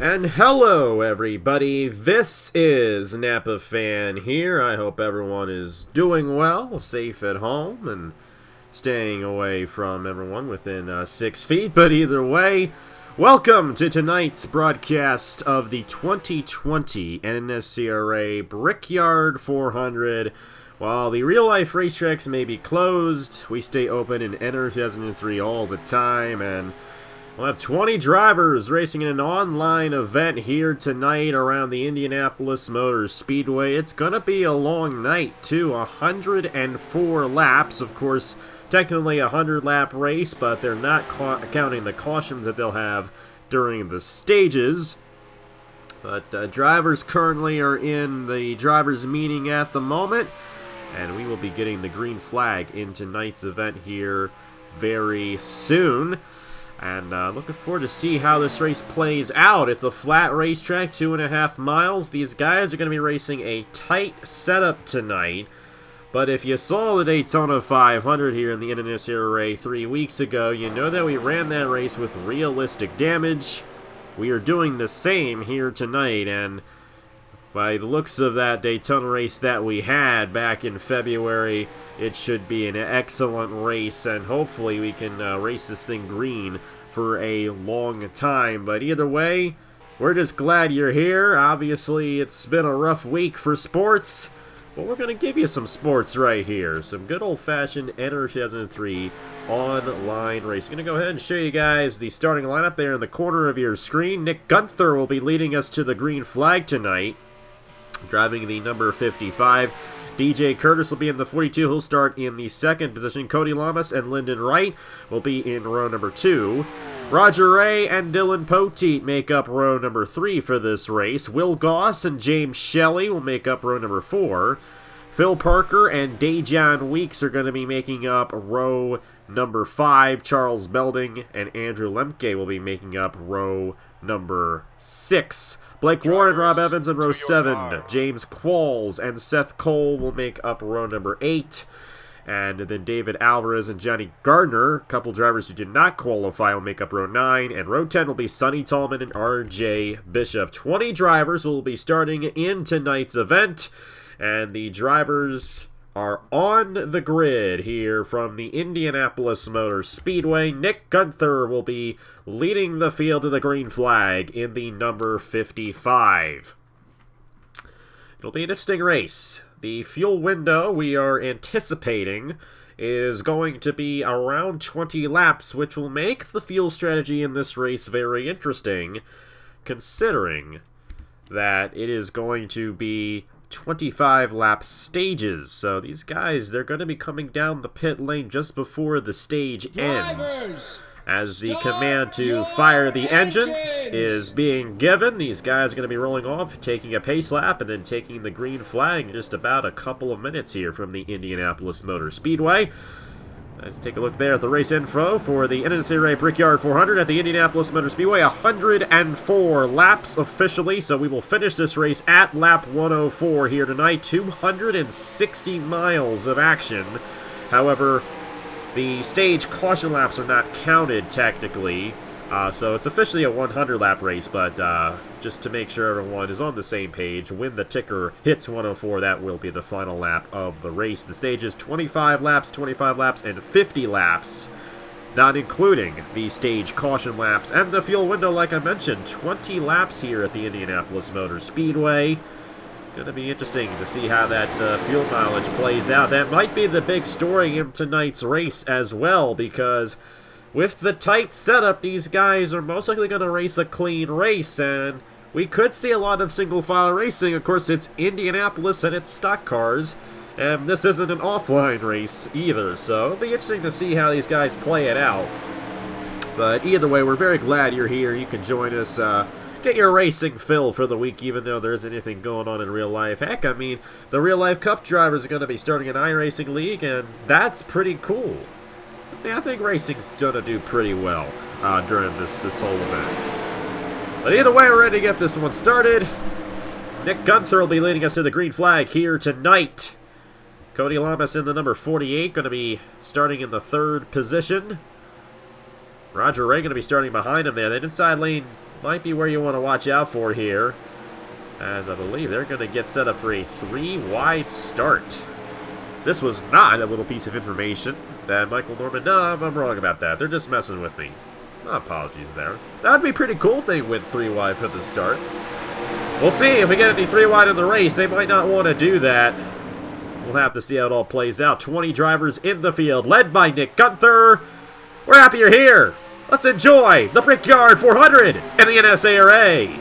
And hello everybody, this is Napa Fan here. I hope everyone is doing well, safe at home, and staying away from everyone within 6 feet. But either way, welcome to tonight's broadcast of the 2020 NNSCRA Brickyard 400. While the real-life racetracks may be closed, we stay open in NR 2003 all the time, and we'll have 20 drivers racing in an online event here tonight around the Indianapolis Motor Speedway. It's going to be a long night, too. 104 laps. Of course, technically a 100-lap race, but they're not counting the cautions that they'll have during the stages. But drivers currently are in the drivers' meeting at the moment, and we will be getting the green flag in tonight's event here very soon. And looking forward to see how this race plays out. It's a flat racetrack, 2.5 miles. These guys are going to be racing a tight setup tonight. But if you saw the Daytona 500 here in the NNSCRA 3 weeks ago, you know that we ran that race with realistic damage. We are doing the same here tonight, and by the looks of that Daytona race that we had back in February, it should be an excellent race, and hopefully we can race this thing green for a long time. But either way, we're just glad you're here. Obviously, it's been a rough week for sports, but we're going to give you some sports right here. Some good old-fashioned NR 2003 online race. I'm going to go ahead and show you guys the starting lineup there in the corner of your screen. Nick Gunther will be leading us to the green flag tonight, driving the number 55. DJ Curtis will be in the 42. He'll start in the second position. Cody Lamas and Lyndon Wright will be in row number 2. Roger Ray and Dylan Poteet make up row number 3 for this race. Will Goss and James Shelley will make up row number 4. Phil Parker and Dajon Weeks are going to be making up row number 5. Charles Belding and Andrew Lemke will be making up row number 6. Blake Warren, Rob Evans in row 7. James Qualls and Seth Cole will make up row number 8. And then David Alvarez and Johnny Gardner, a couple drivers who did not qualify, will make up row 9. And row 10 will be Sonny Tallman and R.J. Bishop. 20 drivers will be starting in tonight's event. And the drivers are on the grid here from the Indianapolis Motor Speedway. Nick Gunther will be leading the field to the green flag in the number 55. It'll be an interesting race. The fuel window we are anticipating is going to be around 20 laps, which will make the fuel strategy in this race very interesting, considering that it is going to be 25 lap stages. So these guys, they're going to be coming down the pit lane just before the stage ends. As the command to fire the engines is being given, these guys are going to be rolling off, taking a pace lap, and then taking the green flag in just about a couple of minutes here from the Indianapolis Motor Speedway. Let's take a look there at the race info for the NNSCRA Brickyard 400 at the Indianapolis Motor Speedway. 104 laps officially, so we will finish this race at lap 104 here tonight. 260 miles of action. However, the stage caution laps are not counted technically, so it's officially a 100-lap race, but just to make sure everyone is on the same page, when the ticker hits 104, that will be the final lap of the race. The stage is 25 laps, and 50 laps, not including the stage caution laps. And the fuel window, like I mentioned, 20 laps here at the Indianapolis Motor Speedway. Going to be interesting to see how that fuel mileage plays out. That might be the big story in tonight's race as well, because with the tight setup, these guys are most likely going to race a clean race, and we could see a lot of single-file racing. Of course, it's Indianapolis and it's stock cars, and this isn't an offline race either, so it'll be interesting to see how these guys play it out. But either way, we're very glad you're here. You can join us. Get your racing fill for the week, even though there isn't anything going on in real life. Heck, I mean, the real life cup drivers are going to be starting an iRacing league, and that's pretty cool. I think racing's going to do pretty well during this whole event. But either way, we're ready to get this one started. Nick Gunther will be leading us to the green flag here tonight. Cody Lamas in the number 48, going to be starting in the 3rd position. Roger Ray going to be starting behind him there. That inside lane might be where you want to watch out for here, as I believe they're going to get set up for a 3-wide start. This was not a little piece of information that Michael Norman... No, I'm wrong about that. They're just messing with me. My apologies there. That would be a pretty cool thing with 3-wide for the start. We'll see if we get any 3-wide in the race. They might not want to do that. We'll have to see how it all plays out. 20 drivers in the field, led by Nick Gunther. We're happy you're here. Let's enjoy the Brickyard 400 and the NNSCRA.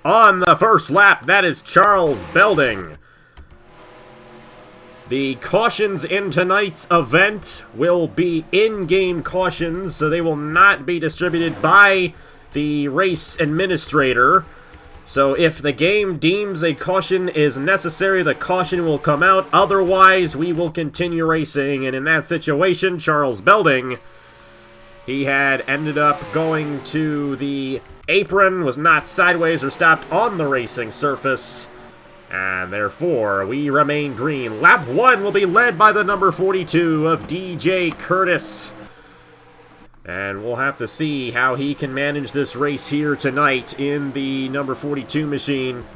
On the first lap, that is Charles Belding. The cautions in tonight's event will be in-game cautions, so they will not be distributed by the race administrator. So if the game deems a caution is necessary, the caution will come out. Otherwise, we will continue racing, and in that situation, Charles Belding, he had ended up going to the apron, was not sideways or stopped on the racing surface, and therefore we remain green. Lap 1 will be led by the number 42 of DJ Curtis, and we'll have to see how he can manage this race here tonight in the number 42 machine.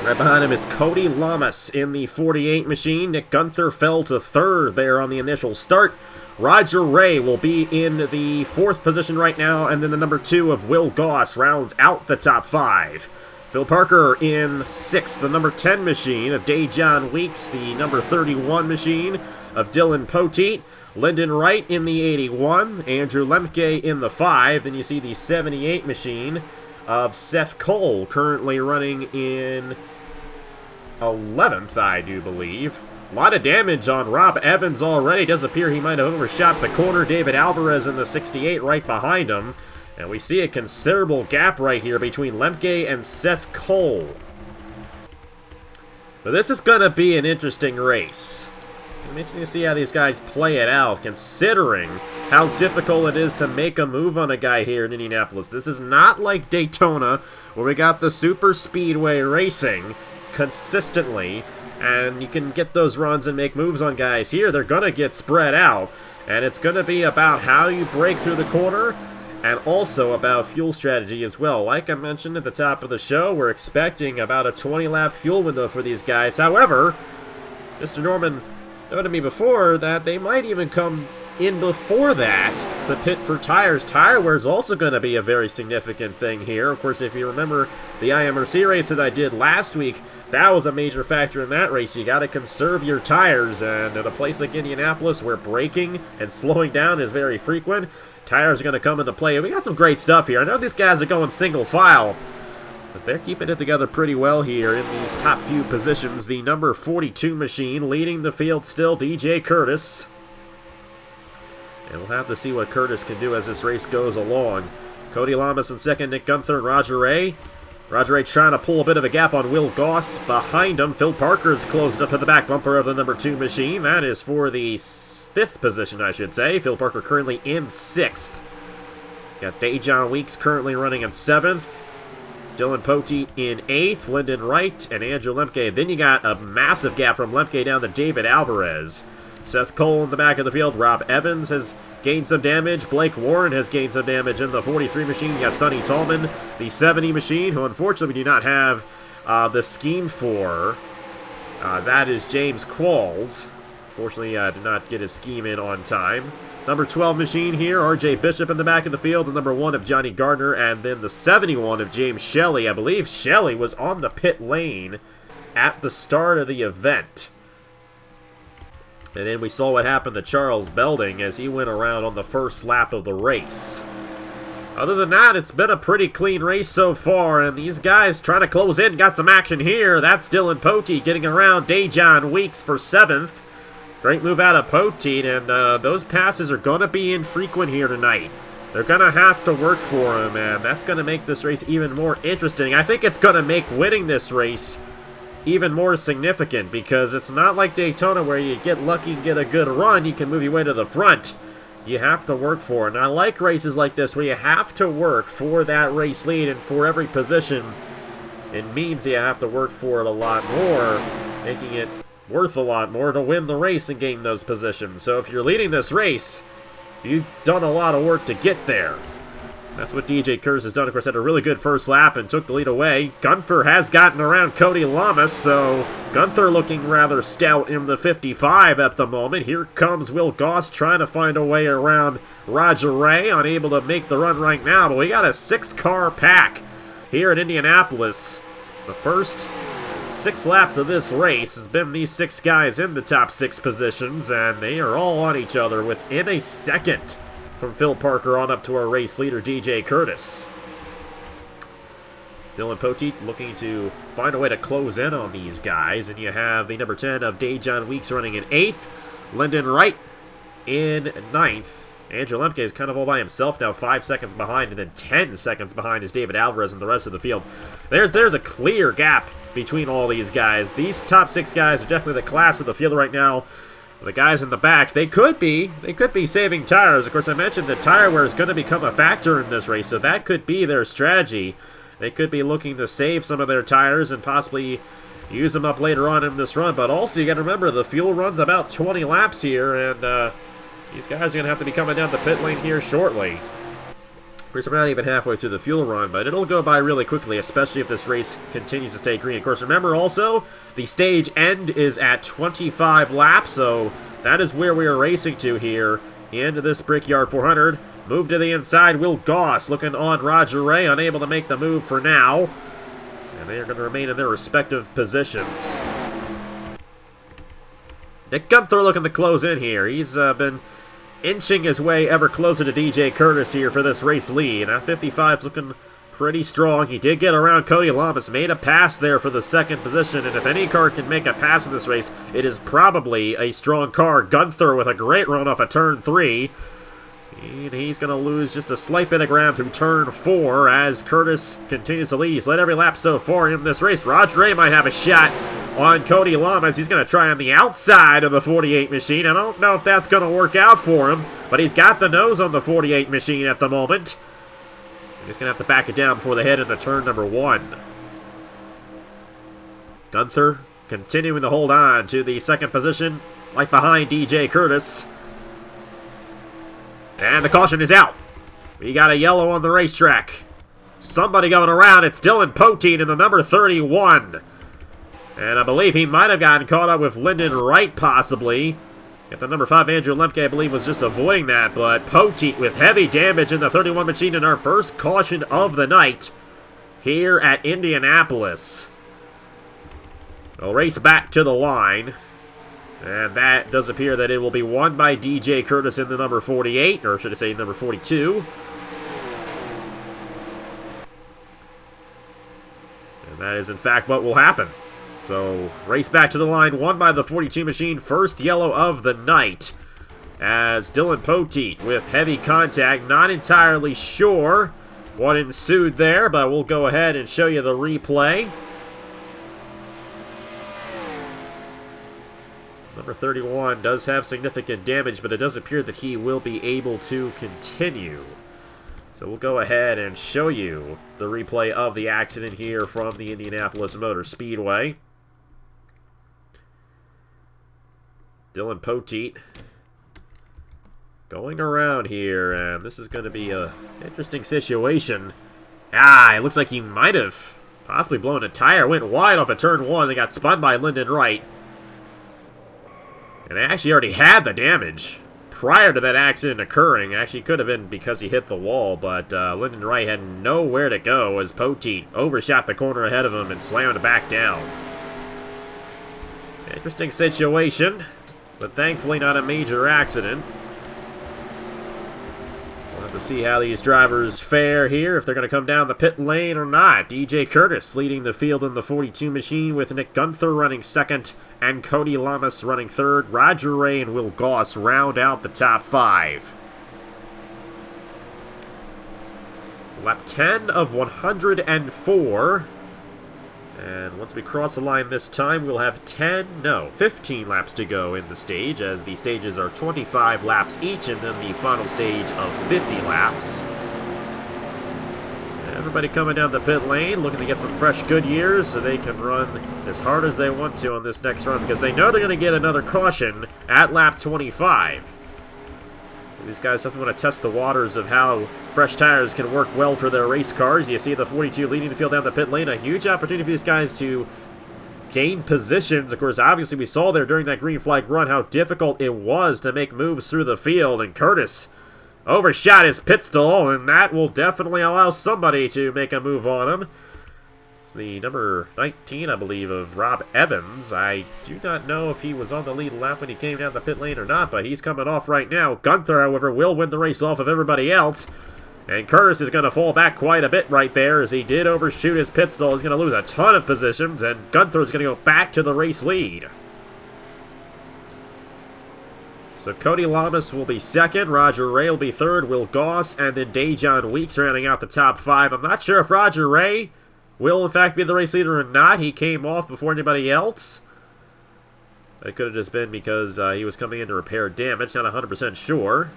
Right behind him, it's Cody Lamas in the 48 machine. Nick Gunther fell to third there on the initial start. Roger Ray will be in the 4th position right now, and then the number 2 of Will Goss rounds out the top 5. Phil Parker in 6th, the number 10 machine of Dejan Weeks, the number 31 machine of Dylan Poteet, Lyndon Wright in the 81, Andrew Lemke in the 5, then you see the 78 machine of Seth Cole, currently running in 11th, I do believe. A lot of damage on Rob Evans already. Does appear he might have overshot the corner. David Alvarez in the 68 right behind him. And we see a considerable gap right here between Lemke and Seth Cole. But this is going to be an interesting race. It's interesting to see how these guys play it out, considering how difficult it is to make a move on a guy here in Indianapolis. This is not like Daytona, where we got the super speedway racing consistently, and you can get those runs and make moves on guys. Here, they're going to get spread out, and it's going to be about how you break through the corner, and also about fuel strategy as well. Like I mentioned at the top of the show, we're expecting about a 20-lap fuel window for these guys. However, Mr. Norman noted to me before that they might even come in before that to pit for tires. Tire wear is also going to be a very significant thing here. Of course, if you remember the IMRC race that I did last week, that was a major factor in that race. You got to conserve your tires, and at a place like Indianapolis where braking and slowing down is very frequent, tires are going to come into play. We got some great stuff here. I know these guys are going single file, but they're keeping it together pretty well here in these top few positions. The number 42 machine leading the field still, DJ Curtis. And we'll have to see what Curtis can do as this race goes along. Cody Lamas in second, Nick Gunther and Roger Ray. Roger Ray trying to pull a bit of a gap on Will Goss. Behind him, Phil Parker's closed up to the back bumper of the number 2 machine. That is for the 5th position, I should say. Phil Parker currently in 6th. Got Dejan Weeks currently running in 7th. Dylan Poteet in 8th. Lyndon Wright and Andrew Lemke. Then you got a massive gap from Lemke down to David Alvarez. Seth Cole in the back of the field. Rob Evans has gained some damage. Blake Warren has gained some damage in the 43 machine. You got Sonny Tallman, the 70 machine, who unfortunately we do not have the scheme for. That is James Qualls. Fortunately, did not get his scheme in on time. Number 12 machine here, RJ Bishop in the back of the field. The number 1 of Johnny Gardner, and then the 71 of James Shelley. I believe Shelley was on the pit lane at the start of the event. And then we saw what happened to Charles Belding as he went around on the first lap of the race. Other than that, it's been a pretty clean race so far, and these guys trying to close in, got some action here. That's Dylan Poteet getting around Dejan Weeks for 7th. Great move out of Poteet, and those passes are going to be infrequent here tonight. They're going to have to work for him, and that's going to make this race even more interesting. I think it's going to make winning this race even more significant, because it's not like Daytona where you get lucky and get a good run, you can move your way to the front. You have to work for it. And I like races like this where you have to work for that race lead, and for every position, it means you have to work for it a lot more, making it worth a lot more to win the race and gain those positions. So if you're leading this race, you've done a lot of work to get there. That's what DJ Curtis has done. Of course, had a really good first lap and took the lead away. Gunther has gotten around Cody Lamas, so Gunther looking rather stout in the 55 at the moment. Here comes Will Goss trying to find a way around Roger Ray, unable to make the run right now, but we got a 6-car pack here in Indianapolis. The first 6 laps of this race has been these 6 guys in the top 6 positions, and they are all on each other within a second from Phil Parker on up to our race leader, DJ Curtis. Dylan Poteet looking to find a way to close in on these guys, and you have the number 10 of Dejan Weeks running in 8th, Lyndon Wright in 9th. Andrew Lemke is kind of all by himself now, 5 seconds behind, and then 10 seconds behind is David Alvarez and the rest of the field. There's a clear gap between all these guys. These top 6 guys are definitely the class of the field right now. The guys in the back, they could be saving tires. Of course, I mentioned that tire wear is going to become a factor in this race, so that could be their strategy. They could be looking to save some of their tires and possibly use them up later on in this run. But also, you got to remember, the fuel run's about 20 laps here, and these guys are going to have to be coming down the pit lane here shortly. Of course, we're not even halfway through the fuel run, but it'll go by really quickly, especially if this race continues to stay green. Of course, remember also, the stage end is at 25 laps, so that is where we are racing to here. Into this Brickyard 400. Move to the inside. Will Goss looking on Roger Ray, unable to make the move for now. And they are going to remain in their respective positions. Nick Gunther looking to close in here. He's been inching his way ever closer to DJ Curtis here for this race lead. That 55's looking pretty strong. He did get around Cody Lamas, made a pass there for the second position, and if any car can make a pass in this race, it is probably a strong car. Gunther with a great run off of turn 3. And he's going to lose just a slight bit of ground through turn 4 as Curtis continues to lead. He's led every lap so far in this race. Roger Ray might have a shot on Cody Lamas. He's going to try on the outside of the 48 machine. I don't know if that's going to work out for him, but he's got the nose on the 48 machine at the moment. He's going to have to back it down before they head into turn number 1. Gunther continuing to hold on to the second position, right behind DJ Curtis. And the caution is out. We got a yellow on the racetrack. Somebody going around. It's Dylan Poteet in the number 31. And I believe he might have gotten caught up with Lyndon Wright, possibly. If the number 5, Andrew Lemke, I believe, was just avoiding that. But Poteet with heavy damage in the 31 machine in our first caution of the night here at Indianapolis. They'll race back to the line. And that does appear that it will be won by DJ Curtis in the number 48, or should I say number 42. And that is, in fact, what will happen. So, race back to the line, won by the 42 machine, first yellow of the night. As Dylan Poteet with heavy contact, not entirely sure what ensued there, but we'll go ahead and show you the replay. Number 31 does have significant damage, but it does appear that he will be able to continue. So we'll go ahead and show you the replay of the accident here from the Indianapolis Motor Speedway. Dylan Poteet going around here, and this is going to be an interesting situation. It looks like he might have possibly blown a tire. Went wide off of turn 1. They got spun by Lyndon Wright. And they actually already had the damage prior to that accident occurring. Actually, could have been because he hit the wall, but Lyndon Wright had nowhere to go as Poteet overshot the corner ahead of him and slammed back down. Interesting situation, but thankfully not a major accident. We'll have to see how these drivers fare here, if they're going to come down the pit lane or not. DJ Curtis leading the field in the 42 machine with Nick Gunther running second and Cody Lamas running third. Roger Ray and Will Goss round out the top 5. So lap 10 of 104. And once we cross the line this time, we'll have 15 laps to go in the stage, as the stages are 25 laps each, and then the final stage of 50 laps. Everybody coming down the pit lane, looking to get some fresh Goodyears so they can run as hard as they want to on this next run, because they know they're going to get another caution at lap 25. These guys definitely want to test the waters of how fresh tires can work well for their race cars. You see the 42 leading the field down the pit lane. A huge opportunity for these guys to gain positions. Of course, obviously we saw there during that green flag run how difficult it was to make moves through the field. And Curtis overshot his pit stall, and that will definitely allow somebody to make a move on him. It's the number 19, I believe, of Rob Evans. I do not know if he was on the lead lap when he came down the pit lane or not, but he's coming off right now. Gunther, however, will win the race off of everybody else. And Curtis is going to fall back quite a bit right there, as he did overshoot his pit stall. He's going to lose a ton of positions, and Gunther is going to go back to the race lead. So Cody Lamas will be second, Roger Ray will be third, Will Goss, and then Dejon Weeks rounding out the top 5. I'm not sure if Roger Ray will in fact be the race leader or not. He came off before anybody else. It could have just been because he was coming in to repair damage, not 100% sure.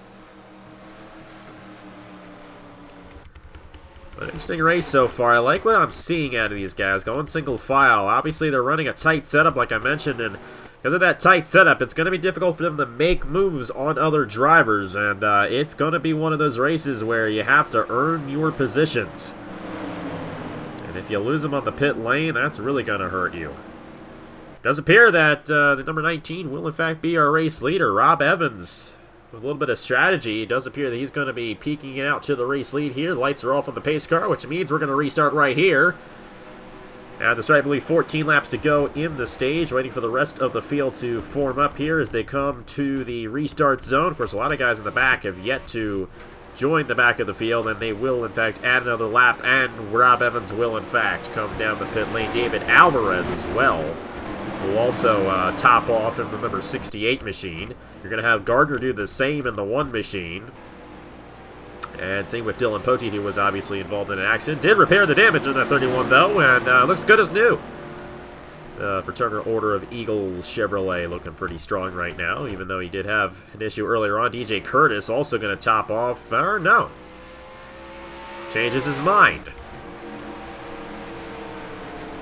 But interesting race so far. I like what I'm seeing out of these guys, going single file. Obviously they're running a tight setup like I mentioned, and because of that tight setup, it's going to be difficult for them to make moves on other drivers, and it's going to be one of those races where you have to earn your positions. And if you lose them on the pit lane, that's really going to hurt you. It does appear that the number 19 will in fact be our race leader, Rob Evans. With a little bit of strategy, it does appear that he's going to be peeking it out to the race lead here. The lights are off on the pace car, which means we're going to restart right here. At the start, I believe 14 laps to go in the stage, waiting for the rest of the field to form up here as they come to the restart zone. Of course, a lot of guys in the back have yet to join the back of the field, and they will, in fact, add another lap, and Rob Evans will, in fact, come down the pit lane. David Alvarez as well will also top off in the number 68 machine. You're going to have Gardner do the same in the 1 machine. And same with Dylan Poteet, who was obviously involved in an accident. Did repair the damage in that 31, though, and looks good as new. Fraternal Order of Eagles Chevrolet looking pretty strong right now, even though he did have an issue earlier on. DJ Curtis also going to top off. Or no. Changes his mind.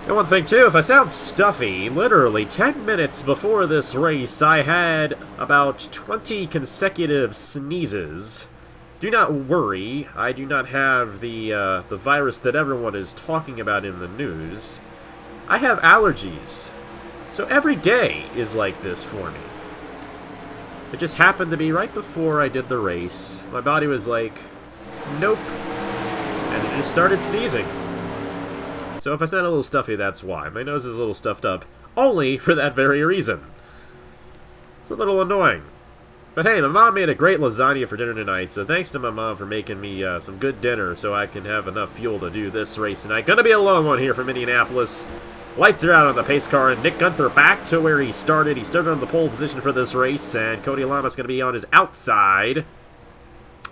And one thing, too, if I sound stuffy, literally 10 minutes before this race, I had about 20 consecutive sneezes. Do not worry, I do not have the virus that everyone is talking about in the news. I have allergies. So every day is like this for me. It just happened to be right before I did the race. My body was like, nope. And it just started sneezing. So if I sound a little stuffy, that's why. My nose is a little stuffed up, only for that very reason. It's a little annoying. But hey, my mom made a great lasagna for dinner tonight, so thanks to my mom for making me some good dinner so I can have enough fuel to do this race tonight. Gonna be a long one here from Indianapolis. Lights are out on the pace car, and Nick Gunther back to where he started. He started on the pole position for this race, and Cody Lamas going to be on his outside.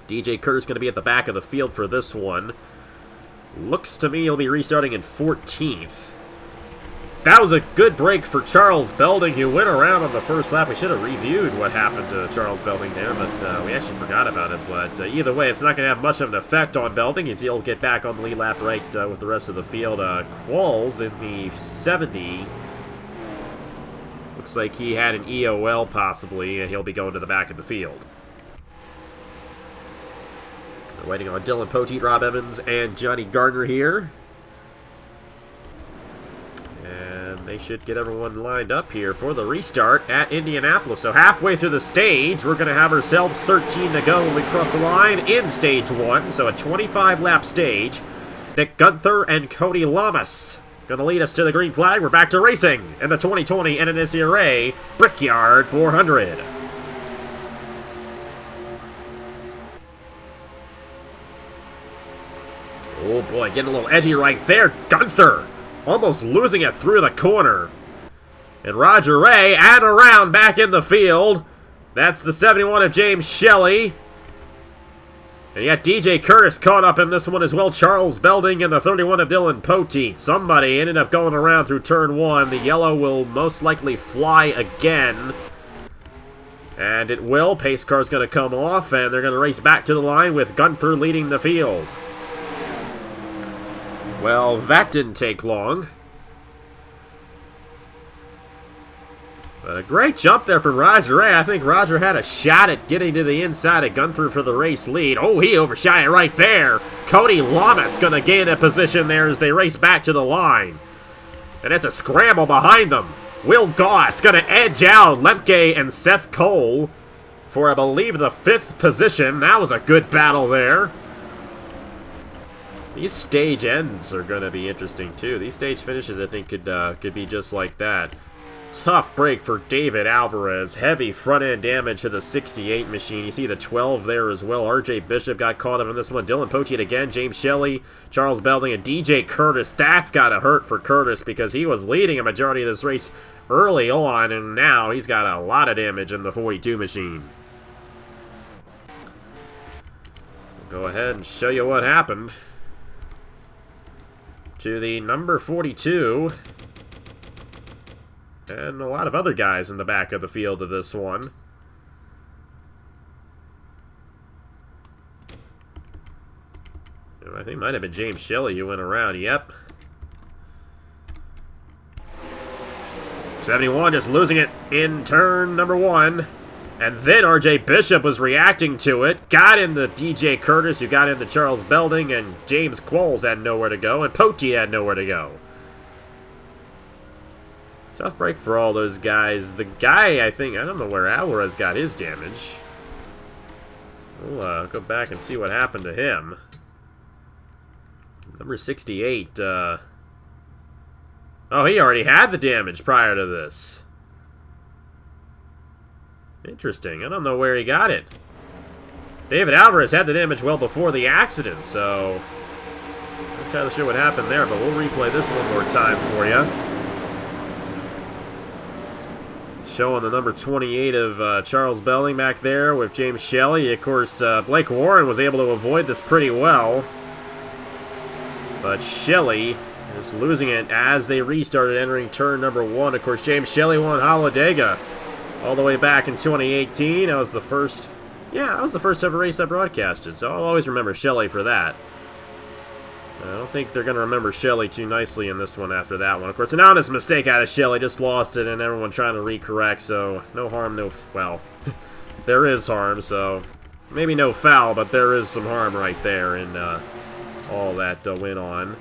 DJ Curtis going to be at the back of the field for this one. Looks to me he'll be restarting in 14th. That was a good break for Charles Belding, who went around on the first lap. We should have reviewed what happened to Charles Belding there, but we actually forgot about it. But either way, it's not going to have much of an effect on Belding, as he'll get back on the lead lap right with the rest of the field. Qualls in the 70. Looks like he had an EOL possibly, and he'll be going to the back of the field. We're waiting on Dylan Poteet, Rob Evans, and Johnny Gardner here. They should get everyone lined up here for the restart at Indianapolis. So halfway through the stage, we're going to have ourselves 13 to go when we cross the line in stage 1. So a 25-lap stage. Nick Gunther and Cody Lamas going to lead us to the green flag. We're back to racing in the 2020 NNSCRA Brickyard 400. Oh boy, getting a little edgy right there. Gunther almost losing it through the corner. And Roger Ray and around back in the field. That's the 71 of James Shelley. And you got DJ Curtis caught up in this one as well. Charles Belding and the 31 of Dylan Poteet. Somebody ended up going around through turn 1. The yellow will most likely fly again. And it will. Pace car's going to come off, and they're going to race back to the line with Gunther leading the field. Well, that didn't take long. But a great jump there from Roger Ray. I think Roger had a shot at getting to the inside of Gunther for the race lead. Oh, he overshot it right there. Cody Lamas going to gain a position there as they race back to the line. And it's a scramble behind them. Will Goss going to edge out Lemke and Seth Cole for, I believe, the 5th position. That was a good battle there. These stage ends are going to be interesting, too. These stage finishes, I think, could be just like that. Tough break for David Alvarez. Heavy front-end damage to the 68 machine. You see the 12 there as well. RJ Bishop got caught up in this one. Dylan Poteet again. James Shelley, Charles Belding, and DJ Curtis. That's got to hurt for Curtis because he was leading a majority of this race early on, and now he's got a lot of damage in the 42 machine. We'll go ahead and show you what happened to the number 42. And a lot of other guys in the back of the field of this one. I think it might have been James Shelley who went around. Yep. 71 just losing it in turn number 1. And then RJ Bishop was reacting to it. Got into DJ Curtis, who got into Charles Belding, and James Qualls had nowhere to go, and Poteet had nowhere to go. Tough break for all those guys. The guy, I don't know where Alvarez got his damage. We'll go back and see what happened to him. Number 68. Oh, he already had the damage prior to this. Interesting. I don't know where he got it. David Alvarez had the damage well before the accident, so I'm not entirely sure what happened there, but we'll replay this one more time for you. Showing the number 28 of Charles Belding back there with James Shelley. Of course, Blake Warren was able to avoid this pretty well. But Shelley is losing it as they restarted entering turn number 1. Of course, James Shelley won Holodega all the way back in 2018. That was the first, that was the first ever race I broadcasted. So I'll always remember Shelley for that. I don't think they're going to remember Shelley too nicely in this one after that one. Of course, an honest mistake out of Shelley. Just lost it, and everyone trying to recorrect. So, no harm, no... Well, there is harm, so... Maybe no foul, but there is some harm right there in all that went on.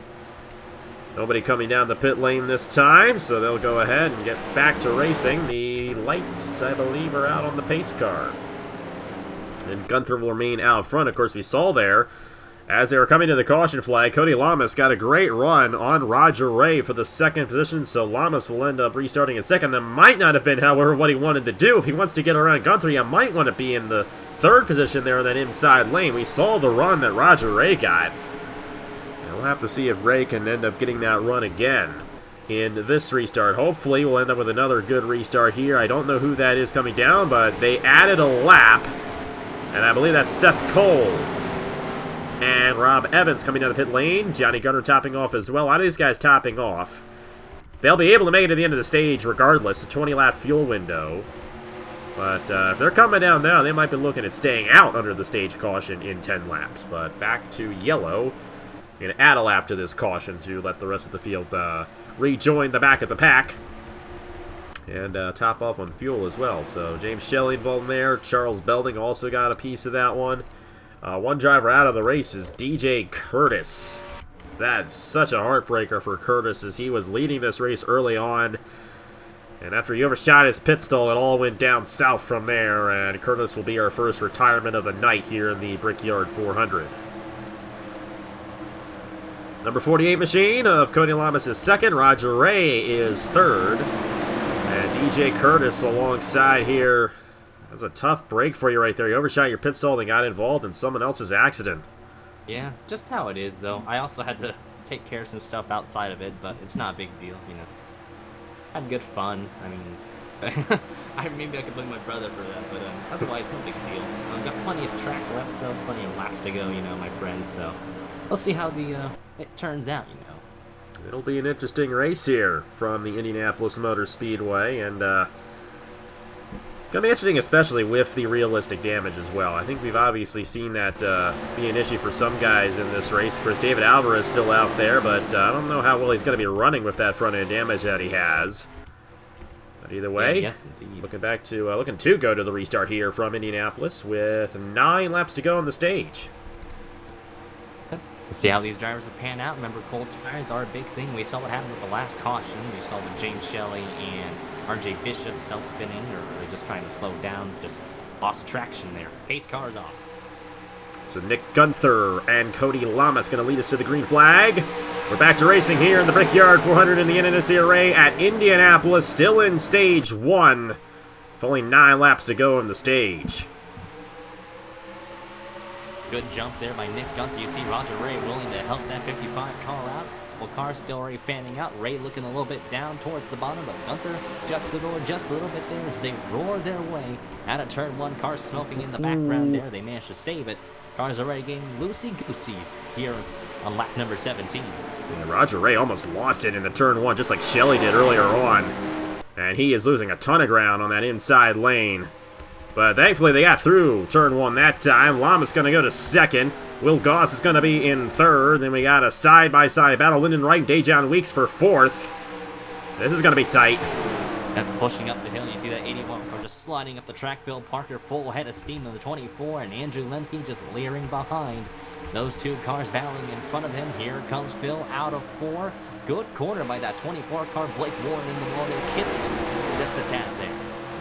Nobody coming down the pit lane this time, so they'll go ahead and get back to racing. The lights, I believe, are out on the pace car. And Gunther will remain out front. Of course, we saw there... As they were coming to the caution flag, Cody Lamas got a great run on Roger Ray for the 2nd position, so Lamas will end up restarting in 2nd. That might not have been, however, what he wanted to do. If he wants to get around Gunther, he might want to be in the 3rd position there in that inside lane. We saw the run that Roger Ray got. And we'll have to see if Ray can end up getting that run again in this restart. Hopefully, we'll end up with another good restart here. I don't know who that is coming down, but they added a lap, and I believe that's Seth Cole. And Rob Evans coming down the pit lane. Johnny Gunner topping off as well. A lot of these guys topping off. They'll be able to make it to the end of the stage regardless. A 20-lap fuel window. But if they're coming down now, they might be looking at staying out under the stage caution in 10 laps. But back to yellow. I'm going to add a lap to this caution to let the rest of the field rejoin the back of the pack. And top off on fuel as well. So James Shelley involved in there. Charles Belding also got a piece of that one. One driver out of the race is DJ Curtis. That's such a heartbreaker for Curtis as he was leading this race early on. And after he overshot his pit stall, it all went down south from there. And Curtis will be our first retirement of the night here in the Brickyard 400. Number 48 machine of Cody Lamas is 2nd. Roger Ray is 3rd. And DJ Curtis alongside here. That's a tough break for you right there. You overshot your pit stall and got involved in someone else's accident. Yeah, just how it is, though. I also had to take care of some stuff outside of it, but it's not a big deal, you know. Had good fun. I mean, Maybe I could blame my brother for that, but otherwise, no big deal. I've got plenty of track left, though, plenty of laps to go, you know, my friends. So we'll see how it turns out, you know. It'll be an interesting race here from the Indianapolis Motor Speedway, and gonna be interesting, especially with the realistic damage as well. I think we've obviously seen that be an issue for some guys in this race. Of course, David Alvarez is still out there, but I don't know how well he's going to be running with that front end damage that he has. But either way, yeah, yes, indeed. looking to go to the restart here from Indianapolis with 9 laps to go on the stage. Let's see how these drivers will pan out. Remember, cold tires are a big thing. We saw what happened with the last caution. We saw with James Shelley and RJ Bishop self-spinning, or really just trying to slow down, just lost traction there. Pace car's off. So Nick Gunther and Cody Lamas going to lead us to the green flag. We're back to racing here in the Brickyard 400 in the NNSCRA at Indianapolis, still in stage 1, with only 9 laps to go on the stage. Good jump there by Nick Gunther. You see Roger Ray willing to help that 55 car out. Well, car's still already fanning out. Ray looking a little bit down towards the bottom, but Gunther just a little bit there as they roar their way out of turn 1. Car smoking in the background there. They managed to save it. Car's already getting loosey-goosey here on lap number 17. Yeah, Roger Ray almost lost it into turn 1, just like Shelley did earlier on. And he is losing a ton of ground on that inside lane. But thankfully they got through turn 1 that time. Lamas going to go to second. Will Goss is going to be in third. Then we got a side-by-side battle. Lyndon Wright and Dejon Weeks for fourth. This is going to be tight. And pushing up the hill, you see that 81 car just sliding up the track. Bill Parker full head of steam on the 24, and Andrew Lemke just leering behind. Those 2 cars battling in front of him. Here comes Phil out of 4. Good corner by that 24 car. Blake Warren in the wall there, kissing him just a tad there.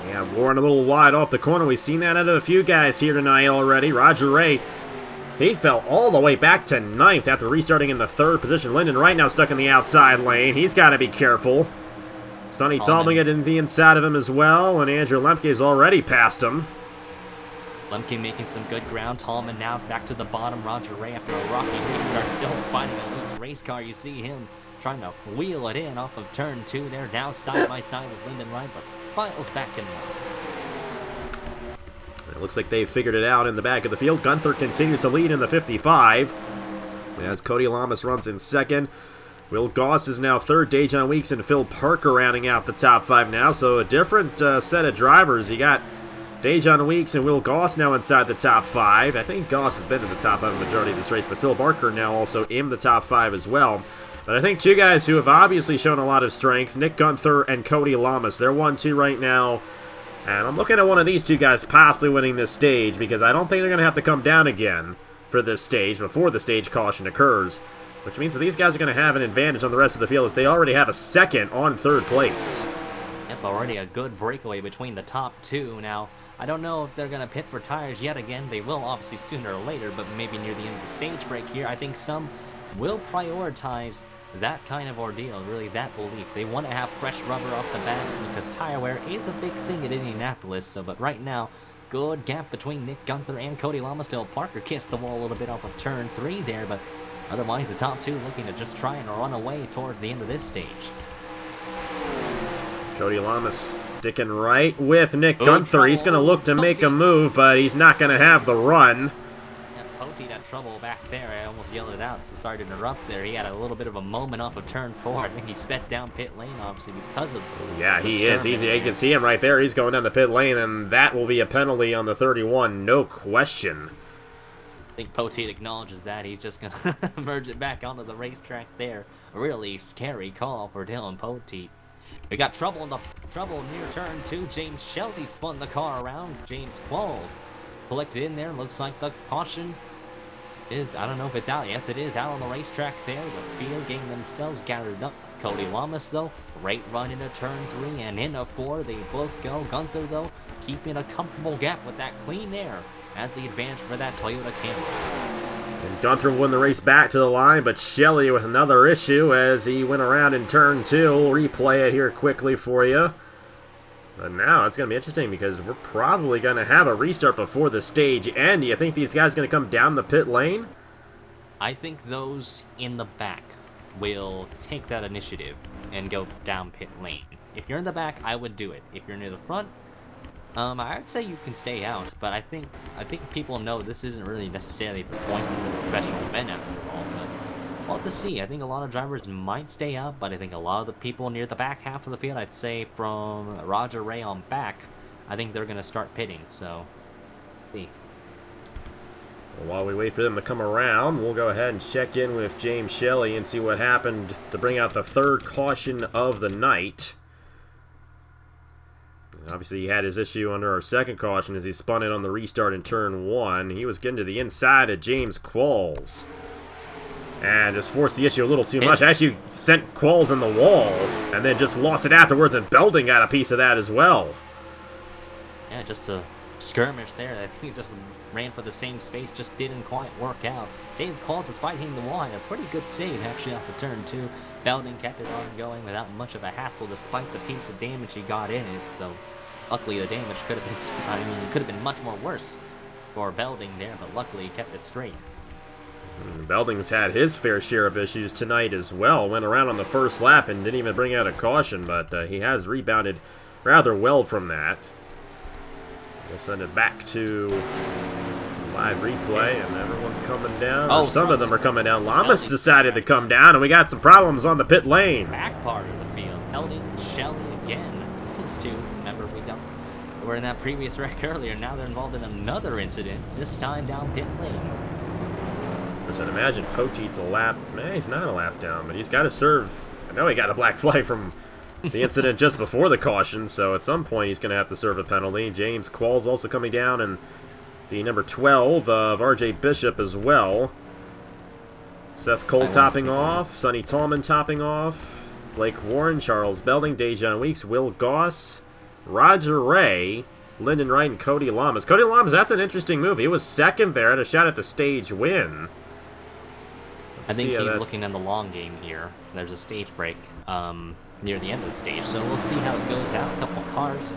Yeah, Warren a little wide off the corner. We've seen that out of a few guys here tonight already. Roger Ray, he fell all the way back to 9th after restarting in the 3rd position. Lyndon Wright now stuck in the outside lane. He's got to be careful. Sonny Tallman getting the inside of him as well, and Andrew Lemke is already past him. Lemke making some good ground. Tallman now back to the bottom. Roger Ray, after a rocky restart, still fighting a loose race car. You see him trying to wheel it in off of turn 2 there. Now side by side with Lyndon Wright, but Files back in line. It looks like they've figured it out in the back of the field. Gunther continues to lead in the 55. As Cody Lamas runs in second. Will Goss is now third. Dejon Weeks and Phil Parker rounding out the top 5 now. So a different set of drivers. You got Dejon Weeks and Will Goss now inside the top 5. I think Goss has been in the top 5 the majority of this race, but Phil Parker now also in the top 5 as well. But I think 2 guys who have obviously shown a lot of strength, Nick Gunther and Cody Lamas. They're 1-2 right now. And I'm looking at one of these 2 guys possibly winning this stage, because I don't think they're going to have to come down again for this stage before the stage caution occurs. Which means that these guys are going to have an advantage on the rest of the field, as they already have a second on 3rd place. Yep, already a good breakaway between the top 2. Now, I don't know if they're going to pit for tires yet again. They will obviously sooner or later, but maybe near the end of the stage break here. I think some will prioritize that kind of ordeal, really that belief. They want to have fresh rubber off the bat because tire wear is a big thing at Indianapolis. But right now, good gap between Nick Gunther and Cody Lamas. Phil Parker kissed the wall a little bit off of turn 3 there, but otherwise the top 2 looking to just try and run away towards the end of this stage. Cody Lamas sticking right with Nick Gunther. Trouble. He's going to look to make a move, but he's not going to have the run. Poti had trouble back there. I almost yelled it out, so sorry to interrupt there. He had a little bit of a moment off of turn 4. I think he sped down pit lane, obviously, because of yeah, he is. You can see him right there. He's going down the pit lane, and that will be a penalty on the 31, no question. I think Poteet acknowledges that. He's just going to merge it back onto the racetrack there. A really scary call for Dylan Poteet. We got trouble near turn 2. James Shelby spun the car around. James Qualls collected in there. Looks like the caution is, I don't know if it's out. Yes, it is out on the racetrack there. The field getting themselves gathered up. Cody Lamas, though, great run into turn 3 and into 4. They both go. Gunther, though, keeping a comfortable gap with that clean air as the advantage for that Toyota Camry. And Gunther won the race back to the line, but Shelley with another issue as he went around in turn 2. We'll replay it here quickly for you. But now it's going to be interesting because we're probably going to have a restart before the stage end. Do you think these guys are going to come down the pit lane? I think those in the back will take that initiative and go down pit lane. If you're in the back, I would do it. If you're near the front, I'd say you can stay out. But I think people know this isn't really necessarily for points as a special event after all. But we'll have to see. I think a lot of drivers might stay out, but I think a lot of the people near the back half of the field, I'd say from Roger Ray on back, I think they're going to start pitting. So, see. Well, while we wait for them to come around, we'll go ahead and check in with James Shelley and see what happened to bring out the third caution of the night. Obviously, he had his issue under our second caution as he spun it on the restart in turn 1. He was getting to the inside of James Qualls and just forced the issue a little too much. Actually sent Qualls in the wall and then just lost it afterwards, and Belding got a piece of that as well. Yeah, just a skirmish there. I think he just ran for the same space, just didn't quite work out. James Qualls, despite hitting the wall, had a pretty good save actually off the turn 2. Belding kept it on going without much of a hassle despite the piece of damage he got in it. So luckily the damage could have been, I mean, it could have been much more worse for Belding there, but luckily he kept it straight. Belding's had his fair share of issues tonight as well. Went around on the first lap and didn't even bring out a caution, but he has rebounded rather well from that. We'll send it back to live replay, and everyone's coming down. Oh, some of them are coming down. Lamas decided to come down, and we got some problems on the pit lane. Back part of the field. Belding, Shelley again. Those two, remember we were in that previous wreck earlier. Now they're involved in another incident, this time down pit lane. I'd imagine Poteet's a lap. He's not a lap down, but he's got to serve. I know he got a black flag from the incident just before the caution, so at some point he's going to have to serve a penalty. James Qualls also coming down, and the number 12 of R.J. Bishop as well. Seth Cole topping off, Sonny Tallman topping off, Blake Warren, Charles Belding, Dejan Weeks, Will Goss, Roger Ray, Lyndon Wright, and Cody Lamas. Cody Lamas, that's an interesting move. He was second there, had a shot at the stage win. I think he's looking in the long game here. There's a stage break near the end of the stage, so we'll see how it goes out. A couple cars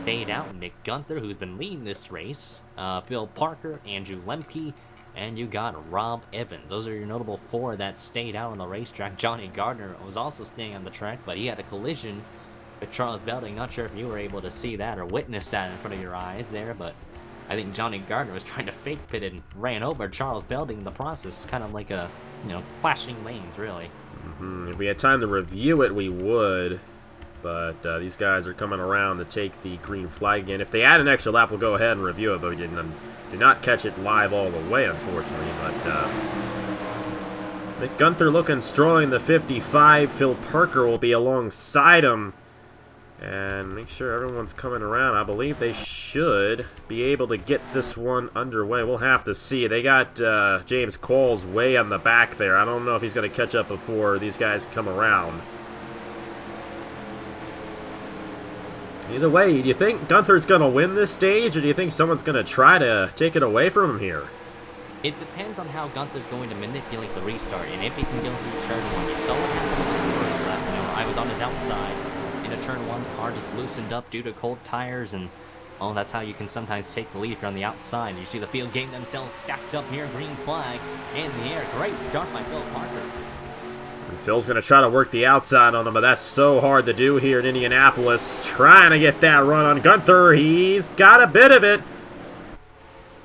fade out. Nick Gunther, who's been leading this race, Phil Parker, Andrew Lemke, and you got Rob Evans. Those are your notable 4 that stayed out on the racetrack. Johnny Gardner was also staying on the track, but he had a collision with Charles Belding. Not sure if you were able to see that or witness that in front of your eyes there, but I think Johnny Gardner was trying to fake pit and ran over Charles Belding in the process. Kind of like a, clashing lanes, really. If we had time to review it, we would. But these guys are coming around to take the green flag again. If they add an extra lap, we'll go ahead and review it. But we did not catch it live all the way, unfortunately. But Nick Gunther looking strong in the 55. Phil Parker will be alongside him. And make sure everyone's coming around. I believe they should be able to get this one underway. We'll have to see. They got James Qualls way on the back there. I don't know if he's going to catch up before these guys come around. Either way, do you think Gunther's going to win this stage, or do you think someone's going to try to take it away from him here? It depends on how Gunther's going to manipulate the restart, and if he can go through turn 1. You saw what happened on the first lap. I was on his outside. In a turn 1, car just loosened up due to cold tires, and that's how you can sometimes take the lead if you're on the outside. You see the field getting themselves stacked up near green flag in the air. Great start by Phil Parker. And Phil's going to try to work the outside on him, but that's so hard to do here in Indianapolis. Trying to get that run on Gunther. He's got a bit of it.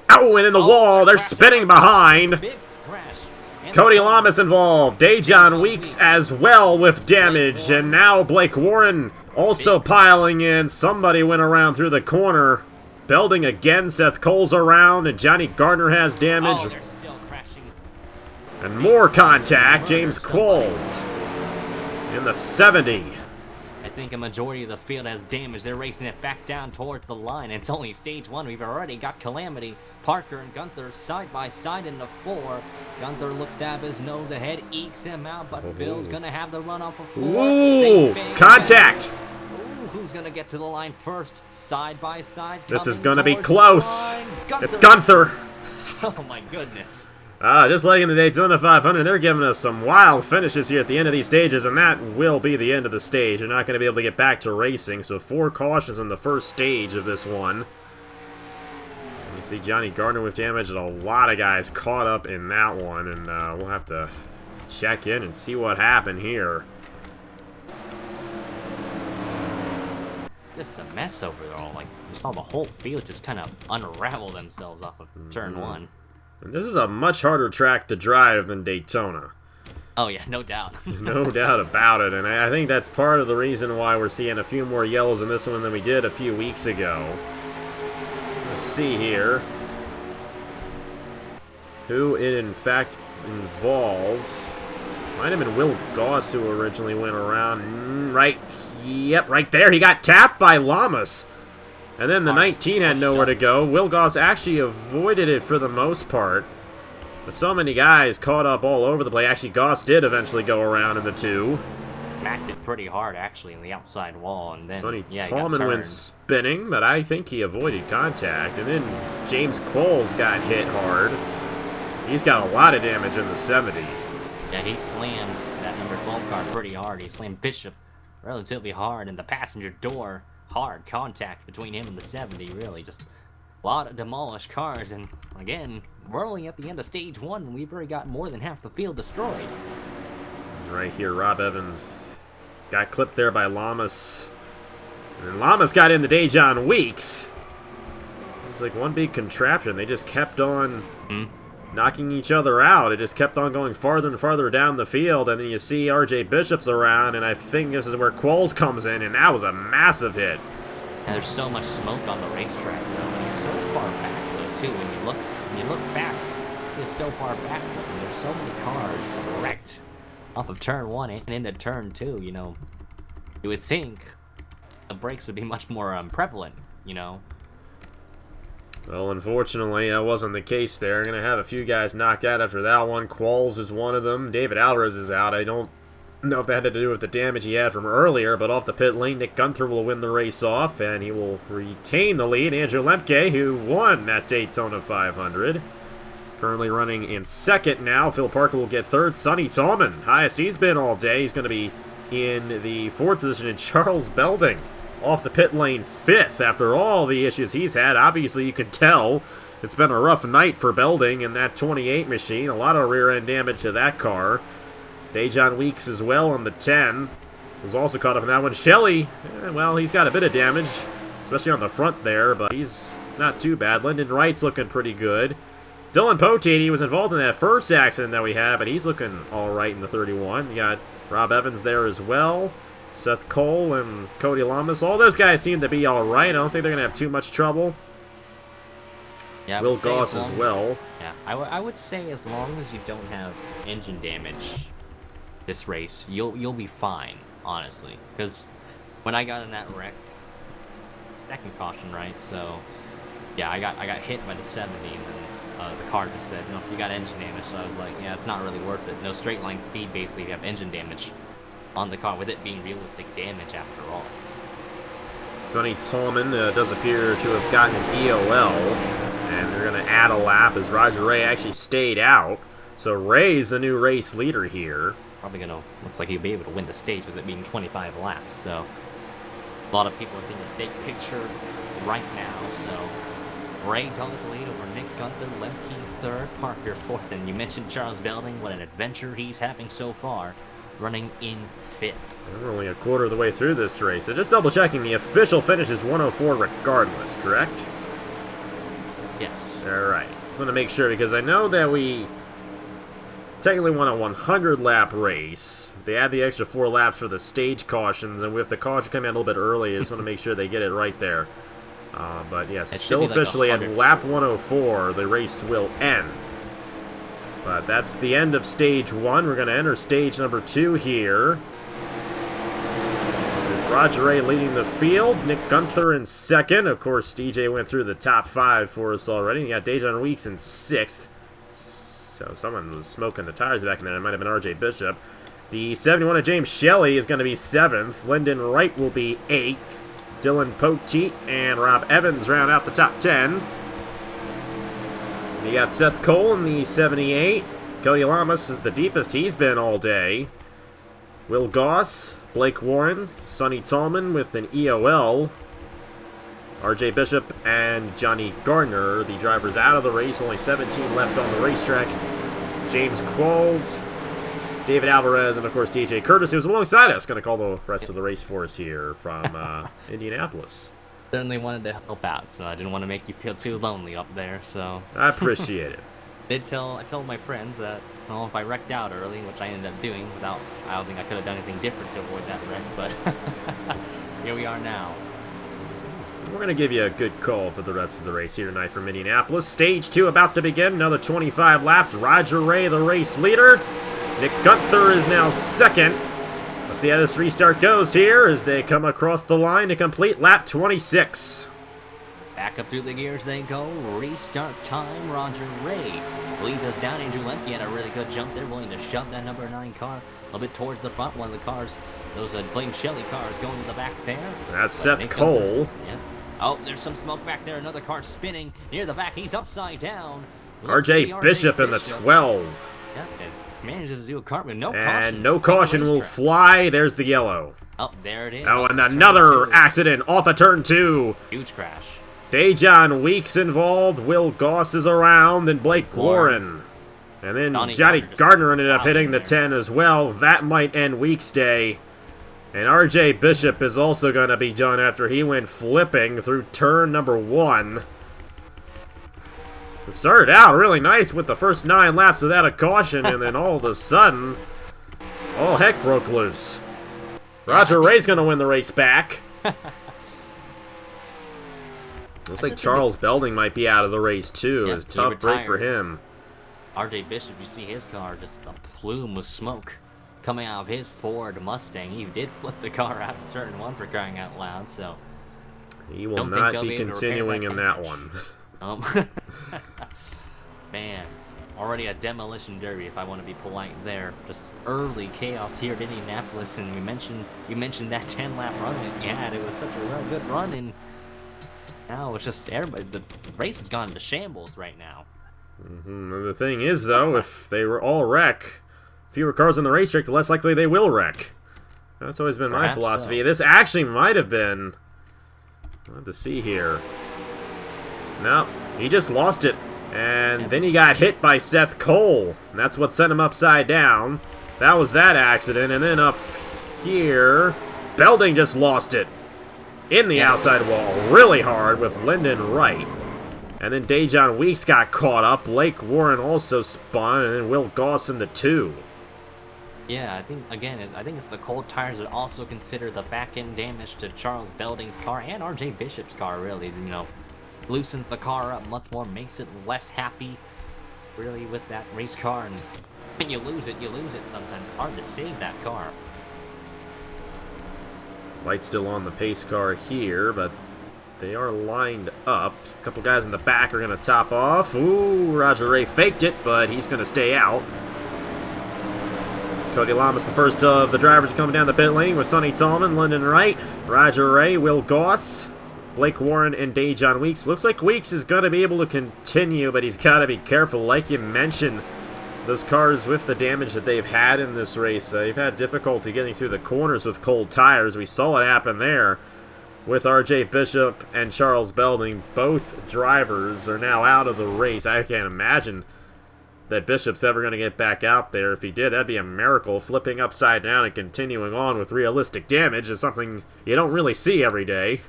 Oh, and in the wall. They're spinning behind. Big crash. Cody Lamas involved. Dejan Weeks as well with damage. And now Blake Warren also piling in. Somebody went around through the corner. Belding again. Seth Cole's around. And Johnny Gardner has damage. Oh, they're still crashing. And more contact. James Qualls in the 70. I think a majority of the field has damage. They're racing it back down towards the line. It's only stage 1. We've already got calamity. Parker and Gunther side by side in the 4. Gunther looks to have his nose ahead, ekes him out, but Phil's going to have the run off of 4. Ooh, contact. Ooh, who's going to get to the line first? Side by side. This is going to be close. It's Gunther. Oh, my goodness. Just like in the Daytona 500, they're giving us some wild finishes here at the end of these stages, and that will be the end of the stage. You're not going to be able to get back to racing, so 4 cautions in the first stage of this one. You see Johnny Gardner with damage, and a lot of guys caught up in that one, and we'll have to check in and see what happened here. just a mess over there. Like, you saw the whole field just kind of unravel themselves off of turn one. And this is a much harder track to drive than Daytona. Oh, yeah, no doubt. No doubt about it. And I think that's part of the reason why we're seeing a few more yellows in this one than we did a few weeks ago. Let's see here. Who it, in fact, involved. Might have been Will Goss who originally went around. Yep, right there. He got tapped by Lamas. And then the 19 had nowhere to go. Will Goss actually avoided it for the most part. But so many guys caught up all over the place. Actually, Goss did eventually go around in the 2. Macked it pretty hard, actually, in the outside wall. And then, Sonny yeah, Tallman went spinning, but I think he avoided contact. And then James Qualls got hit hard. He's got a lot of damage in the 70. Yeah, he slammed that number 12 car pretty hard. He slammed Bishop relatively hard in the passenger door. Hard contact between him and the 70, really. Just a lot of demolished cars. And again, we're only at the end of stage 1, and we've already got more than half the field destroyed. Right here, Rob Evans got clipped there by Lamas. And then Lamas got in the Dejan Weeks. It was like one big contraption. They just kept on knocking each other out. It just kept on going farther and farther down the field, and then you see RJ Bishop's around, and I think this is where Qualls comes in, and that was a massive hit. And there's so much smoke on the racetrack, though, and he's so far back, though, too. When you look back, he's so far back, though, and there's so many cars wrecked off of turn 1 and into turn 2, you know. You would think the brakes would be much more prevalent, you know. Well, unfortunately, that wasn't the case there. Going to have a few guys knocked out after that one. Qualls is one of them. David Alvarez is out. I don't know if that had to do with the damage he had from earlier, but off the pit lane, Nick Gunther will win the race off, and he will retain the lead. Andrew Lemke, who won that Daytona 500, currently running in second now. Phil Parker will get third. Sonny Tallman, highest he's been all day. He's going to be in the fourth position, and Charles Belding off the pit lane fifth after all the issues he's had. Obviously, you can tell it's been a rough night for Belding in that 28 machine. A lot of rear-end damage to that car. Dejan Weeks as well on the 10 was also caught up in that one. Shelley, well, he's got a bit of damage, especially on the front there, but he's not too bad. Lyndon Wright's looking pretty good. Dylan Potate, he was involved in that first accident that we had, but he's looking all right in the 31. You got Rob Evans there as well. Seth Cole and Cody Lamas. All those guys seem to be all right. I don't think they're going to have too much trouble. Yeah, Will Goss as well. Yeah, I would say as long as you don't have engine damage this race, you'll be fine, honestly. Because when I got in that wreck, second caution, right? So yeah, I got hit by the 70, and then the car just said, no, you got engine damage. So I was like, yeah, it's not really worth it. No straight line speed, basically, you have engine damage on the car, with it being realistic damage after all. Sonny Tallman does appear to have gotten an EOL, and they're going to add a lap as Roger Ray actually stayed out. So Ray's the new race leader here. Probably gonna, looks like he'll be able to win the stage with it being 25 laps. So a lot of people are thinking big picture right now. So Ray does lead over Nick Gunther, Lemke third, Parker fourth, and you mentioned Charles Belding. What an adventure he's having so far, running in fifth. We're only a quarter of the way through this race. So just double checking, the official finish is 104 regardless, correct? Yes. Alright. Just want to make sure, because I know that we technically won a 100-lap race. They add the extra 4 laps for the stage cautions, and with the caution coming out a little bit early, I just want to make sure they get it right there. But yes, it's still officially at lap 104, the race will end. But that's the end of stage 1. We're going to enter stage number 2 here. With Roger Ray leading the field, Nick Gunther in second. Of course, DJ went through the top 5 for us already. You got Dejan Weeks in 6th. So someone was smoking the tires back in there. It might have been RJ Bishop. The 71 of James Shelley is going to be 7th. Lyndon Wright will be 8th. Dylan Poteet and Rob Evans round out the top 10. You got Seth Cole in the 78. Cody Lamas is the deepest he's been all day. Will Goss, Blake Warren, Sonny Tallman with an EOL. RJ Bishop and Johnny Gardner, the drivers out of the race. Only 17 left on the racetrack. James Qualls, David Alvarez, and of course DJ Curtis, who was alongside us, going to call the rest of the race for us here from Indianapolis. Certainly wanted to help out, so I didn't want to make you feel too lonely up there. So I appreciate it. I told my friends that, well, if I wrecked out early, which I ended up doing, I don't think I could have done anything different to avoid that wreck, but here we are now. We're going to give you a good call for the rest of the race here tonight from Indianapolis. Stage 2 about to begin. Another 25 laps. Roger Ray, the race leader. Nick Gunther is now second. Let's see how this restart goes here as they come across the line to complete lap 26. Back up through the gears they go. Restart time. Roger Ray leads us down. Andrew Lemke had a really good jump there, willing to shove that number 9 car a little bit towards the front. One of the cars, those Blaine Shelley cars, going to the back there. That's Seth Cole. Yeah. Oh, there's some smoke back there. Another car spinning near the back. He's upside down. RJ Bishop in the 12. Yeah, and manages to do a car with no caution. And no caution will fly. There's the yellow. Oh, there it is. Oh, and another accident off of turn 2. Huge crash. Dejon Weeks involved. Will Goss is around, and Blake Warren. And then Johnny Gardner ended up hitting the 10 as well. That might end Weeks' day. And RJ Bishop is also going to be done after he went flipping through turn number 1. It started out really nice with the first 9 laps without a caution, and then all of a sudden, all heck broke loose. Roger Ray's going to win the race back. Looks like Charles Belding might be out of the race, too. Yeah, It's a tough break for him. RJ Bishop, you see his car, just a plume of smoke coming out of his Ford Mustang. He did flip the car out of turn 1 for crying out loud, so he will not be continuing in that one. Man, already a demolition derby, if I want to be polite there. Just early chaos here at Indianapolis, and you mentioned that 10-lap run that you had. It was such a good run, and now it's just everybody. The race has gone into shambles right now. The thing is, though, if they were all wreck, fewer cars on the racetrack, the less likely they will wreck. That's always been my philosophy. So. This actually might have been... I'll have to see here. No, he just lost it. And then he got hit by Seth Cole. And that's what sent him upside down. That was that accident. And then up here, Belding just lost it. In the outside wall, really hard with Lyndon Wright. And then Dejon Weeks got caught up. Blake Warren also spun, and then Will Goss in the 2. Yeah, I think it's the cold tires that also consider the back-end damage to Charles Belding's car and RJ Bishop's car, really. You know, loosens the car up much more, makes it less happy, really, with that race car. And when you lose it sometimes. It's hard to save that car. Light's still on the pace car here, but they are lined up. A couple guys in the back are going to top off. Ooh, Roger Ray faked it, but he's going to stay out. Cody Lamas, the first of the drivers coming down the pit lane with Sonny Tallman, Lyndon Wright, Roger Ray, Will Goss, Blake Warren, and Dejon Weeks. Looks like Weeks is going to be able to continue, but he's got to be careful. Like you mentioned, those cars, with the damage that they've had in this race, they've had difficulty getting through the corners with cold tires. We saw it happen there with RJ Bishop and Charles Belding. Both drivers are now out of the race. I can't imagine that Bishop's ever going to get back out there. If he did, that'd be a miracle. Flipping upside down and continuing on with realistic damage is something you don't really see every day.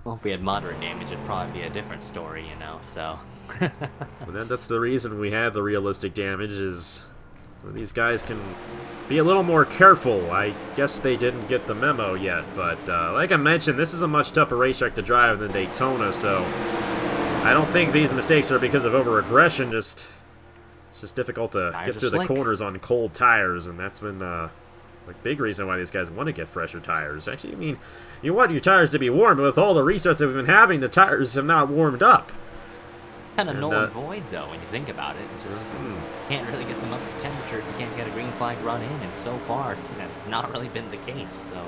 Well, if we had moderate damage, it'd probably be a different story, you know, so... Well, that's the reason we had the realistic damage, is these guys can be a little more careful. I guess they didn't get the memo yet, but like I mentioned, this is a much tougher racetrack to drive than Daytona, so I don't think these mistakes are because of over-aggression. It's just difficult to get through the corners on cold tires, and that's been a big reason why these guys want to get fresher tires. Actually, I mean, you want your tires to be warm, but with all the restarts that we've been having, the tires have not warmed up. Kind of null and void, though, when you think about it. It just can't really get them up to temperature if you can't get a green flag run in, and so far, that's not really been the case. So,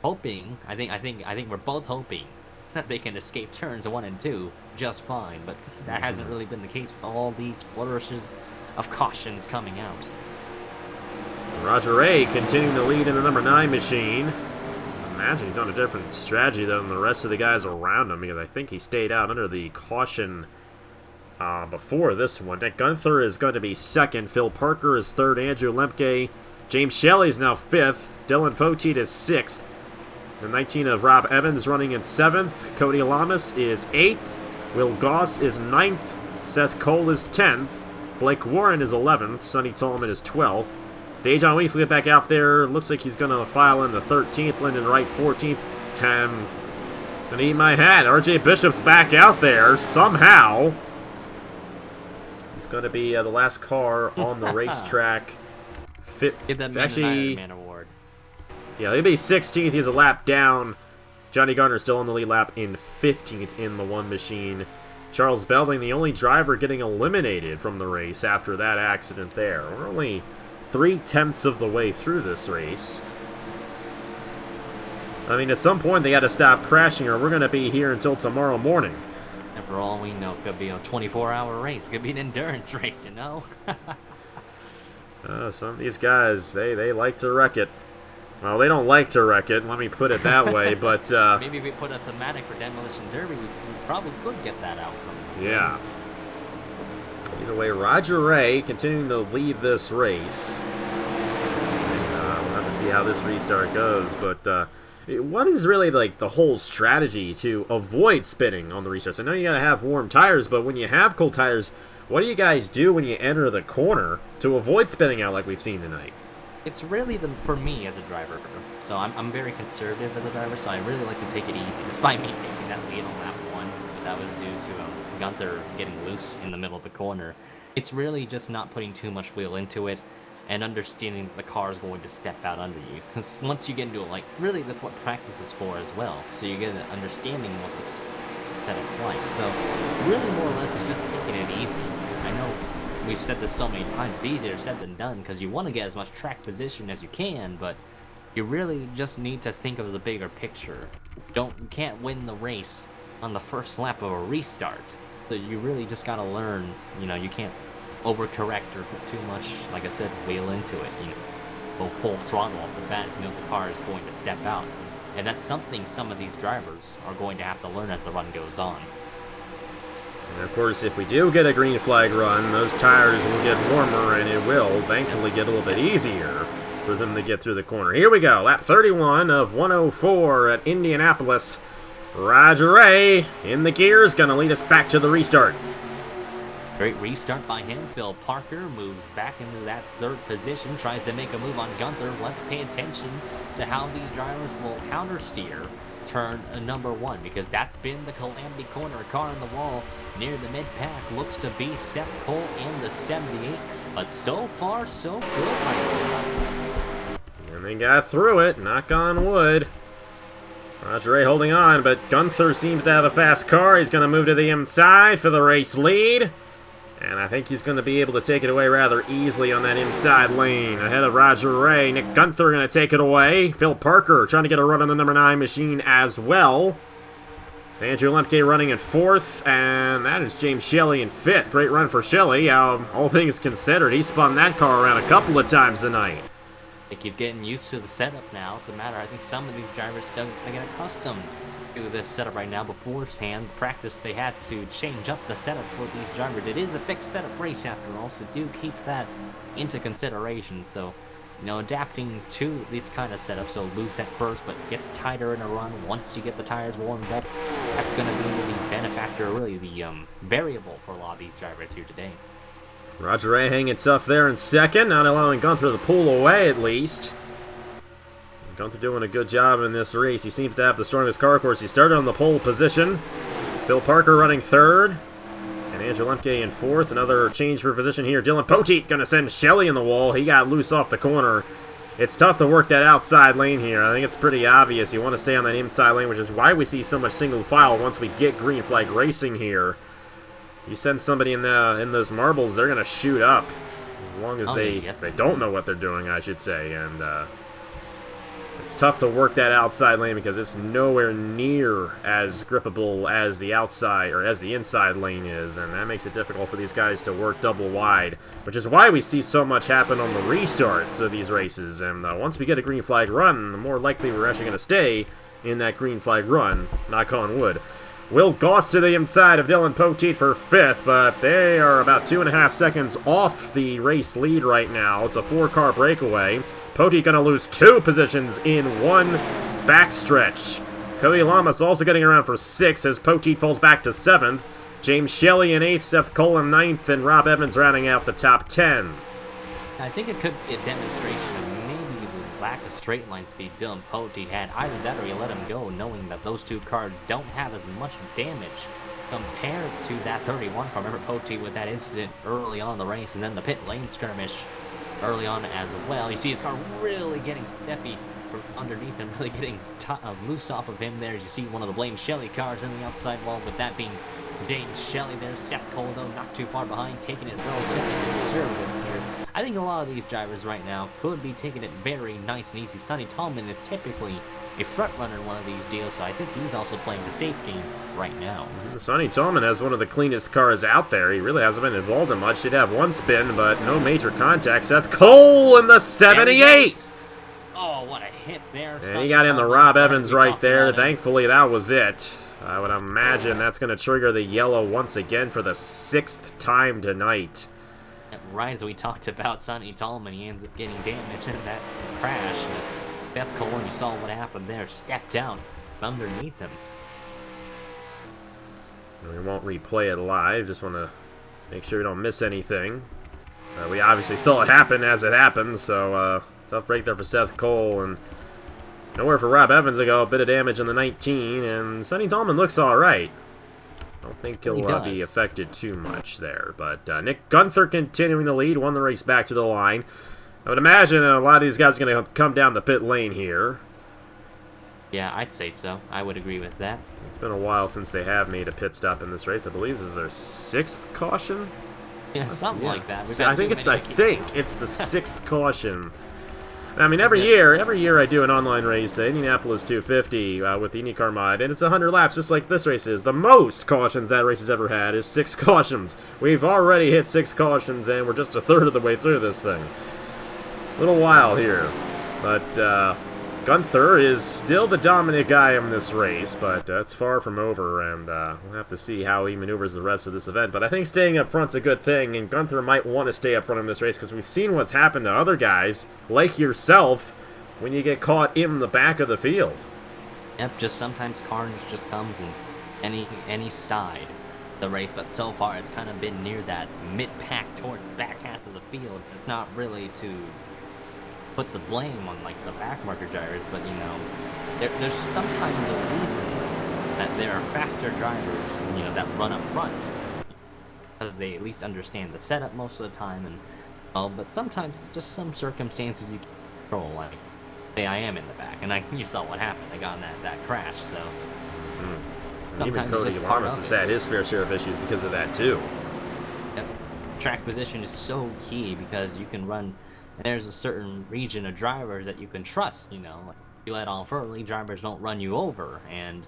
hoping, I think we're both hoping that they can escape turns 1 and 2 just fine, but that hasn't really been the case with all these flourishes of cautions coming out. Roger Ray continuing to lead in the number 9 machine. Imagine he's on a different strategy than the rest of the guys around him, because I think he stayed out under the caution before this one. Nick Gunther is going to be second. Phil Parker is third. Andrew Lemke. James Shelley is now fifth. Dylan Poteet is sixth. The 19 of Rob Evans running in seventh. Cody Lamas is eighth. Will Goss is ninth. Seth Cole is 10th. Blake Warren is 11th. Sonny Tolman is 12th. Dejon Weasley back out there. Looks like he's going to file in the 13th. Lyndon Wright 14th. Gonna eat my hat. RJ Bishop's back out there somehow. He's going to be the last car on the racetrack. Give that man an Iron Man award. Yeah, he'll be 16th. He's a lap down. Johnny Garner still on the lead lap in 15th in the one machine. Charles Belding, the only driver getting eliminated from the race after that accident there. We're only 3/10 of the way through this race. I mean, at some point they got to stop crashing or we're going to be here until tomorrow morning. And for all we know, it could be a 24-hour race. It could be an endurance race, you know? Some of these guys, they like to wreck it. Well, they don't like to wreck it, let me put it that way, but... maybe if we put a thematic for Demolition Derby, we probably could get that outcome. Yeah. Either way, Roger Ray continuing to lead this race. And, we'll have to see how this restart goes, but what is really like the whole strategy to avoid spinning on the restarts? I know you gotta have warm tires, but when you have cold tires, what do you guys do when you enter the corner to avoid spinning out like we've seen tonight? It's really for me as a driver. So I'm very conservative as a driver, so I really like to take it easy, despite me taking that lead on lap one. But that was due to Gunther getting loose in the middle of the corner. It's really just not putting too much wheel into it and understanding the car is going to step out under you. Because once you get into it, like, really that's what practice is for as well. So you get an understanding of what the setup's like. So really more or less it's just taking it easy. I know we've said this so many times, it's easier said than done because you want to get as much track position as you can, but you really just need to think of the bigger picture. You can't win the race on the first lap of a restart. So you really just gotta learn, you can't overcorrect or put too much, like I said, wheel into it. Go full throttle off the bat, the car is going to step out. And that's something some of these drivers are going to have to learn as the run goes on. And of course, if we do get a green flag run, those tires will get warmer and it will thankfully get a little bit easier for them to get through the corner. Here we go, lap 31 of 104 at Indianapolis. Roger Ray in the gears, gonna lead us back to the restart. Great restart by him. Phil Parker moves back into that third position, tries to make a move on Gunther. Let's pay attention to how these drivers will countersteer turn number one, because that's been the calamity corner. Car on the wall near the mid-pack looks to be Seth Cole in the 78, but so far so good. And they got through it, knock on wood. Roger Ray holding on, but Gunther seems to have a fast car. He's going to move to the inside for the race lead. And I think he's going to be able to take it away rather easily on that inside lane. Ahead of Roger Ray, Nick Gunther going to take it away. Phil Parker trying to get a run on the number 9 machine as well. Andrew Lemke running in 4th, and that is James Shelley in 5th. Great run for Shelley. All things considered, he spun that car around a couple of times tonight. I think he's getting used to the setup now. It's a matter, I think some of these drivers don't get accustomed to this setup right now. Beforehand practice, they had to change up the setup for these drivers. It is a fixed setup race after all, so do keep that into consideration. So, adapting to these kind of setups, so loose at first, but gets tighter in a run once you get the tires warmed up. That's going to be the benefactor, really the variable for a lot of these drivers here today. Roger Ray hanging tough there in 2nd, not allowing Gunther to pull away at least. Gunther doing a good job in this race. He seems to have the strongest car. Of course, he started on the pole position. Phil Parker running 3rd. And Andrew Lemke in 4th. Another change for position here. Dylan Poteet going to send Shelley in the wall. He got loose off the corner. It's tough to work that outside lane here. I think it's pretty obvious. You want to stay on that inside lane, which is why we see so much single file once we get green flag racing here. You send somebody in those marbles, they're going to shoot up. As long as they don't know what they're doing, I should say. And it's tough to work that outside lane because it's nowhere near as grippable as the outside or as the inside lane is, and that makes it difficult for these guys to work double wide, which is why we see so much happen on the restarts of these races. And once we get a green flag run, the more likely we're actually going to stay in that green flag run, knock on wood. Will Goss to the inside of Dylan Poteet for 5th, but they are about 2.5 seconds off the race lead right now. It's a 4-car breakaway. Poteet going to lose 2 positions in one backstretch. Cody Lamas also getting around for 6th as Poteet falls back to 7th. James Shelley in 8th, Seth Cole in 9th, and Rob Evans rounding out the top 10. I think it could be a demonstration of maybe the lack of straight line speed Dylan Poteet had. Either that or you let him go knowing that those 2 cars don't have as much damage compared to that 31 car. Remember Poteet with that incident early on in the race, and then the pit lane skirmish early on as well. You see his car really getting steppy from underneath him, really getting loose off of him there. You see one of the Blaine Shelley cars in the outside wall, with that being James Shelley there. Seth Cole, though, not too far behind, taking it relatively conservative here. I think a lot of these drivers right now could be taking it very nice and easy. Sonny Tallman is typically a front runner in one of these deals, so I think he's also playing the safe game right now. Sonny Tallman has one of the cleanest cars out there. He really hasn't been involved in much. Did have one spin, but no major contact. Seth Cole in the 78! Oh, what a hit there. And he got in the Rob Evans right there. Thankfully, that was it. I would imagine that's going to trigger the yellow once again for the 6th time tonight. Right as we talked about Sonny Tallman, he ends up getting damaged in that crash. Seth Cole, you saw what happened there, stepped down underneath him. We won't replay it live, just want to make sure we don't miss anything. We obviously saw it happen as it happened, so tough break there for Seth Cole, and nowhere for Rob Evans to go. A bit of damage in the 19, and Sonny Tallman looks alright. I don't think he'll be affected too much there, but Nick Gunther continuing the lead, won the race back to the line. I would imagine that a lot of these guys are going to come down the pit lane here. Yeah, I'd say so. I would agree with that. It's been a while since they have made a pit stop in this race. I believe this is their 6th caution? Yeah, something like that. I think it's the 6th caution. I mean, every year I do an online race, Indianapolis 250 with the IndyCar mod, and it's 100 laps, just like this race is. The most cautions that race has ever had is 6 cautions. We've already hit 6 cautions, and we're just a third of the way through this thing. A little while here, but Gunther is still the dominant guy in this race, but that's far from over, and we'll have to see how he maneuvers the rest of this event. But I think staying up front's a good thing, and Gunther might want to stay up front in this race because we've seen what's happened to other guys, like yourself, when you get caught in the back of the field. Yep, just sometimes carnage just comes in any side of the race, but so far it's kind of been near that mid-pack towards back half of the field. It's not really to put the blame on like the back marker drivers, but you know, there's sometimes a reason that there are faster drivers, you know, that run up front because they at least understand the setup most of the time, and but sometimes it's just some circumstances you can't control. Like, say I am in the back, and you saw what happened. I got in that crash, so. Even Cody Lamas has had his fair share of issues because of that too. Yep. Track position is so key because you can run. There's a certain region of drivers that you can trust, you know. Like, you let off early, drivers don't run you over, and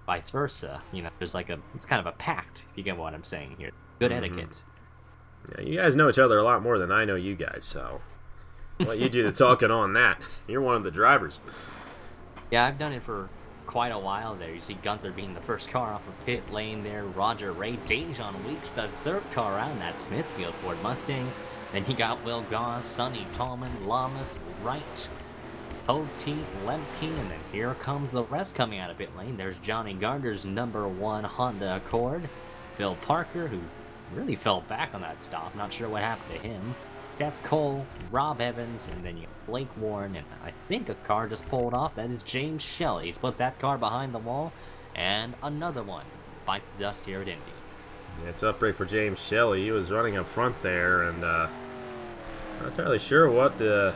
vice versa. You know, there's like it's kind of a pact, if you get what I'm saying here. Good etiquette. Yeah, you guys know each other a lot more than I know you guys, so I'll let you do the talking on that. You're one of the drivers. Yeah, I've done it for quite a while there. You see Gunther being the first car off the pit lane there. Roger Ray, Dejon Weeks, the 3rd car out in that Smithfield Ford Mustang. Then he got Will Goss, Sonny Tallman, Lamas, Wright, Poteet, Lemke, and then here comes the rest coming out of pit lane. There's Johnny Gardner's #1 Honda Accord, Phil Parker, who really fell back on that stop. Not sure what happened to him. Seth Cole, Rob Evans, and then you have Blake Warren, and I think a car just pulled off. That is James Shelley. He's put that car behind the wall, and another one bites the dust here at Indy. Yeah, tough break for James Shelley. He was running up front there, and not entirely sure what the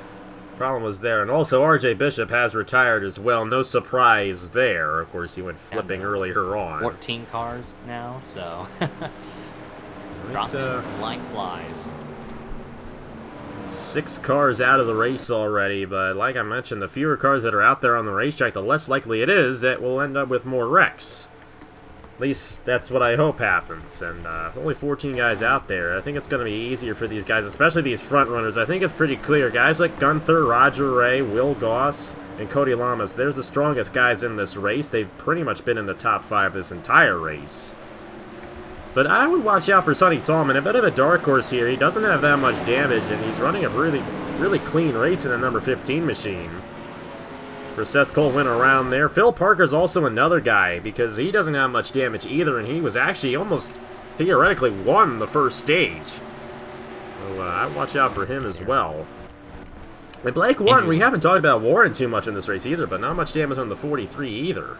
problem was there. And also, RJ Bishop has retired as well. No surprise there. Of course, he went flipping earlier on. 14 cars now, so dropping like flies. 6 cars out of the race already, but like I mentioned, the fewer cars that are out there on the racetrack, the less likely it is that we'll end up with more wrecks. least that's what I hope happens. And only 14 guys out there. I think it's going to be easier for these guys, especially these front runners. I think it's pretty clear. Guys like Gunther, Roger Ray, Will Goss, and Cody Lamas, there's the strongest guys in this race. They've pretty much been in the top 5 this entire race. But I would watch out for Sonny Tallman. A bit of a dark horse here. He doesn't have that much damage, and he's running a really clean race in a number 15 machine. For Seth Cole went around there. Phil Parker's also another guy, because he doesn't have much damage either, and he was actually almost theoretically won the first stage. So I'd watch out for him as well. And Blake Warren, we haven't talked about Warren too much in this race either, but not much damage on the 43 either.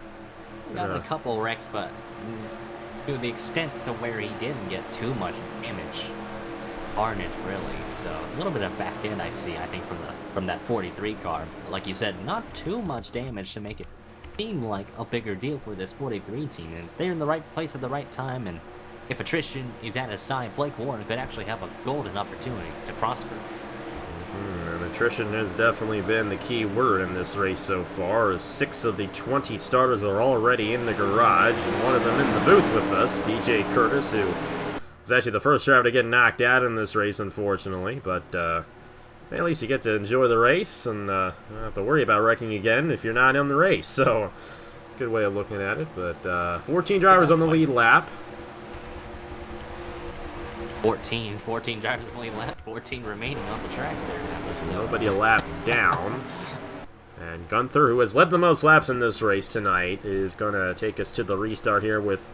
Got a couple wrecks, but to the extent to where he didn't get too much damage. Carnage, really. So a little bit of back end I see, I think, from that 43 car. Like you said, not too much damage to make it seem like a bigger deal for this 43 team. And they're in the right place at the right time, and if attrition is at his side, Blake Warren could actually have a golden opportunity to prosper. And attrition has definitely been the key word in this race so far, as 6 of the 20 starters are already in the garage, and one of them in the booth with us, DJ Curtis, who was actually the first driver to get knocked out in this race, unfortunately. But at least you get to enjoy the race, and don't have to worry about wrecking again if you're not in the race. So, good way of looking at it. But 14 drivers on the lead lap. 14 drivers on the lead lap, 14 remaining on the track there. Nobody a lap down. And Gunther, who has led the most laps in this race tonight, is going to take us to the restart here with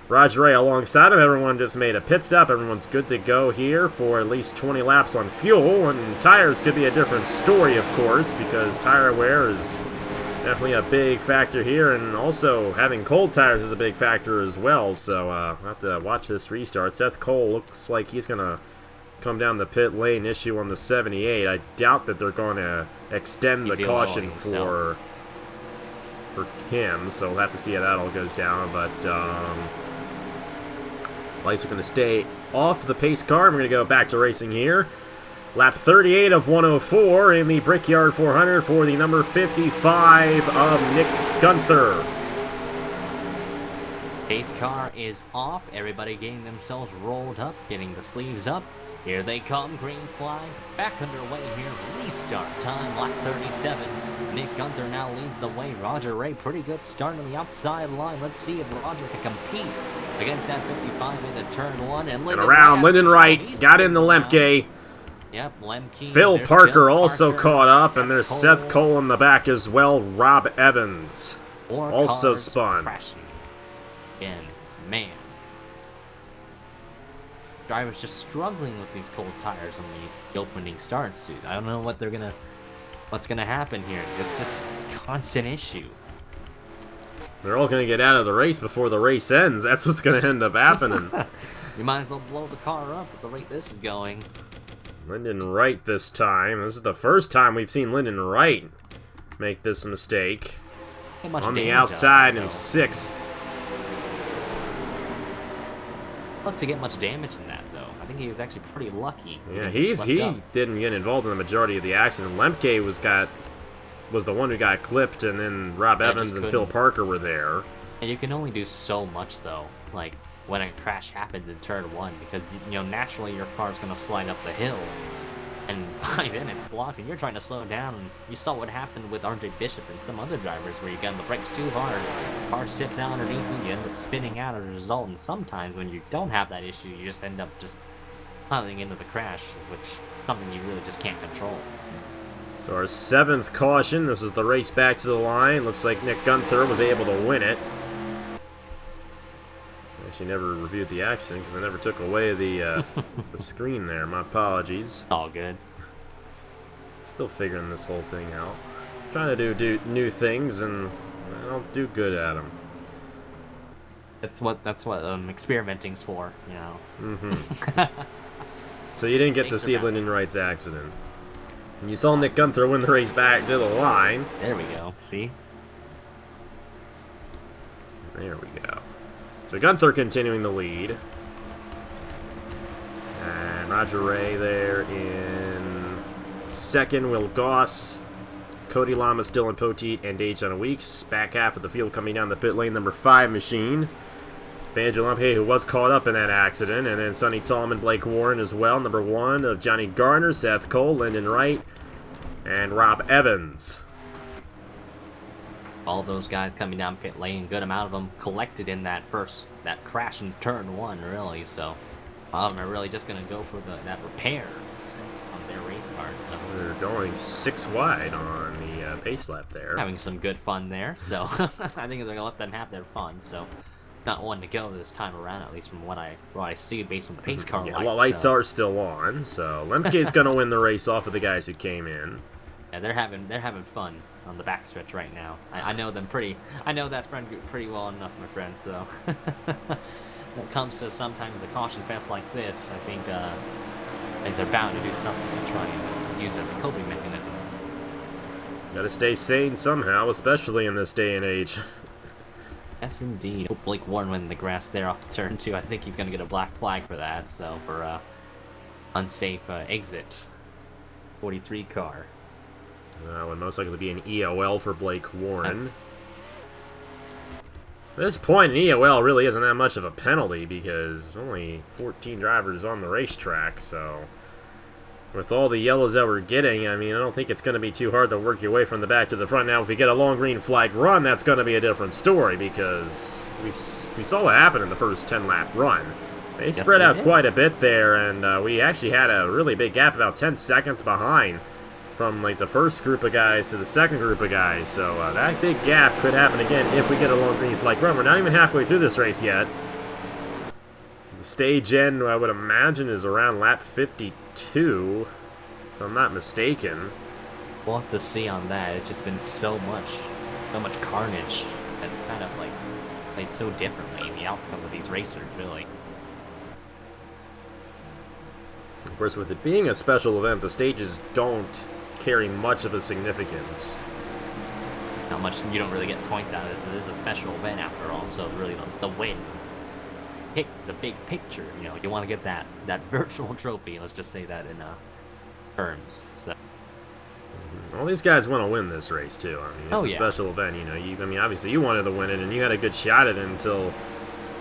Roger Ray alongside him. Everyone just made a pit stop. Everyone's good to go here for at least 20 laps on fuel. And tires could be a different story, of course, because tire wear is definitely a big factor here. And also, having cold tires is a big factor as well. So we'll have to watch this restart. Seth Cole looks like he's going to come down the pit lane issue on the 78. I doubt that they're going to extend the caution for him. So we'll have to see how that all goes down. But lights are going to stay off the pace car. We're going to go back to racing here. Lap 38 of 104 in the Brickyard 400 for the number 55 of Nick Gunther. Pace car is off. Everybody getting themselves rolled up, getting the sleeves up. Here they come, green flag. Back underway here. Restart time, lap 37. Nick Gunther now leads the way. Roger Ray, pretty good start on the outside line. Let's see if Roger can compete against that 55 into turn 1. And around, Lyndon Wright got in the Lemke. Yep, Lemke. Phil Parker also caught up, and there's Seth Cole in the back as well. Rob Evans also spun. And man, drivers just struggling with these cold tires on the opening starts, dude. I don't know what's gonna happen here. It's just a constant issue. They're all gonna get out of the race before the race ends. That's what's gonna end up happening. You might as well blow the car up at the rate this is going. Lyndon Wright this time. This is the first time we've seen Lyndon Wright make this mistake. On the outside in 6th. Not to get much damage in that, though. I think he was actually pretty lucky. Yeah, he didn't get involved in the majority of the accident. Lemke was the one who got clipped, and then Rob Evans and Phil Parker were there. And you can only do so much, though, like when a crash happens in turn 1, because naturally your car's going to slide up the hill, and by then it's blocked, and you're trying to slow down. And you saw what happened with RJ Bishop and some other drivers, where you get on the brakes too hard, car tips out underneath you, you end up spinning out as a result. And sometimes when you don't have that issue, you just end up just piling into the crash, which is something you really just can't control. So our 7th caution. This is the race back to the line. Looks like Nick Gunther was able to win it. Actually never reviewed the accident because I never took away the the screen there. My apologies. All good. Still figuring this whole thing out. Trying to do new things, and I don't do good at them. That's what experimenting's for, So you didn't get to see Lyndon Wright's accident. And you saw Nick Gunther win the race back to the line. There we go. See? There we go. So Gunther continuing the lead. And Roger Ray there in 2nd. Will Goss, Cody Lamas, Dylan Poteet, and Dejan Weeks. Back half of the field coming down the pit lane, number 5 machine. Van Jalumpe, who was caught up in that accident, and then Sonny Tallman, Blake Warren as well. Number 1 of Johnny Garner, Seth Cole, Lyndon Wright, and Rob Evans. All those guys coming down pit lane, good amount of them collected in that crash in turn 1, really. So a lot of them are really just going to go for that repair on their race cars. So they're going 6 wide on the pace lap there. Having some good fun there. So I think they're going to let them have their fun. So it's not one to go this time around, at least from what I see based on the pace car lights. The lights are still on, so Lemke's going to win the race off of the guys who came in. Yeah, they're having fun on the backstretch right now. I know them I know that friend group pretty well enough, my friend. So when it comes to sometimes a caution fest like this, I think they're bound to do something to try and use as a coping mechanism. Gotta stay sane somehow, especially in this day and age. Yes, indeed. Oh, Blake Warren went in the grass there off turn 2. I think he's gonna get a black flag for that. So for unsafe exit, 43 car. That would most likely be an EOL for Blake Warren. At this point, an EOL really isn't that much of a penalty because there's only 14 drivers on the racetrack, so with all the yellows that we're getting, I mean, I don't think it's going to be too hard to work your way from the back to the front. Now, if we get a long green flag run, that's going to be a different story because we saw what happened in the first 10-lap run. They spread out quite a bit there, and we actually had a really big gap, about 10 seconds behind from like the first group of guys to the second group of guys. So that big gap could happen again if we get a long green flag run. We're not even halfway through this race yet. The stage end, I would imagine, is around lap 52, if I'm not mistaken. We'll have to see on that. It's just been so much carnage that's kind of like played so differently in the outcome of these racers, really. Of course, with it being a special event, the stages don't carry much of a significance. Not much. You don't really get points out of this. It is a special event after all, so really the win, the big picture. You know, you want to get that virtual trophy. Let's just say that in terms. So all these guys want to win this race too. I mean, it's a special event. You know, I mean, obviously you wanted to win it, and you had a good shot at it until, of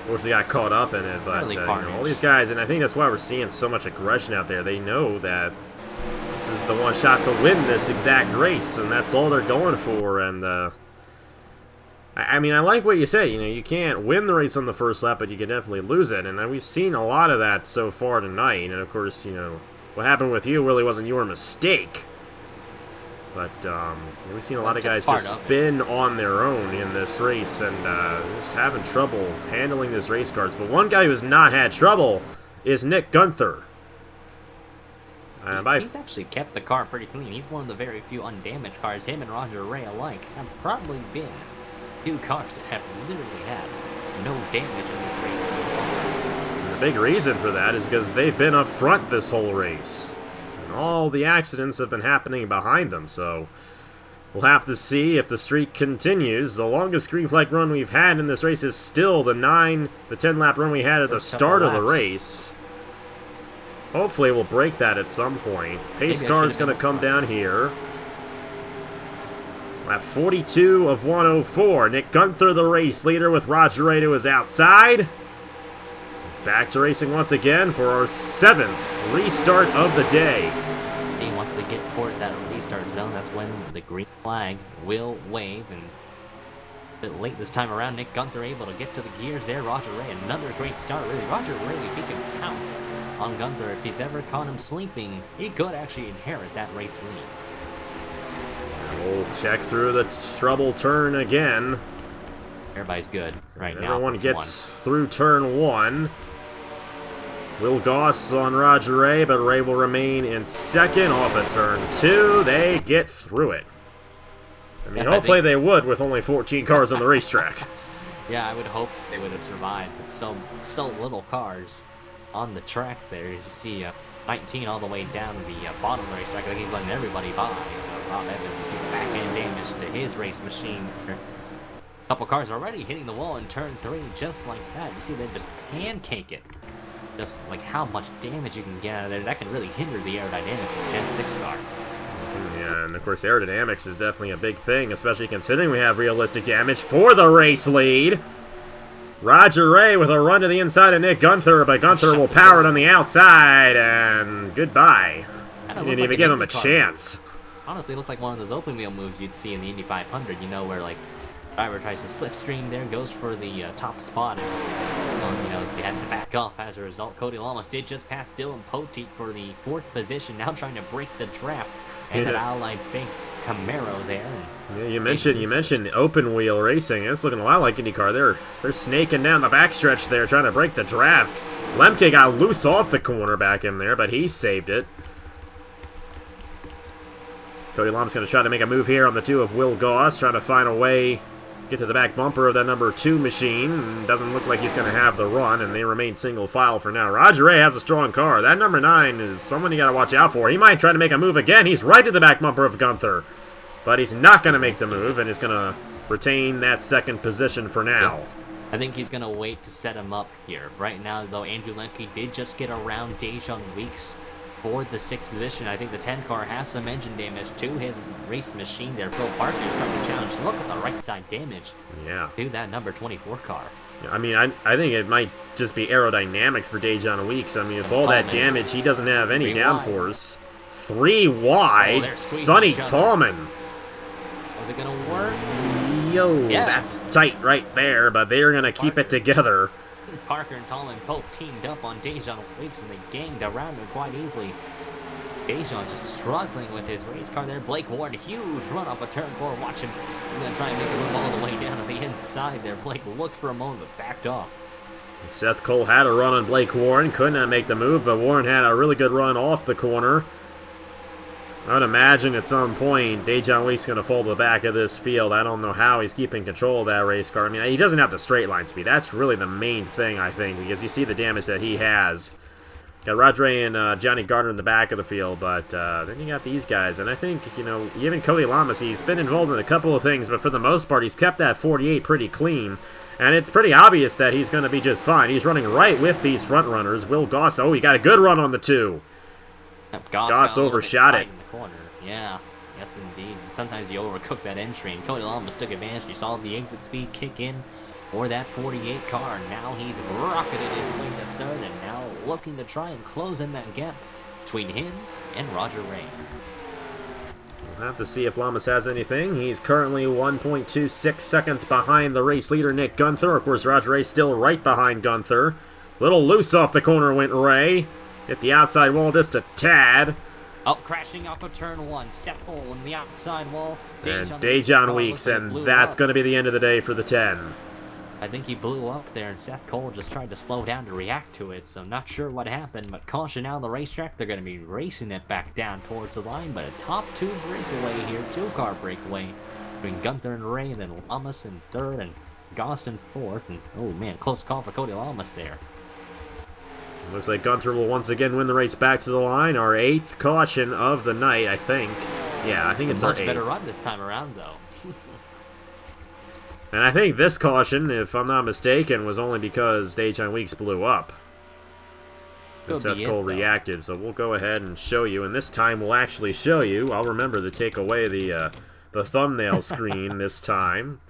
course, they got caught up in it. But really you know, all these guys, and I think that's why we're seeing so much aggression out there. They know that this is the one shot to win this exact race, and that's all they're going for. And I mean, I like what you say. You know, you can't win the race on the first lap, but you can definitely lose it. And we've seen a lot of that so far tonight. And of course, you know, what happened with you really wasn't your mistake. But we've seen a lot of guys just spin on their own in this race and just having trouble handling these race cars. But one guy who has not had trouble is Nick Gunther. He's actually kept the car pretty clean. He's one of the very few undamaged cars. Him and Roger Ray alike have probably been two cars that have literally had no damage in this race so far. And the big reason for that is because they've been up front this whole race. And all the accidents have been happening behind them, so we'll have to see if the streak continues. The longest green flag run we've had in this race is still the 10-lap run we had at the start of the race. Hopefully we'll break that at some point. Pace car is going to come down here. Lap 42 of 104. Nick Gunther, the race leader, with Roger Ray to his outside. Back to racing once again for our 7th restart of the day. Once they get towards that restart zone, that's when the green flag will wave. And a bit late this time around, Nick Gunther able to get to the gears there. Roger Ray, another great start, really. Roger Ray, if he can pounce on Gunther, if he's ever caught him sleeping, he could actually inherit that race lead. We'll check through the trouble turn again. Everybody's good right now. Everyone gets through turn 1. Will Goss on Roger Ray, but Ray will remain in second. Off of turn 2, they get through it. I mean, hopefully they would with only 14 cars on the racetrack. Yeah, I would hope they would have survived with so little cars on the track there. You see 19 all the way down the bottom of the racetrack. I think he's letting everybody by. So Rob Evans, you see the back end damage to his race machine. A couple cars already hitting the wall in turn 3 just like that. You see they just pancake it. Just like how much damage you can get out of there. That can really hinder the aerodynamics of the Gen 6 car. Yeah, and of course aerodynamics is definitely a big thing, especially considering we have realistic damage for the race lead. Roger Ray with a run to the inside of Nick Gunther, but Gunther will power it on the outside, and goodbye. He didn't even give him a chance. Honestly, it looked like one of those open wheel moves you'd see in the Indy 500, you know, where, like, driver tries to slipstream there, goes for the top spot, and, you know, they had to back off as a result. Cody Lamas did just pass Dylan Poteet for the 4th position, now trying to break the trap, and an ally big Camaro there. Yeah, you mentioned open wheel racing. It's looking a lot like IndyCar. They're snaking down the backstretch there, trying to break the draft. Lemke got loose off the corner back in there, but he saved it. Cody Lamas going to try to make a move here on the 2 of Will Goss, trying to find a way get to the back bumper of that number 2 machine. Doesn't look like he's going to have the run, and they remain single file for now. Roger Ray has a strong car. That number 9 is someone you got to watch out for. He might try to make a move again. He's right to the back bumper of Gunther, but he's not going to make the move, and is going to retain that 2nd position for now. I think he's going to wait to set him up here. Right now, though, Andrew Lemke did just get around Dejan Weeks for the 6th position. I think the 10 car has some engine damage to his race machine there. Phil Parker's trying to challenge. Look at the right side damage to that number 24 car. I mean, I think it might just be aerodynamics for Dejan Weeks. I mean, with all that damage, he doesn't have any downforce. 3 wide, Sonny Tallman. Was it going to work? Yo, that's tight right there, but they're going to keep it together. Parker and Tallman both teamed up on Dejan Weeks, and they ganged around him quite easily. Dejan just struggling with his race car there. Blake Ward, huge run off a turn 4. Watch him. He's going to try and make a move all the way down to the inside there. Blake looked for a moment, but backed off. Seth Cole had a run on Blake Warren. Could not make the move, but Warren had a really good run off the corner. I would imagine at some point Dejan Weeks is going to fall to the back of this field. I don't know how he's keeping control of that race car. I mean, he doesn't have the straight line speed. That's really the main thing, I think, because you see the damage that he has. Got Roger Ray and Johnny Gardner in the back of the field, but then you got these guys. And I think, you know, even Cody Lamas, he's been involved in a couple of things, but for the most part, he's kept that 48 pretty clean. And it's pretty obvious that he's going to be just fine. He's running right with these front runners. Will Goss, oh, he got a good run on the 2. Goss overshot it. Yeah, yes indeed. Sometimes you overcook that entry, and Cody Lamas took advantage. You saw the exit speed kick in for that 48 car. Now he's rocketed his way to 3rd, and now looking to try and close in that gap between him and Roger Ray. We'll have to see if Lamas has anything. He's currently 1.26 seconds behind the race leader, Nick Gunther. Of course, Roger Ray's still right behind Gunther. Little loose off the corner went Ray. Hit the outside wall just a tad. Oh, crashing off of turn 1. Seth Cole on the outside wall. And Dejan Weeks, and that's going to be the end of the day for the 10. I think he blew up there, and Seth Cole just tried to slow down to react to it, so not sure what happened, but caution now on the racetrack. They're going to be racing it back down towards the line, but a top 2 breakaway here, 2-car breakaway between Gunther and Ray, and then Lamas in 3rd, and Goss in 4th, and oh man, close call for Cody Lamas there. Looks like Gunther will once again win the race back to the line. Our 8th caution of the night, I think. Yeah, I think it's our 8th. Much better run this time around, though. And I think this caution, if I'm not mistaken, was only because Dejan Weeks blew up. And Seth Cole reacted, so we'll go ahead and show you. And this time we'll actually show you. I'll remember to take away the thumbnail screen this time.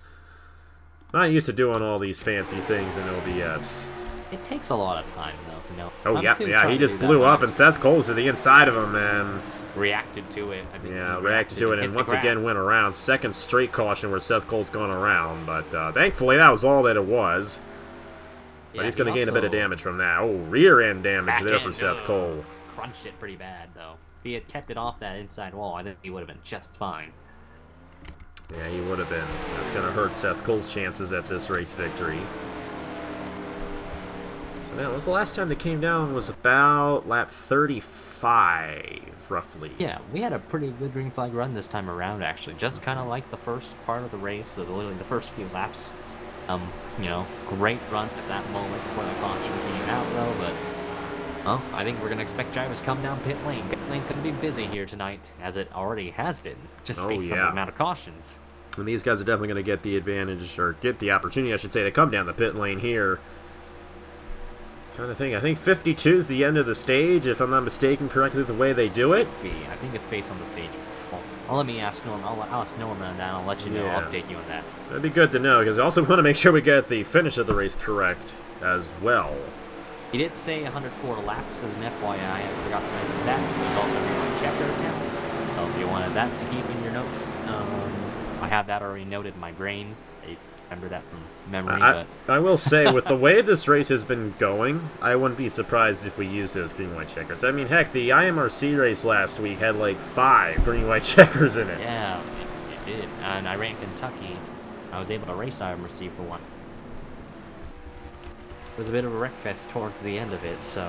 Not used to doing all these fancy things in OBS. It takes a lot of time, though, you know. Oh, yeah, he just blew up, and Seth Cole's to the inside of him, and... reacted to it. I think reacted to it, and once again went around. 2nd straight caution where Seth Cole's gone around, but thankfully that was all that it was. But he's going to gain a bit of damage from that. Oh, rear end damage there for Seth Cole. Crunched it pretty bad, though. If he had kept it off that inside wall, I think he would have been just fine. Yeah, he would have been. That's going to hurt Seth Cole's chances at this race victory. That was the last time they came down was about lap 35, roughly. Yeah, we had a pretty good green flag run this time around, actually. Just kind of like the first part of the race, so literally the first few laps. You know, great run at that moment before the caution came out, though, but... well, I think we're going to expect drivers to come down pit lane. Pit lane's going to be busy here tonight, as it already has been, just based on the amount of cautions. And these guys are definitely going to get the advantage, or get the opportunity, I should say, to come down the pit lane here. Trying to think. I think 52 is the end of the stage, if I'm not mistaken correctly, the way they do it. I think it's based on the stage. Well, let me ask Norman. I'll ask Norman on that. I'll let you know. I'll Yeah. update you on that. That'd be good to know, because I also want to make sure we get the finish of the race correct as well. He did say 104 laps as an FYI. I forgot to mention that. There's also a checker count. So if you wanted that to keep in your notes, I have that already noted in my brain. I remember that from memory. I will say, with the way this race has been going, I wouldn't be surprised if we use those green-white checkers. I mean, heck, the IMRC race last week had like 5 green-white checkers in it. Yeah, it did. And I ran Kentucky. I was able to race IMRC for one. It was a bit of a wreck fest towards the end of it, so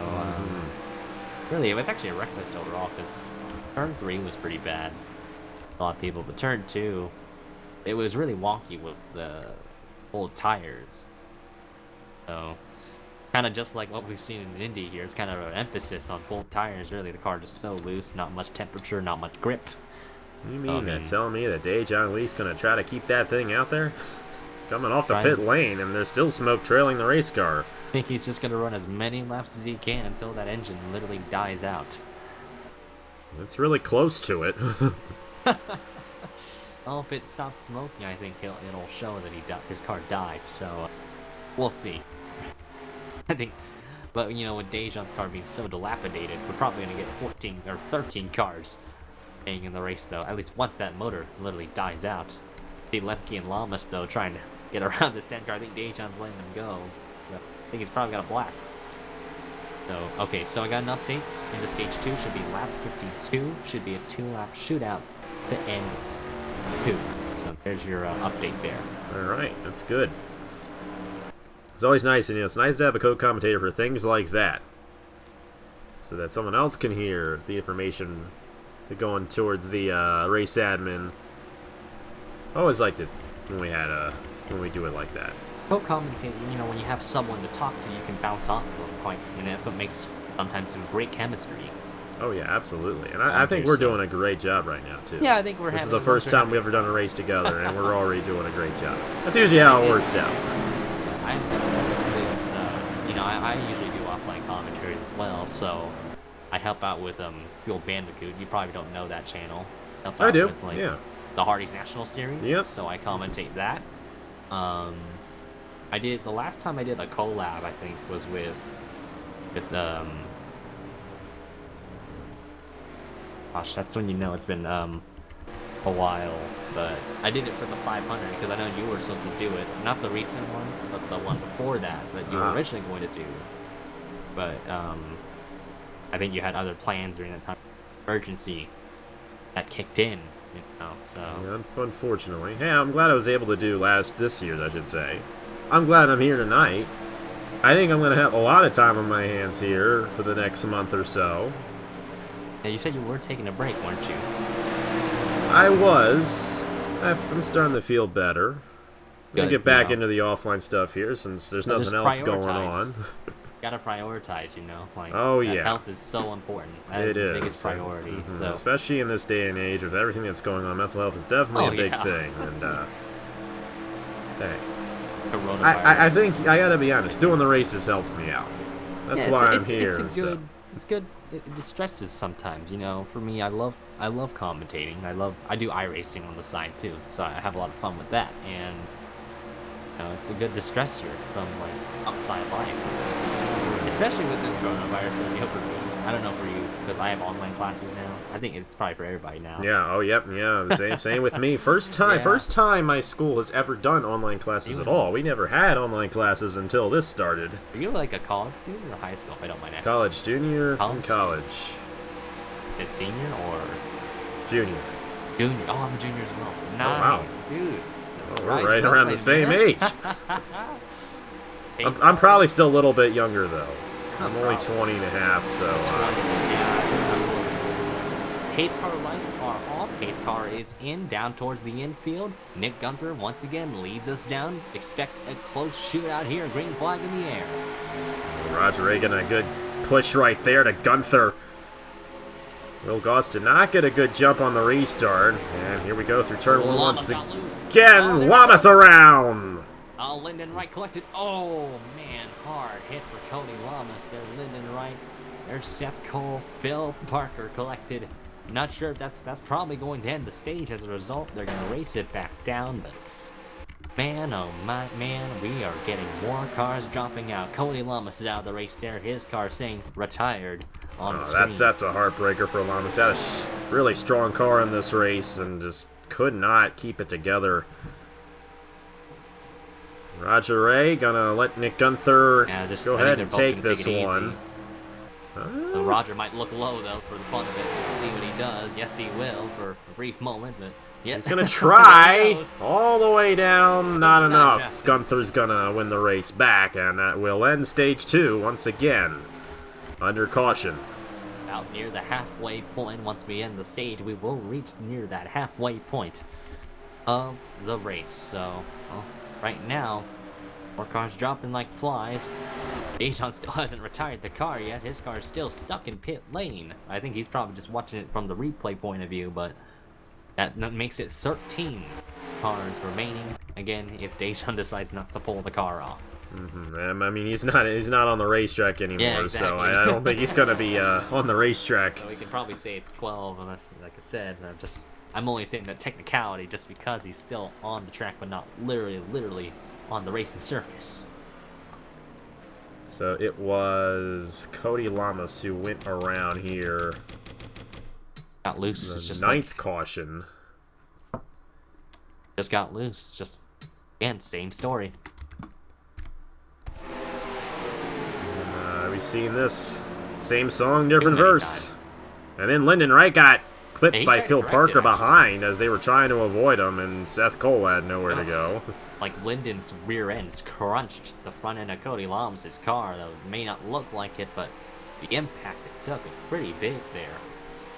really, it was actually a wreck fest overall, because turn 3 was pretty bad. A lot of people, but turn 2, it was really wonky with the old tires. So, kind of just like what we've seen in Indy here, it's kind of an emphasis on full tires, really. The car just so loose, not much temperature, not much grip. You mean that telling me that Dejan Lee's going to try to keep that thing out there? Coming off the Right. pit lane, and there's still smoke trailing the race car. I think he's just going to run as many laps as he can until that engine literally dies out. It's really close to it. Well, if it stops smoking, I think it'll show that his car died, so we'll see. I think, but you know, with Dejan's car being so dilapidated, we're probably going to get 14 or 13 cars staying in the race, though, at least once that motor literally dies out. See Lemke and Lamas, though, trying to get around this 10 car. I think Dejan's letting them go, so I think he's probably got a black. So, okay, so I got an update. Into stage 2 should be lap 52, should be a 2-lap shootout to end 2. So there's your update there. Alright, that's good. It's always nice, and it's nice to have a co-commentator for things like that. So that someone else can hear the information going towards the race admin. I always liked it when we do it like that. Co-commentating, you know, when you have someone to talk to, you can bounce off of them and that's what makes sometimes some great chemistry. Oh yeah, absolutely. And I think we're doing a great job right now too. Yeah, I think This is the first time we've ever done a race together, and we're already doing a great job. That's usually how it works out. I usually do offline commentary as well, so I help out with Fuel Bandicoot. You probably don't know that channel. I do. With, yeah. The Hardy's National Series. Yep. So I commentate that. I did the last time I did a collab, I think, was with gosh, that's when you know it's been a while. But I did it for the 500 because I know you were supposed to do it, not the recent one, but the one before that you were originally going to do. But I think you had other plans during that time. Emergency that kicked in, you know. So Yeah, unfortunately, hey, I'm glad I was able to do this year, I should say. I'm glad I'm here tonight. I think I'm going to have a lot of time on my hands here for the next month or so. yeah, you said you were taking a break, weren't you? I was. I'm starting to feel better. I'm going to get back into the offline stuff here since there's nothing else going on. Gotta prioritize, you know. Like, oh yeah, health is so important. That is the biggest priority. So especially in this day and age with everything that's going on, mental health is definitely a big thing. And hey, I think I gotta be honest. Doing the races helps me out. That's why I'm here. It's good. It distresses sometimes, you know. For me, I love commentating. I do iRacing on the side too, so I have a lot of fun with that. And you know, it's a good distressor from like outside life. Especially with this coronavirus, you know, for me. I don't know for you, because I have online classes now. I think it's probably for everybody now. Yeah, oh, yep, yeah, same with me. First time my school has ever done online classes at all. We never had online classes until this started. Are you like a college student or high school, if I don't mind asking? College, junior, college. It's senior or? Junior. Junior, oh, I'm a junior as well. Nice, wow. Dude. Oh, we're right around the same age. I'm probably still a little bit younger, though. I'm only 20 and a half, so... Pace car lights are off. Pace car is in, down towards the infield. Nick Gunther once again leads us down. Expect a close shootout here. Green flag in the air. Roger Reagan, a good push right there to Gunther. Will Goss did not get a good jump on the restart. And here we go through turn 1 once again. Lamas around! Lyndon Wright collected. Oh, man. Hard hit for Cody Lamas there. Lyndon Wright. There's Seth Cole. Phil Parker collected. Not sure if that's probably going to end the stage as a result. They're going to race it back down, but man, oh my man, we are getting more cars dropping out. Cody Lamas is out of the race there. His car saying retired on the screen. That's a heartbreaker for Lamas. Had a really strong car in this race and just could not keep it together. Roger Ray gonna let Nick Gunther go ahead and take this one. So Roger might look low, though, for the fun of it. Let's see what he does. Yes, he will for a brief moment, but yeah. He's going to try all the way down. Not enough. Gunther's going to win the race back, and that will end stage 2 once again. Under caution. Out near the halfway point. Once we end the stage, we will reach near that halfway point of the race. So, well, right now, more cars dropping like flies. Dejan still hasn't retired the car yet. His car is still stuck in pit lane. I think he's probably just watching it from the replay point of view, but that makes it 13 cars remaining. Again, if Dejan decides not to pull the car off. I mean, he's not on the racetrack anymore, yeah, exactly. So I don't think he's going to be on the racetrack. So we can probably say it's 12, unless, like I said, I'm only saying the technicality just because he's still on the track, but not literally on the racing surface. So it was Cody Lamas who went around here. Got loose. It's just ninth caution. Just got loose. Just, again, same story. We've seen this. Same song, different verse. Times. And then Lyndon Wright got clipped by Phil Parker behind as they were trying to avoid him, and Seth Cole had nowhere to go. Like Lyndon's rear ends crunched the front end of Cody Lamas' car. That may not look like it, but the impact it took was pretty big there.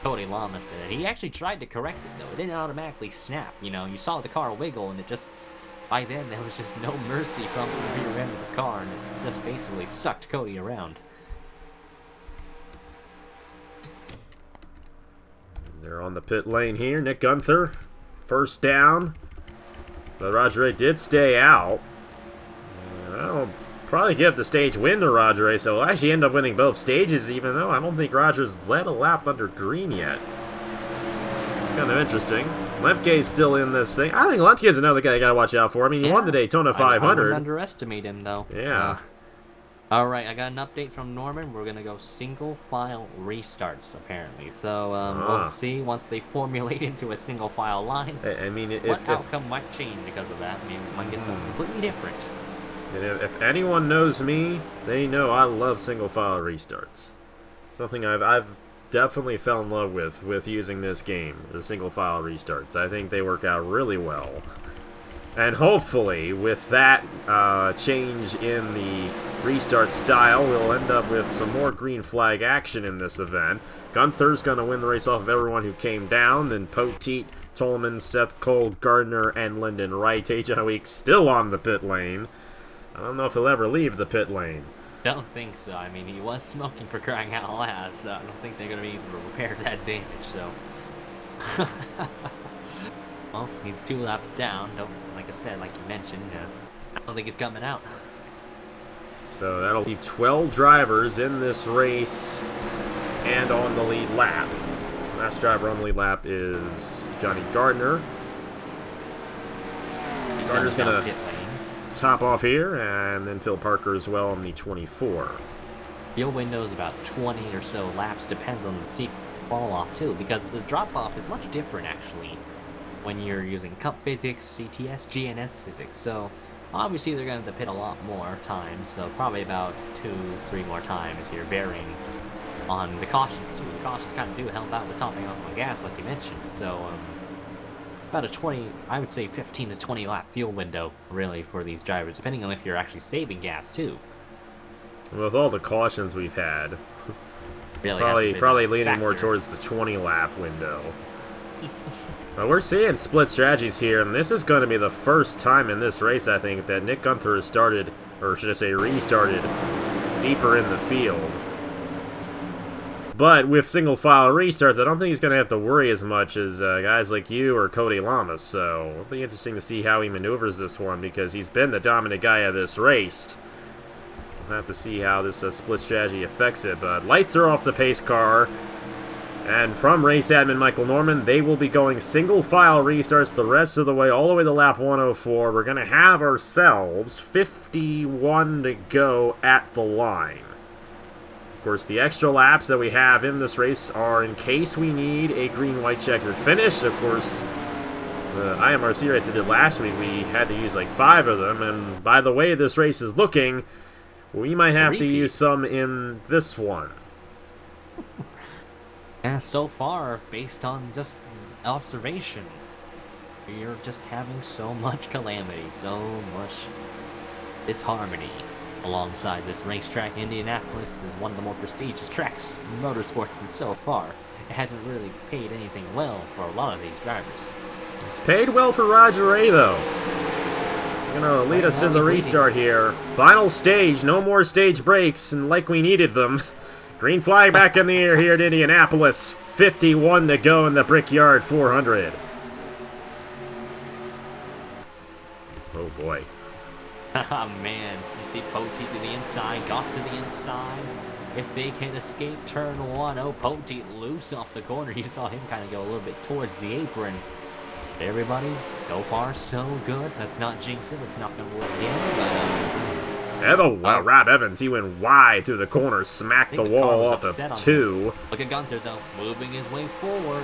Cody Lamas did it. He actually tried to correct it, though. It didn't automatically snap. You know, you saw the car wiggle, and it just, by then, there was just no mercy from the rear end of the car, and it's just basically sucked Cody around. They're on the pit lane here. Nick Gunther, first down. But Roger Ray did stay out. I'll probably give the stage win to Roger Ray, so he'll actually end up winning both stages, even though I don't think Roger's led a lap under green yet. It's kind of interesting. Lemke's still in this thing. I think Lemke's another guy you got to watch out for. I mean, he won the Daytona 500. I wouldn't underestimate him, though. Yeah. Alright, I got an update from Norman. We're going to go single file restarts, apparently. So, we'll see once they formulate into a single file line. I mean, what outcome might change because of that. I mean, we might get something completely different. And if anyone knows me, they know I love single file restarts. Something I've definitely fell in love with using this game, the single file restarts. I think they work out really well. And hopefully, with that change in the restart style, we'll end up with some more green flag action in this event. Gunther's going to win the race off of everyone who came down. Then Poteet, Tolman, Seth Cole, Gardner, and Lyndon Wright. Dejan Weeks still on the pit lane. I don't know if he'll ever leave the pit lane. Don't think so. I mean, he was smoking for crying out loud, so I don't think they're going to be able to repair that damage, so... Well, he's 2 laps down. Like I said, like you mentioned, I don't think he's coming out. So that'll leave 12 drivers in this race and on the lead lap. Last driver on the lead lap is Johnny Gardner. Gardner's going to top off here, and then Phil Parker as well on the 24. Field window is about 20 or so laps. Depends on the seat fall off, too, because the drop off is much different, actually, when you're using Cup physics, CTS, GNS physics. So obviously they're going to pit a lot more times, so probably about 2-3 more times you're varying on the cautions too. The cautions kind of do help out with topping off on gas, like you mentioned. So about a 20, I would say 15 to 20 lap fuel window really for these drivers, depending on if you're actually saving gas too. With all the cautions we've had, really probably leaning more towards the 20 lap window. But we're seeing split strategies here, and this is going to be the first time in this race, I think, that Nick Gunther has started, or should I say restarted, deeper in the field. But with single file restarts, I don't think he's going to have to worry as much as guys like you or Cody Lamas, so it'll be interesting to see how he maneuvers this one, because he's been the dominant guy of this race. We'll have to see how this split strategy affects it, but lights are off the pace car. And from race admin Michael Norman, they will be going single file restarts the rest of the way, all the way to lap 104. We're going to have ourselves 51 to go at the line. Of course, the extra laps that we have in this race are in case we need a green-white checkered finish. Of course, the IMRC race I did last week, we had to use like 5 of them. And by the way this race is looking, we might have to use some in this one. And so far, based on just observation, you're just having so much calamity, so much disharmony alongside this racetrack. Indianapolis is one of the more prestigious tracks in motorsports, and so far, it hasn't really paid anything well for a lot of these drivers. It's paid well for Roger Ray, though. Going to lead us to the restart here. Final stage, no more stage breaks, and like we needed them. Green flag back in the air here at Indianapolis. 51 to go in the Brickyard 400. Oh boy. Oh man, you see Poteet to the inside, Goss to the inside. If they can escape turn 1, oh, Poteet loose off the corner. You saw him kind of go a little bit towards the apron. Everybody, so far so good. Let's not jinx it. Let's not going to win again. But Rob Evans, he went wide through the corner, smacked the wall off of 2. Look at Gunther, though, moving his way forward.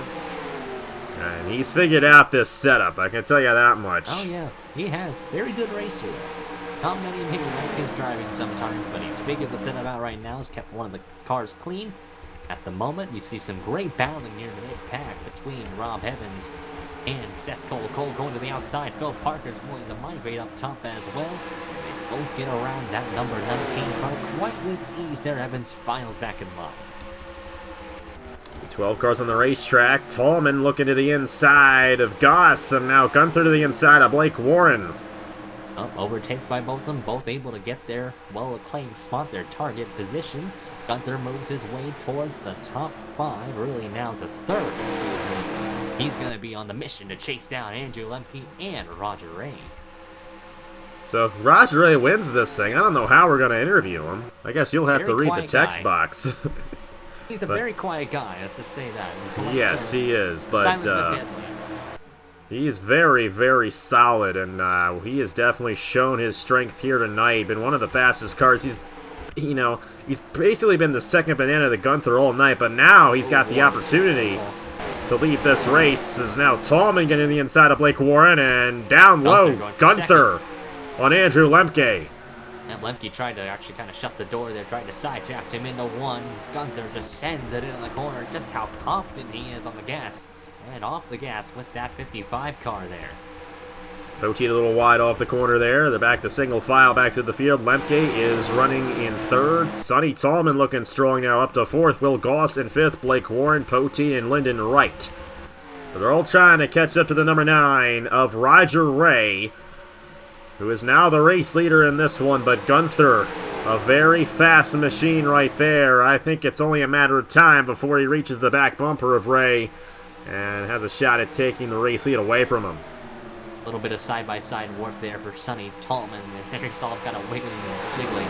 And he's figured out this setup, I can tell you that much. Oh, yeah, he has. Very good racer. Not many maybe like his driving sometimes, but he's figured the setup out right now. He's kept one of the cars clean. At the moment, you see some great battling near the mid-pack between Rob Evans and Seth Cole. Cole going to the outside. Phil Parker's willing to migrate up top as well. They both get around that number 19 car quite with ease there. Evans files back in line. 12 cars on the racetrack. Tallman looking to the inside of Goss, and now Gunther to the inside of Blake Warren. Overtakes by both of them, both able to get their well-acclaimed spot, their target position. Gunther moves his way towards the top 5, really now to 3rd, excuse me. He's going to be on the mission to chase down Andrew Lemke and Roger Ray. So if Roger Ray wins this thing, I don't know how we're going to interview him. I guess you'll have to read the text box. He's a very quiet guy, let's just say that. Yes, he is, but he's very, very solid, and he has definitely shown his strength here tonight. Been one of the fastest cars. He's basically been the second banana to Gunther all night, but now he's got the opportunity to lead this race. Is now Tallman getting the inside of Blake Warren, and down low, Gunther on Andrew Lemke. And Lemke tried to actually kind of shut the door there, tried to sidetrack him into 1. Gunther just sends it in the corner. Just how confident he is on the gas. And off the gas with that 55 car there. Poteet a little wide off the corner there. They're back to single file back to the field. Lemke is running in 3rd. Sonny Tallman looking strong now up to 4th. Will Goss in 5th. Blake Warren, Poteet, and Lyndon Wright. But they're all trying to catch up to the number 9 of Roger Ray, who is now the race leader in this one. But Gunther, a very fast machine right there. I think it's only a matter of time before he reaches the back bumper of Ray and has a shot at taking the race lead away from him. A little bit of side-by-side work there for Sonny Tallman. And Henry Saul kind of wiggling and jiggling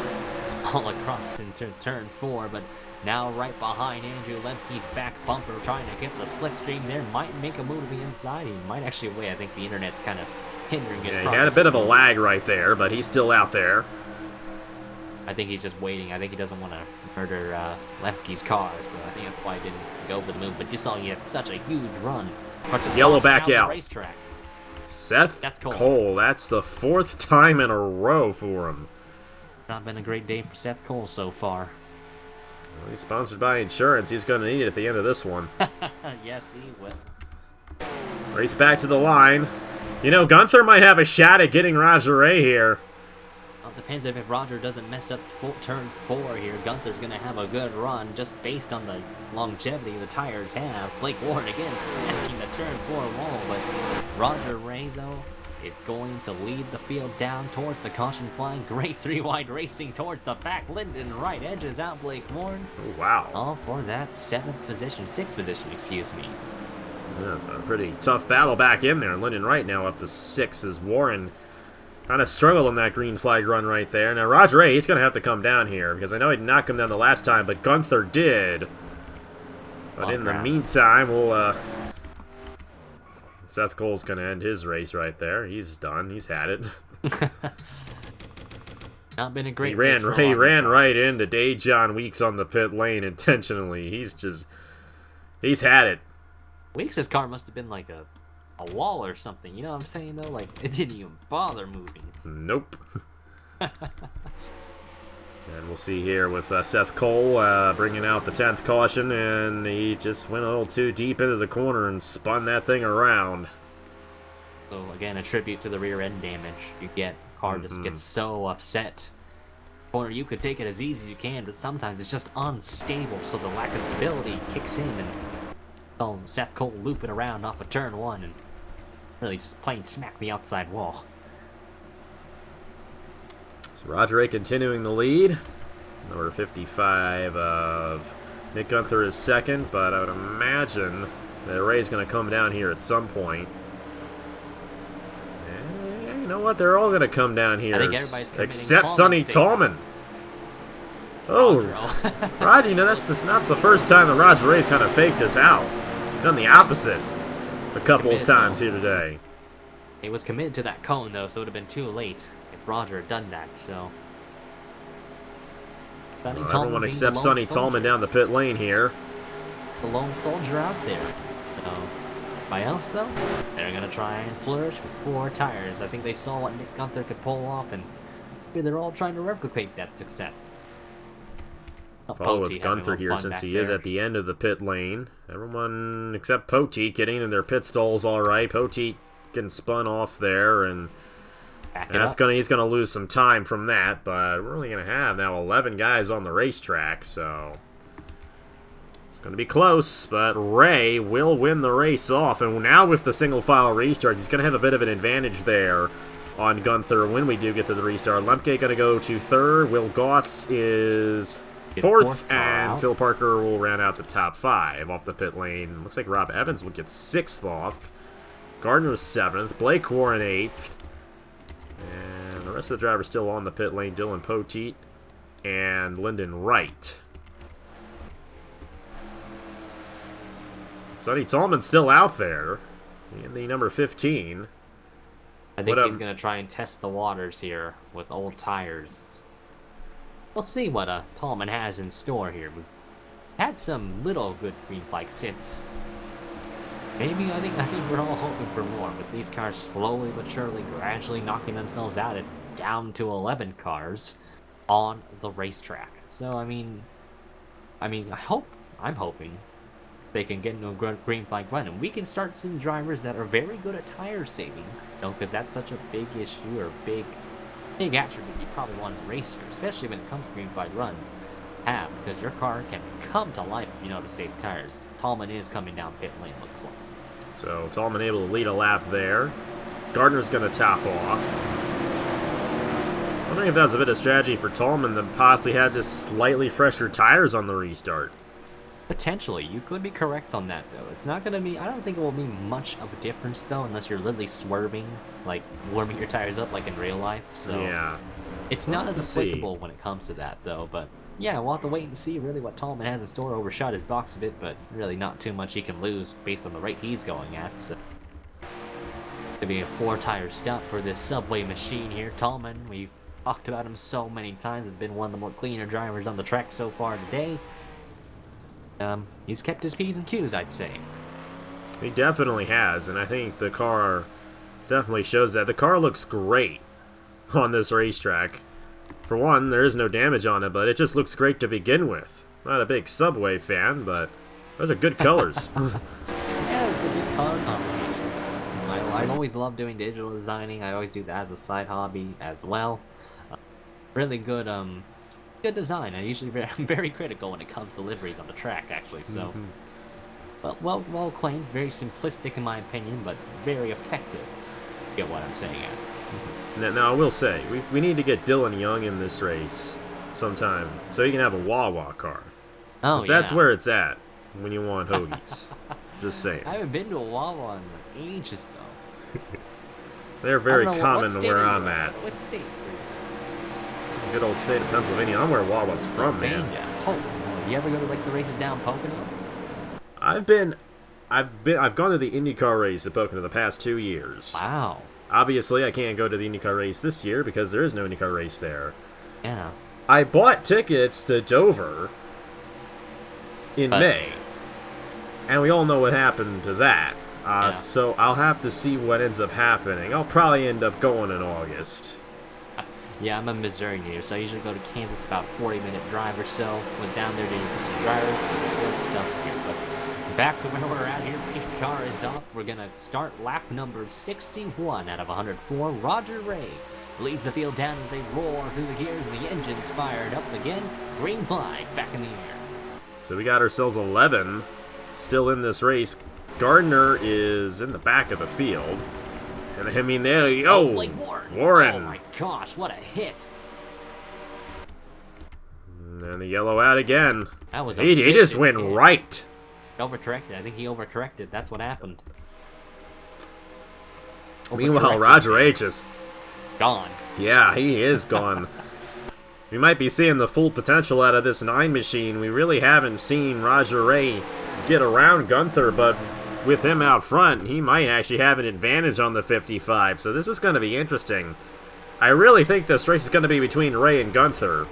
all across into turn 4, but now right behind Andrew Lemke's back bumper, trying to get the slipstream there. Might make a move to the inside. He might actually wait. I think the internet's kind of hindering his progress. He had a bit of a lag right there, but he's still out there. I think he's just waiting. I think he doesn't want to murder Lemke's car, so I think that's why he didn't go for the move. But you saw he had such a huge run. Yellow back out. Racetrack. Seth Cole, that's the 4th time in a row for him. Not been a great day for Seth Cole so far. Well, he's sponsored by insurance. He's going to need it at the end of this one. Yes, he will. Race back to the line. You know, Gunther might have a shot at getting Roger Ray here. Well, it depends if Roger doesn't mess up turn 4 here. Gunther's going to have a good run just based on the longevity the tires have. Blake Warren again smacking the turn 4 wall, but Roger Ray, though, is going to lead the field down towards the caution flag. Great 3-wide racing towards the back. Lyndon Wright edges out Blake Warren. Oh, wow. All for that 6th position, excuse me. Yeah, it's a pretty tough battle back in there. Lyndon Wright now up to 6 as Warren kind of struggled on that green flag run right there. Now, Roger Ray, he's going to have to come down here because I know he did not come down the last time, but Gunther did. But in the meantime, we'll, Seth Cole's going to end his race right there. He's done. He's had it. Not been a great He ran right into John Weeks on the pit lane intentionally. He's had it. Weeks' car must have been like a wall or something. You know what I'm saying, though? Like, it didn't even bother moving. Nope. And we'll see here with Seth Cole bringing out the 10th caution, and he just went a little too deep into the corner and spun that thing around. So, again, a tribute to the rear end damage. You get, car just gets so upset. Corner, you could take it as easy as you can, but sometimes it's just unstable, so the lack of stability kicks in, and so Seth Cole looping around off of turn 1, and really just plain smack the outside wall. Roger Ray continuing the lead. Number 55 of Nick Gunther is second, but I would imagine that Ray's going to come down here at some point. And you know what? They're all going to come down here. I think everybody's except Sonny Tallman. Oh, Roger, you know, that's not the first time that Roger Ray's kind of faked us out. He's done the opposite a couple of times here today. He was committed to that cone, though, so it would have been too late. Roger had done that, so everyone except Sonny Tallman down the pit lane here. The lone soldier out there. So, everybody else, though, they're going to try and flourish with 4 tires. I think they saw what Nick Gunther could pull off, and they're all trying to replicate that success. Follow with Gunther here since he is at the end of the pit lane. Everyone except Poteet getting in their pit stalls all right. Poteet getting spun off there, and he's gonna lose some time from that, but we're only gonna have now 11 guys on the racetrack, so it's gonna be close. But Ray will win the race off, and now with the single file restart, he's gonna have a bit of an advantage there on Gunther when we do get to the restart. Lemke gonna go to 3rd. Will Goss is 4th, and Phil Parker will round out the top 5 off the pit lane. Looks like Rob Evans will get 6th off. Gardner's 7th. Blake Warren 8th. And the rest of the drivers still on the pit lane. Dylan Poteet and Lyndon Wright. Sonny Tallman's still out there in the number 15. I think he's going to try and test the waters here with old tires. We'll see what Tallman has in store here. We've had some little good green flag sits. Maybe I think we're all hoping for more. With these cars slowly but surely, gradually knocking themselves out, it's down to 11 cars on the racetrack. So I'm hoping they can get into a green flag run, and we can start seeing drivers that are very good at tire saving. You know, because that's such a big issue or big attribute you probably want as a racer, especially when it comes to green flag runs. Because your car can come to life if you know to save tires. Tallman is coming down pit lane, looks like. So Tallman able to lead a lap there. Gardner's going to top off. I'm wondering if that's a bit of strategy for Tallman to possibly have just slightly fresher tires on the restart. Potentially. You could be correct on that, though. It's not going to be... I don't think it will be much of a difference, though, unless you're literally swerving, like warming your tires up like in real life. So yeah. It's not as applicable when it comes to that, though, but... Yeah, we'll have to wait and see really what Tallman has in store. Overshot his box a bit, but really not too much he can lose based on the rate he's going at. So, it'll be a 4-tire stop for this subway machine here. Tallman, we've talked about him so many times, has been one of the more cleaner drivers on the track so far today. He's kept his P's and Q's, I'd say. He definitely has, and I think the car definitely shows that. The car looks great on this racetrack. For one, there is no damage on it, but it just looks great to begin with. Not a big Subway fan, but those are good colors. Yeah, it's a good color combination. I always love doing digital designing. I always do that as a side hobby as well. Really good, good design. I'm very critical when it comes to liveries on the track, actually. So, but well claimed. Very simplistic in my opinion, but very effective. You get what I'm saying? Now, I will say, we need to get Dylan Young in this race sometime so he can have a Wawa car. Oh, yeah. That's where it's at when you want hoagies. Just saying. I haven't been to a Wawa in ages, though. They're very common where I'm at. What state? Good old state of Pennsylvania. I'm where Wawa's from, man. Oh, you ever go to like the races down Pocono? I've gone to the IndyCar race at Pocono the past 2 years. Wow. Obviously, I can't go to the IndyCar race this year because there is no IndyCar race there. Yeah. I bought tickets to Dover in May, and we all know what happened to that. Yeah. So I'll have to see what ends up happening. I'll probably end up going in August. Yeah, I'm a Missouri native, so I usually go to Kansas about 40-minute drive or so. Was down there doing some drivers, some good stuff here. But back to where we're at here. Pace car is up. We're gonna start lap number 61 out of 104. Roger Ray leads the field down as they roar through the gears, and the engine's fired up again. Green flag back in the air. So we got ourselves 11 still in this race. Gardner is in the back of the field. And I mean, there you go. Blake Warren. Warren. Oh my gosh, what a hit. And the yellow out again. That was he just went hit. right. Overcorrected. I think he overcorrected. That's what happened. Meanwhile, Roger H is gone. Yeah, he is gone. We might be seeing the full potential out of this 9 machine. We really haven't seen Roger Ray get around Gunther, but with him out front, he might actually have an advantage on the 55. So this is going to be interesting. I really think this race is going to be between Ray and Gunther.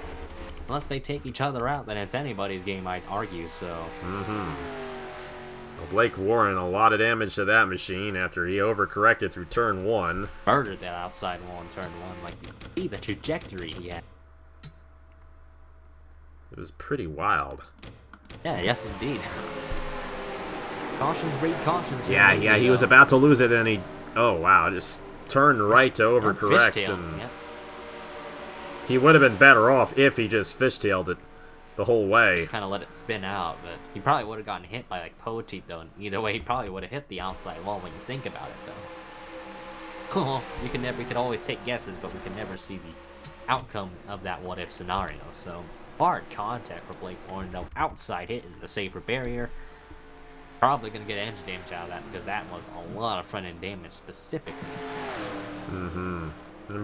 Unless they take each other out, then it's anybody's game, I'd argue, so... Well, Blake Warren, a lot of damage to that machine after he overcorrected through turn 1. Murdered that outside wall in turn 1. Like, you see the trajectory he had. It was pretty wild. Yeah, yes indeed. Cautions breed cautions. Yeah, he was about to lose it, and he... Oh, wow, just turned right to overcorrect, and... Yep. He would have been better off if he just fishtailed it the whole way. Just kind of let it spin out, but he probably would have gotten hit by, like, Poteet, though, and either way, he probably would have hit the outside wall when you think about it, though. We could always take guesses, but we can never see the outcome of that what-if scenario, so... Hard contact for Blake Warren, though. Outside hit in the safer barrier. Probably going to get engine damage out of that because that was a lot of front-end damage specifically. And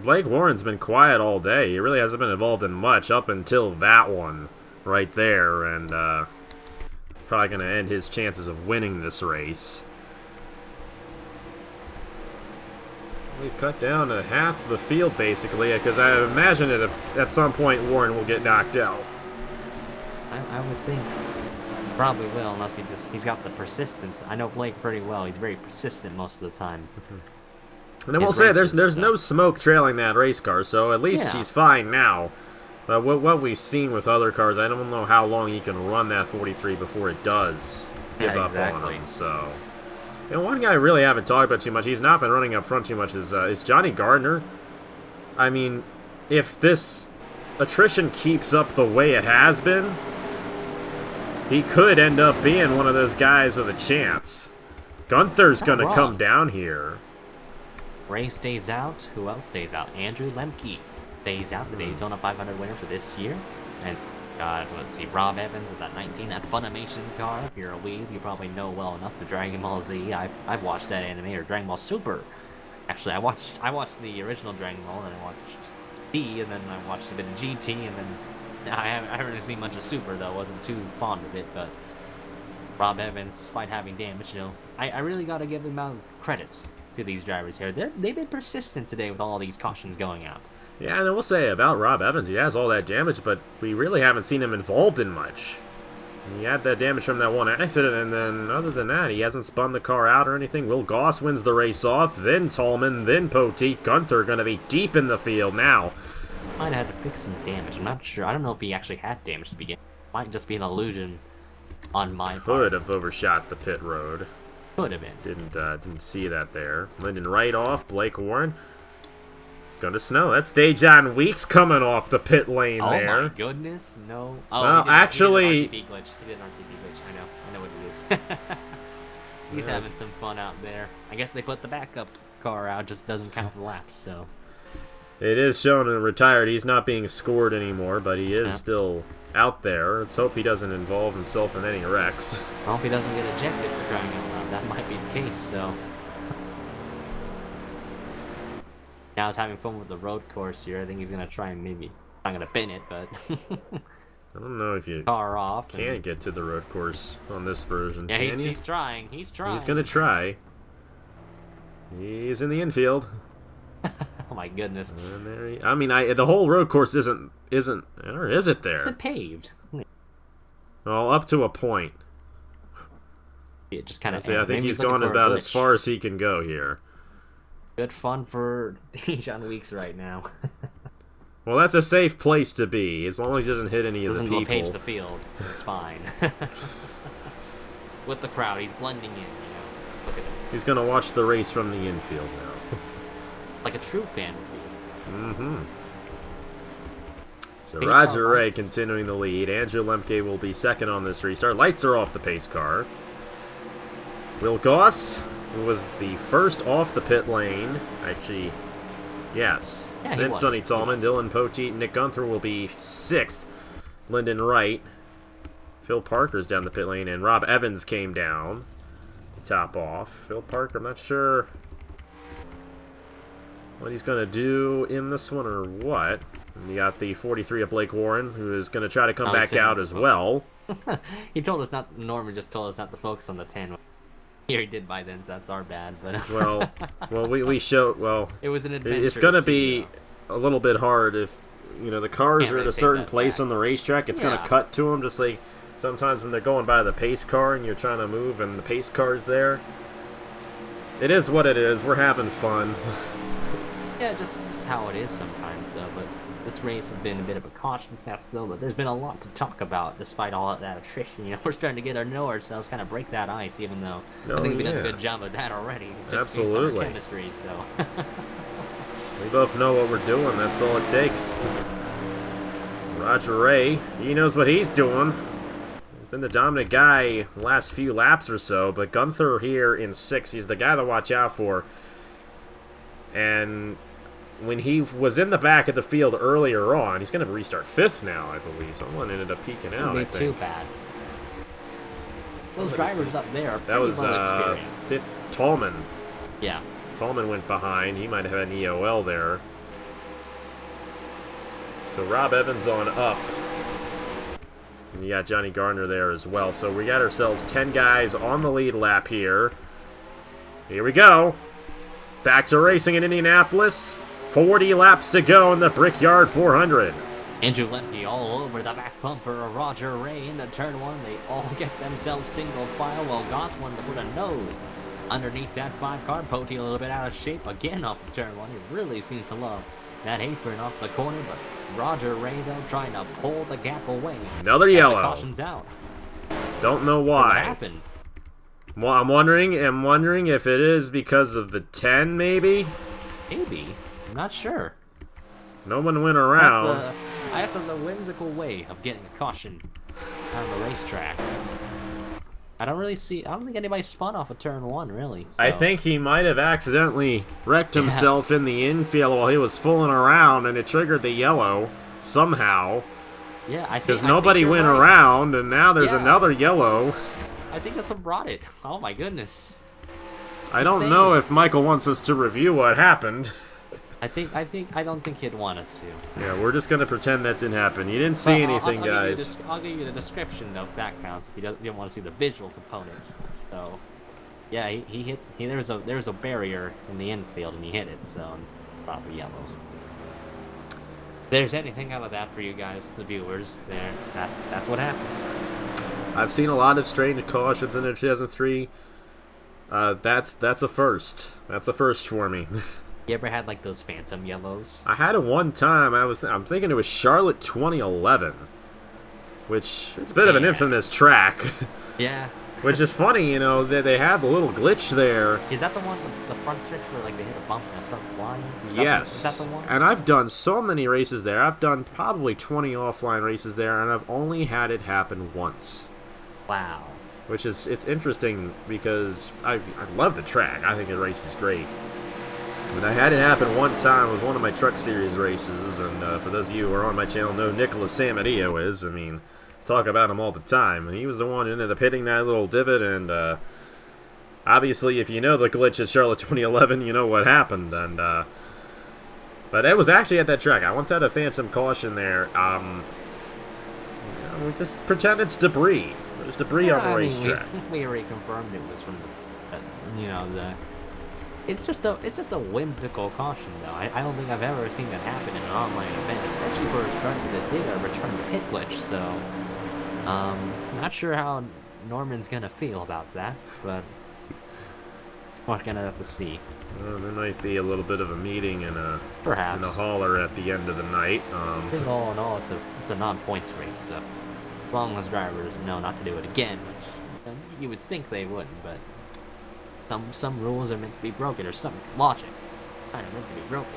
Blake Warren's been quiet all day. He really hasn't been involved in much up until that one right there. And it's probably going to end his chances of winning this race. We've cut down to half the field, basically, because I imagine that if at some point Warren will get knocked out. I would think probably will, unless he's got the persistence. I know Blake pretty well. He's very persistent most of the time. And I will say, there's no smoke trailing that race car, so at least he's fine now. But what we've seen with other cars, I don't know how long he can run that 43 before it does give up on him. So, you know, one guy I really haven't talked about too much, he's not been running up front too much, is Johnny Gardner. I mean, if this attrition keeps up the way it has been, he could end up being one of those guys with a chance. Gunther's going to come down here. Ray stays out. Who else stays out? Andrew Lemke stays out, the Daytona 500 winner for this year. And, let's see, Rob Evans at that 19, that Funimation car. If you're a weeb, you probably know well enough the Dragon Ball Z. I've watched that anime, or Dragon Ball Super. Actually, I watched the original Dragon Ball, and I watched D, and then I watched a bit of GT, and then I haven't really seen much of Super, though. I wasn't too fond of it, but Rob Evans, despite having damage, you know, I really got to give him out credits to these drivers here. They've been persistent today with all these cautions going out. Yeah, and I will say about Rob Evans, he has all that damage, but we really haven't seen him involved in much. He had that damage from that one accident, and then other than that, he hasn't spun the car out or anything. Will Goss wins the race off, then Tallman, then Poteet. Gunther going to be deep in the field now. Might have had to fix some damage. I'm not sure. I don't know if he actually had damage to begin. Might just be an illusion on my part. Could have overshot the pit road. Could have been. Didn't see that there. Lyndon right off. Blake Warren. It's going to snow. That's Dejan Weeks coming off the pit lane there. Oh my goodness, no. Oh, well, actually... He did an RTP glitch. I know what it is. He's having some fun out there. I guess they put the backup car out, just doesn't count the laps, so... It is shown and retired. He's not being scored anymore, but he is still out there. Let's hope he doesn't involve himself in any wrecks. I hope he doesn't get ejected for crying out loud. That might be the case, so... Now he's having fun with the road course here. I think he's going to try and maybe... I'm going to pin it, but... I don't know if you car off. can get to the road course on this version. Yeah, can he's trying. He's trying. He's gonna try. He's in the infield. Oh my goodness. And there I mean, the whole road course isn't, or is it there? It's paved. Well, up to a point. It just kind of. I think he's gone about as far as he can go here. Good fun for John Weeks right now. Well, that's a safe place to be, as long as he doesn't hit any of the people. Doesn't page the field. It's fine. With the crowd, he's blending in, you know. Look at him. He's gonna watch the race from the infield now. Like a true fan would be. Mm-hmm. So Pace Roger car Ray lights. continuing the lead. Andrew Lemke will be second on this restart. Lights are off the pace car. Will Goss, who was the first off the pit lane, actually, yes. Yeah, Then Sonny Tallman, Dylan Poteet, Nick Gunther will be sixth. Lyndon Wright. Phil Parker's down the pit lane, and Rob Evans came down to top off. Phil Parker, I'm not sure what he's going to do in this one or what. And you got the 43 of Blake Warren, who is going to try to come back out as well. He told us not. Norman just told us not to focus on the 10. Here he did by then, so that's our bad. But we showed. Well, it was an adventure. It's going to be a little bit hard if the cars are at a certain place on the racetrack. It's going to cut to them, just like sometimes when they're going by the pace car and you're trying to move, and the pace car's there. It is what it is. We're having fun. Yeah, just how it is sometimes, though. But this race has been a bit of a caution fest, though. But there's been a lot to talk about, despite all of that attrition. We're starting to get to know ourselves, kind of break that ice, even though I think we've done a good job of that already. Just absolutely. Based on our chemistry, so. We both know what we're doing. That's all it takes. Roger Ray, he knows what he's doing. He's been the dominant guy the last few laps or so, but Gunther here in 6th, he's the guy to watch out for. And when he was in the back of the field earlier on, he's going to restart 5th now, I believe. Someone ended up peeking out, I think. Too bad. Those drivers up there are that was 5th, Tallman. Yeah. Tallman went behind. He might have had an EOL there. So Rob Evans on up. And you got Johnny Gardner there as well. So we got ourselves 10 guys on the lead lap here. Here we go. Back to racing in Indianapolis. 40 laps to go in the Brickyard 400. Andrew Lemke all over the back bumper of Roger Ray into turn 1. They all get themselves single file, while Goss wanted to put a nose underneath that 5 car. Poteet a little bit out of shape again off of turn 1. He really seems to love that apron off the corner, but Roger Ray, though, trying to pull the gap away. Another yellow. The caution's out. Don't know why. What happened? Well, I'm wondering if it is because of the 10, maybe? Maybe. I'm not sure. No one went around. I guess that's a whimsical way of getting a caution on the racetrack. I don't think anybody spun off of turn 1, really. So. I think he might have accidentally wrecked himself in the infield while he was fooling around, and it triggered the yellow somehow. Yeah, I think because nobody went around, and now there's another yellow. I think that's what brought it. Oh my goodness. I don't know if Michael wants us to review what happened. I don't think he'd want us to. Yeah, we're just gonna pretend that didn't happen. You didn't see anything, guys. I'll give you the description of backgrounds if you don't want to see the visual components. So, yeah, he hit. There was a barrier in the infield and he hit it. So, brought the yellows. If there's anything out of that for you guys, the viewers, that's what happened. I've seen a lot of strange cautions in 2003. That's a first. That's a first for me. You ever had like those phantom yellows? I had it one time. I'm thinking it was Charlotte 2011, which is a bit of an infamous track. Yeah. Which is funny, that they had the little glitch there. Is that the one, the front stretch where like they hit a bump and they start flying? Yes. Is that the one? And I've done so many races there. I've done probably 20 offline races there, and I've only had it happen once. Wow. Which is, it's interesting because I love the track. I think the race is great. But I had it happen one time. It was one of my Truck Series races, and for those of you who are on my channel know Nicholas Samadio is. I mean, talk about him all the time. And he was the one who ended up hitting that little divot, and obviously if you know the glitch at Charlotte 2011, you know what happened. And but it was actually at that track. I once had a phantom caution there. We just pretend it's debris. There's debris on the racetrack. We already confirmed it was from the, It's just a whimsical caution, though. I don't think I've ever seen that happen in an online event, especially for a driver that did a return to pit glitch. So, not sure how Norman's gonna feel about that, but we're gonna have to see. Well, there might be a little bit of a meeting in a hauler at the end of the night. I think all in all, it's a non-points race, so as long as drivers know not to do it again, which you would think they wouldn't, but some rules are meant to be broken, or some logic kind of meant to be broken.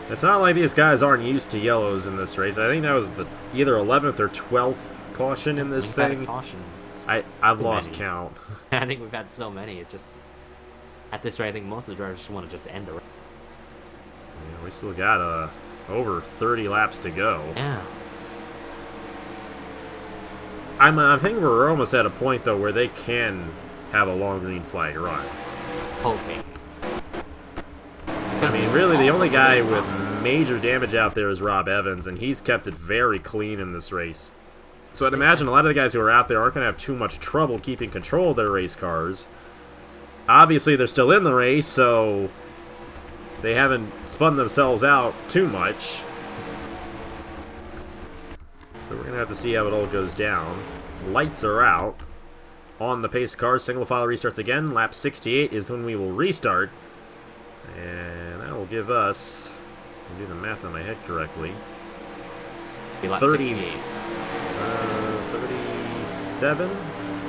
It's not like these guys aren't used to yellows in this race. I think that was the either 11th or 12th caution in this thing. I've lost count. I think we've had so many. It's just at this rate, I think most of the drivers just want to just end the race. Yeah, we still got over 30 laps to go. Yeah. I think we're almost at a point though where they can have a long green flag run. Hoping. I mean, really, the only guy with major damage out there is Rob Evans, and he's kept it very clean in this race. So I'd imagine a lot of the guys who are out there aren't going to have too much trouble keeping control of their race cars. Obviously, they're still in the race, so they haven't spun themselves out too much. So we're going to have to see how it all goes down. Lights are out on the pace car. Single file restarts again. Lap 68 is when we will restart. And that will give us, if I do the math in my head correctly, 37?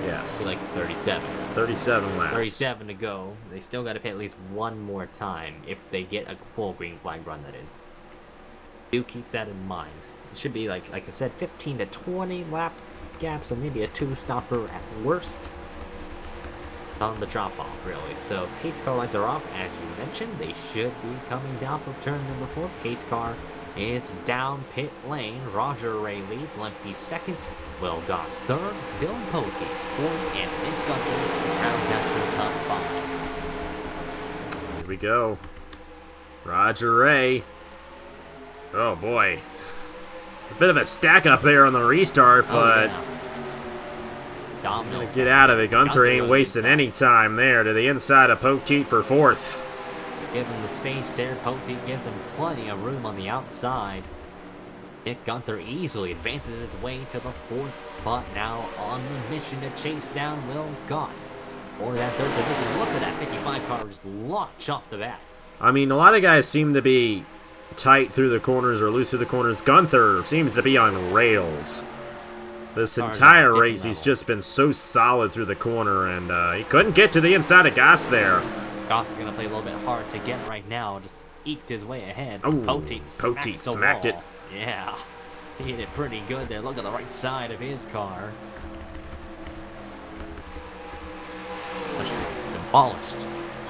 Yes. Like 37. 37 laps. 37 to go. They still got to pay at least one more time if they get a full green flag run, that is. Do keep that in mind. It should be, like I said, 15 to 20 lap gaps, and maybe a two-stopper at worst on the drop-off, really. So pace car lights are off, as you mentioned. They should be coming down from turn number 4. Pace car is down pit lane. Roger Ray leads. Lemke second. Will Goss third. Dylan Pote fourth. And Nick Gunther rounds out the top 5. Here we go. Roger Ray. Oh, boy. A bit of a stack up there on the restart, but Domino. Get out of it. Gunther ain't wasting any time there. To the inside of Poteet for 4th. Give him the space there. Poteet gives him plenty of room on the outside. Nick Gunther easily advances his way to the 4th spot now on the mission to chase down Will Goss for that 3rd position. Look at that 55 car just launch off the bat. I mean, a lot of guys seem to be tight through the corners or loose through the corners. Gunther seems to be on rails. This entire race, he's just been so solid through the corner, and he couldn't get to the inside of Goss there. Goss is going to play a little bit hard to get right now. Just eked his way ahead. Oh, Poteet smacked it. Yeah, he hit it pretty good there. Look at the right side of his car. It's demolished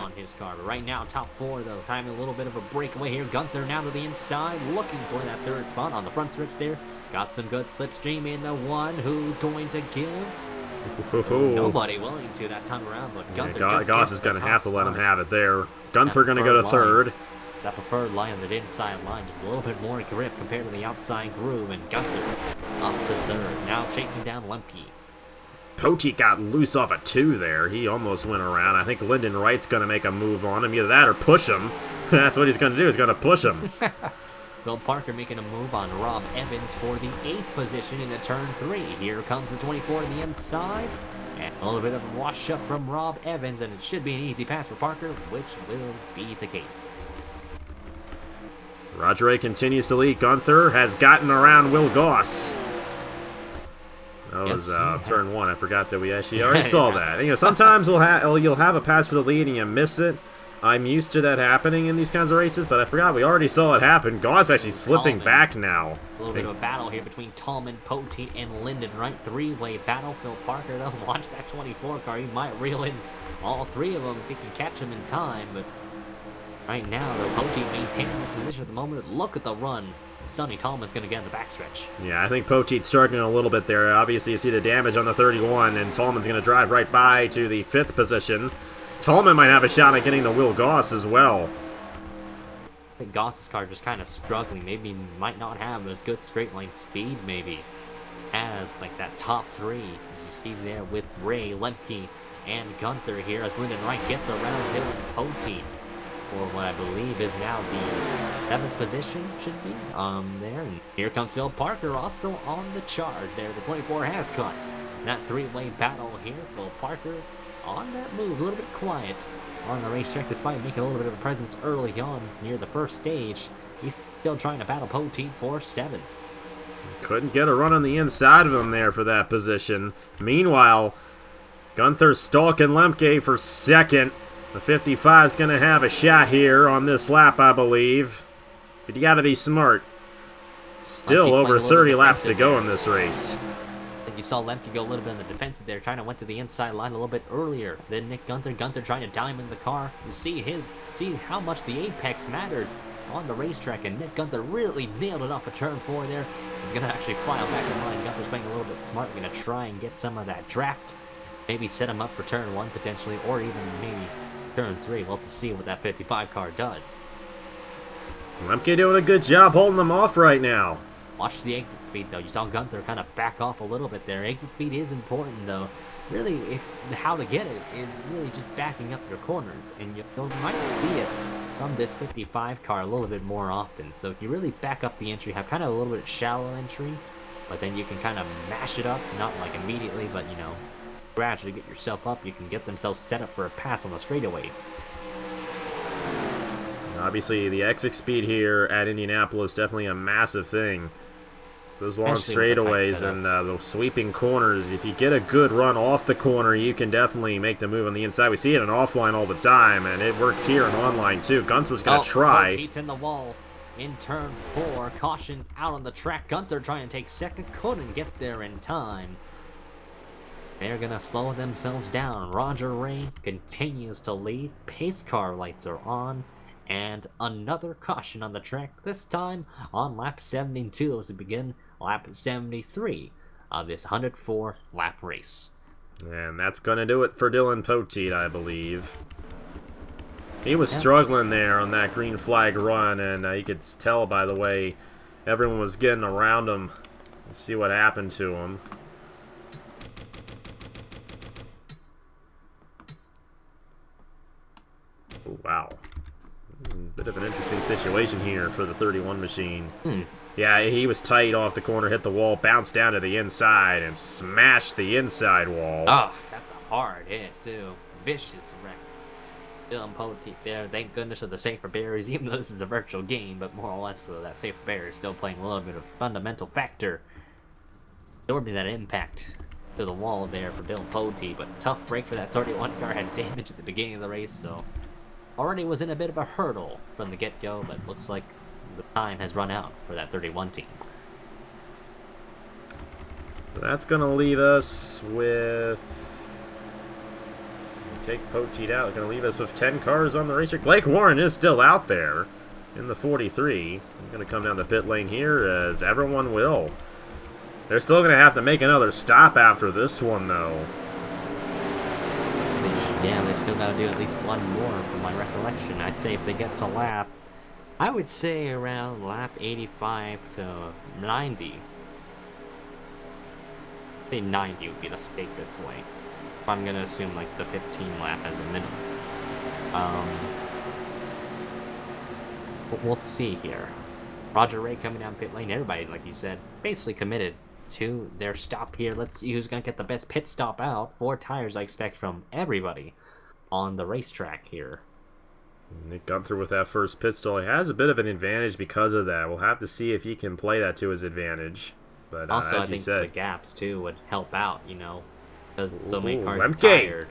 on his car. But right now, top 4, though. Having a little bit of a breakaway here. Gunther now to the inside, looking for that 3rd spot on the front stretch there. Got some good slipstream in the 1. Who's going to give? Nobody willing to that time around, but Gunther Goss is going to have to let him have it there. Gunther going to go to 3rd. That preferred line, that inside line, just a little bit more grip compared to the outside groove, and Gunther up to 3rd. Now chasing down Lemke. Poteet got loose off a 2 there. He almost went around. I think Lyndon Wright's going to make a move on him. Either that or push him. That's what he's going to do. He's going to push him. Will Parker making a move on Rob Evans for the 8th position into turn 3. Here comes the 24 to the inside. And a little bit of a wash up from Rob Evans, and it should be an easy pass for Parker, which will be the case. Roger Ray continues to lead. Gunther has gotten around Will Goss. That was turn 1. I forgot that we actually already saw that. You know, sometimes you'll have a pass for the lead and you miss it. I'm used to that happening in these kinds of races, but I forgot we already saw it happen. Goss actually slipping back now. A little bit of a battle here between Tallman, Poteet, and Lyndon Wright. 3-way battle. Phil Parker, though, watch that 24 car. He might reel in all 3 of them if he can catch them in time, but right now, though, Poteet maintaining his position at the moment. Look at the run. Sonny Tallman's going to get in the backstretch. Yeah, I think Poteet's struggling a little bit there. Obviously, you see the damage on the 31, and Tallman's going to drive right by to the 5th position. Tallman might have a shot at getting the Will Goss as well. I think Goss's car just kind of struggling. Maybe might not have as good straight line speed, maybe, as like that top three, as you see there with Ray, Lemke, and Gunther here, as Lyndon Wright gets around Dylan Poteet for what I believe is now the 7th position, should be, there. And here comes Phil Parker, also on the charge there. The 24 has cut. That three-way battle here. Phil Parker on that move, a little bit quiet on the racetrack, despite making a little bit of a presence early on near the first stage. He's still trying to battle Poteet for 7th. Couldn't get a run on the inside of him there for that position. Meanwhile, Gunther stalking Lemke for 2nd. The 55 is going to have a shot here on this lap, I believe. But you got to be smart. Still over 30 laps to go in this race. I think you saw Lemke go a little bit on the defensive there, trying to went to the inside line a little bit earlier than Nick Gunther. Gunther trying to diamond the car. You see how much the apex matters on the racetrack, and Nick Gunther really nailed it off of turn 4 there. He's going to actually file back in line. Gunther's playing a little bit smart. Going to try and get some of that draft. Maybe set him up for turn 1 potentially, or even maybe turn 3. We'll have to see what that 55 car does. Lemke doing a good job holding them off right now. Watch the exit speed, though. You saw Gunther kind of back off a little bit there. Exit speed is important, though. Really, how to get it is really just backing up your corners, and you might see it from this 55 car a little bit more often. So if you really back up the entry, have kind of a little bit shallow entry, but then you can kind of mash it up, not like immediately, but you know, gradually get yourself up. You can get themselves set up for a pass on the straightaway. Obviously, the exit speed here at Indianapolis definitely a massive thing. Those long straightaways and those sweeping corners, if you get a good run off the corner, you can definitely make the move on the inside. We see it in offline all the time, and it works here in online too. Gunther's going to try. Poteet's in the wall in turn 4. Caution's out on the track. Gunther trying to take 2nd. Couldn't get there in time. They're going to slow themselves down. Roger Ray continues to lead. Pace car lights are on. And another caution on the track, this time on lap 72 as we begin lap 73 of this 104 lap race. And that's going to do it for Dylan Poteet, I believe. He was struggling there on that green flag run, and you could tell by the way everyone was getting around him. Let's see what happened to him. Oh, wow. Bit of an interesting situation here for the 31 machine. Yeah, he was tight off the corner, hit the wall, bounced down to the inside, and smashed the inside wall. Oh, that's a hard hit, too. Vicious wreck. Dylan Poteet there. Thank goodness for the safer barriers, even though this is a virtual game, but more or less, so that safer barrier is still playing a little bit of a fundamental factor. Absorbing that impact to the wall there for Dylan Poteet, but tough break for that 31 car. Had damage at the beginning of the race, so already was in a bit of a hurdle from the get-go, but looks like the time has run out for that 31 team. That's going to leave us with... Take Poteet out. Going to leave us with 10 cars on the racetrack. Blake Warren is still out there in the 43. I'm going to come down the pit lane here, as everyone will. They're still going to have to make another stop after this one, though. Yeah, they still got to do at least one more from my recollection. I'd say if they get to lap, I would say around lap 85 to 90. I say 90 would be the safest way. If I'm going to assume like the 15 lap as a minimum. But we'll see here. Roger Ray coming down pit lane. Everybody, like you said, basically committed to their stop here. Let's see who's going to get the best pit stop out. 4 tires I expect from everybody on the racetrack here. Nick Gunther with that first pit stall. He has a bit of an advantage because of that. We'll have to see if he can play that to his advantage. But also, as I think said, the gaps too would help out, you know, because so many cars Lemke. are tired.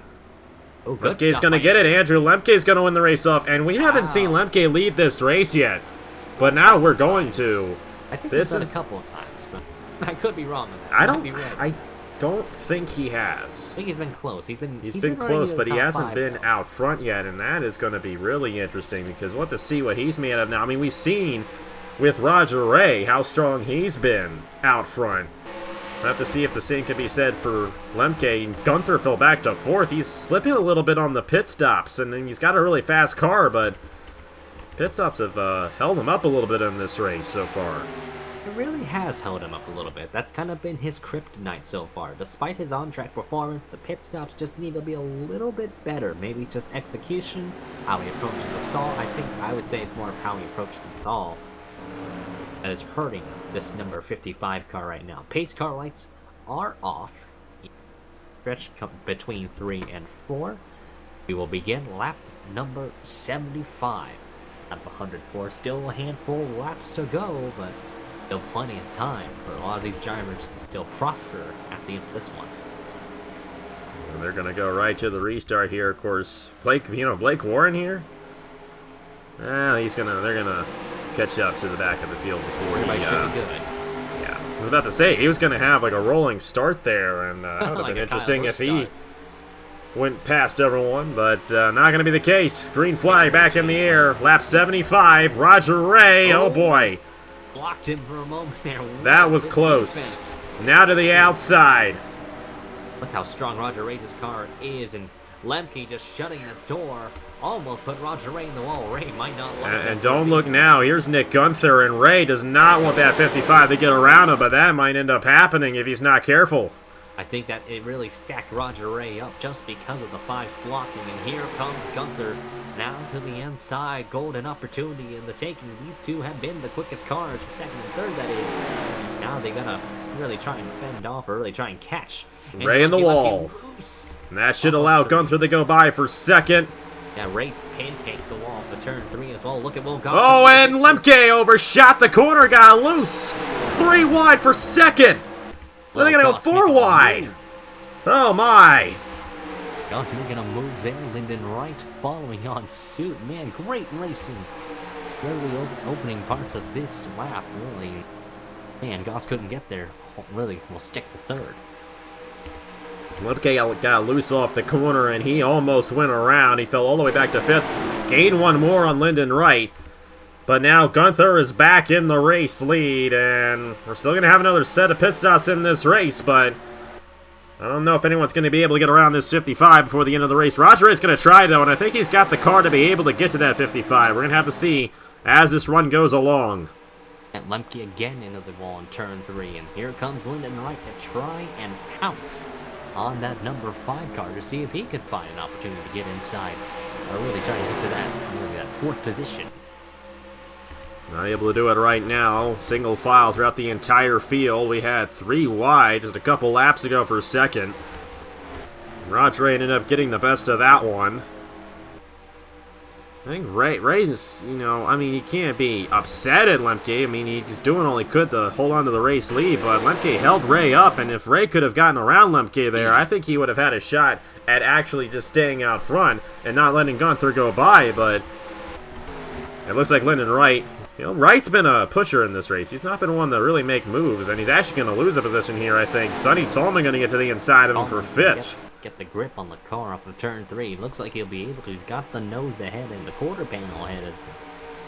Oh, good Lemke's going to get it. Andrew Lemke's going to win the race off, and we haven't seen Lemke lead this race yet. But now we're going to. I think this is a couple of times, but I could be wrong on that. I don't think he has. I think he's been close. He's been close, but he hasn't been though. out front yet, and that is going to be really interesting because we'll have to see what he's made of now. I mean, we've seen with Roger Ray how strong he's been out front. We'll have to see if the same can be said for Lemke. Gunther fell back to 4th. He's slipping a little bit on the pit stops, and then he's got a really fast car, but pit stops have held him up a little bit in this race so far. It really has held him up a little bit. That's kind of been his kryptonite so far. Despite his on-track performance, the pit stops just need to be a little bit better. Maybe just execution, how he approaches the stall. I would say it's more of how he approaches the stall that is hurting this number 55 car right now. Pace car lights are off. Stretch between 3 and 4. We will begin lap number 75. Lap 104. Still a handful of laps to go, but still plenty of time for a lot of these drivers to still prosper at the end of this one. And they're gonna go right to the restart here. Of course, Blake Warren here. They're gonna catch up to the back of the field before Everybody he. should be good. Yeah, I was about to say he was gonna have like a rolling start there, and that would have Like been a interesting if he start. went past everyone, but not gonna be the case. Green flag back in the air. Lap 75. Roger Ray. Oh boy. Blocked him for a moment there. That was Good close. defense. Now to the outside. Look how strong Roger Ray's car is, and Lemke just shutting the door. Almost put Roger Ray in the wall. Ray might not like And don't look now. Here's Nick Gunther, and Ray does not want that 55 to get around him, but that might end up happening if he's not careful. I think that it really stacked Roger Ray up just because of the 5 blocking, and here comes Gunther now to the inside. Golden opportunity in the taking. These two have been the quickest cars for second and third, that is. Now they gotta really try and fend off or really try and catch. And Ray in the wall. And that should allow Gunther to go by for second. Yeah, Ray pancaked the wall for turn 3 as well. Look at Will Goss. Oh, and Lemke overshot the corner, got loose. 3 wide for second. Then they're gonna go 4 wide. Oh my. Goss making a move there. Lyndon Wright following on suit. Man, great racing. Really opening parts of this lap, really. Man, Goss couldn't get there. Really will stick to third. Lemke got loose off the corner, and he almost went around. He fell all the way back to 5th. Gained 1 more on Lyndon Wright. But now Gunther is back in the race lead, and we're still going to have another set of pit stops in this race, but I don't know if anyone's going to be able to get around this 55 before the end of the race. Roger is going to try, though, and I think he's got the car to be able to get to that 55. We're going to have to see as this run goes along. And Lemke again into the wall in turn 3, and here comes Lyndon Wright to try and pounce on that number 5 car to see if he could find an opportunity to get inside. Or really try to get to that 4th position. Not able to do it right now. Single file throughout the entire field. We had 3 wide just a couple laps ago for second. Roger ended up getting the best of that one. I think Ray's, he can't be upset at Lemke. I mean, he's doing all he could to hold on to the race lead, but Lemke held Ray up, and if Ray could have gotten around Lemke there, I think he would have had a shot at actually just staying out front and not letting Gunther go by, but it looks like Lyndon Wright. Wright's been a pusher in this race. He's not been one to really make moves, and he's actually going to lose a position here, I think. Sonny Tolman going to get to the inside of him for 5th. Get the grip on the car off of turn 3. Looks like he'll be able to. He's got the nose ahead and the quarter panel ahead as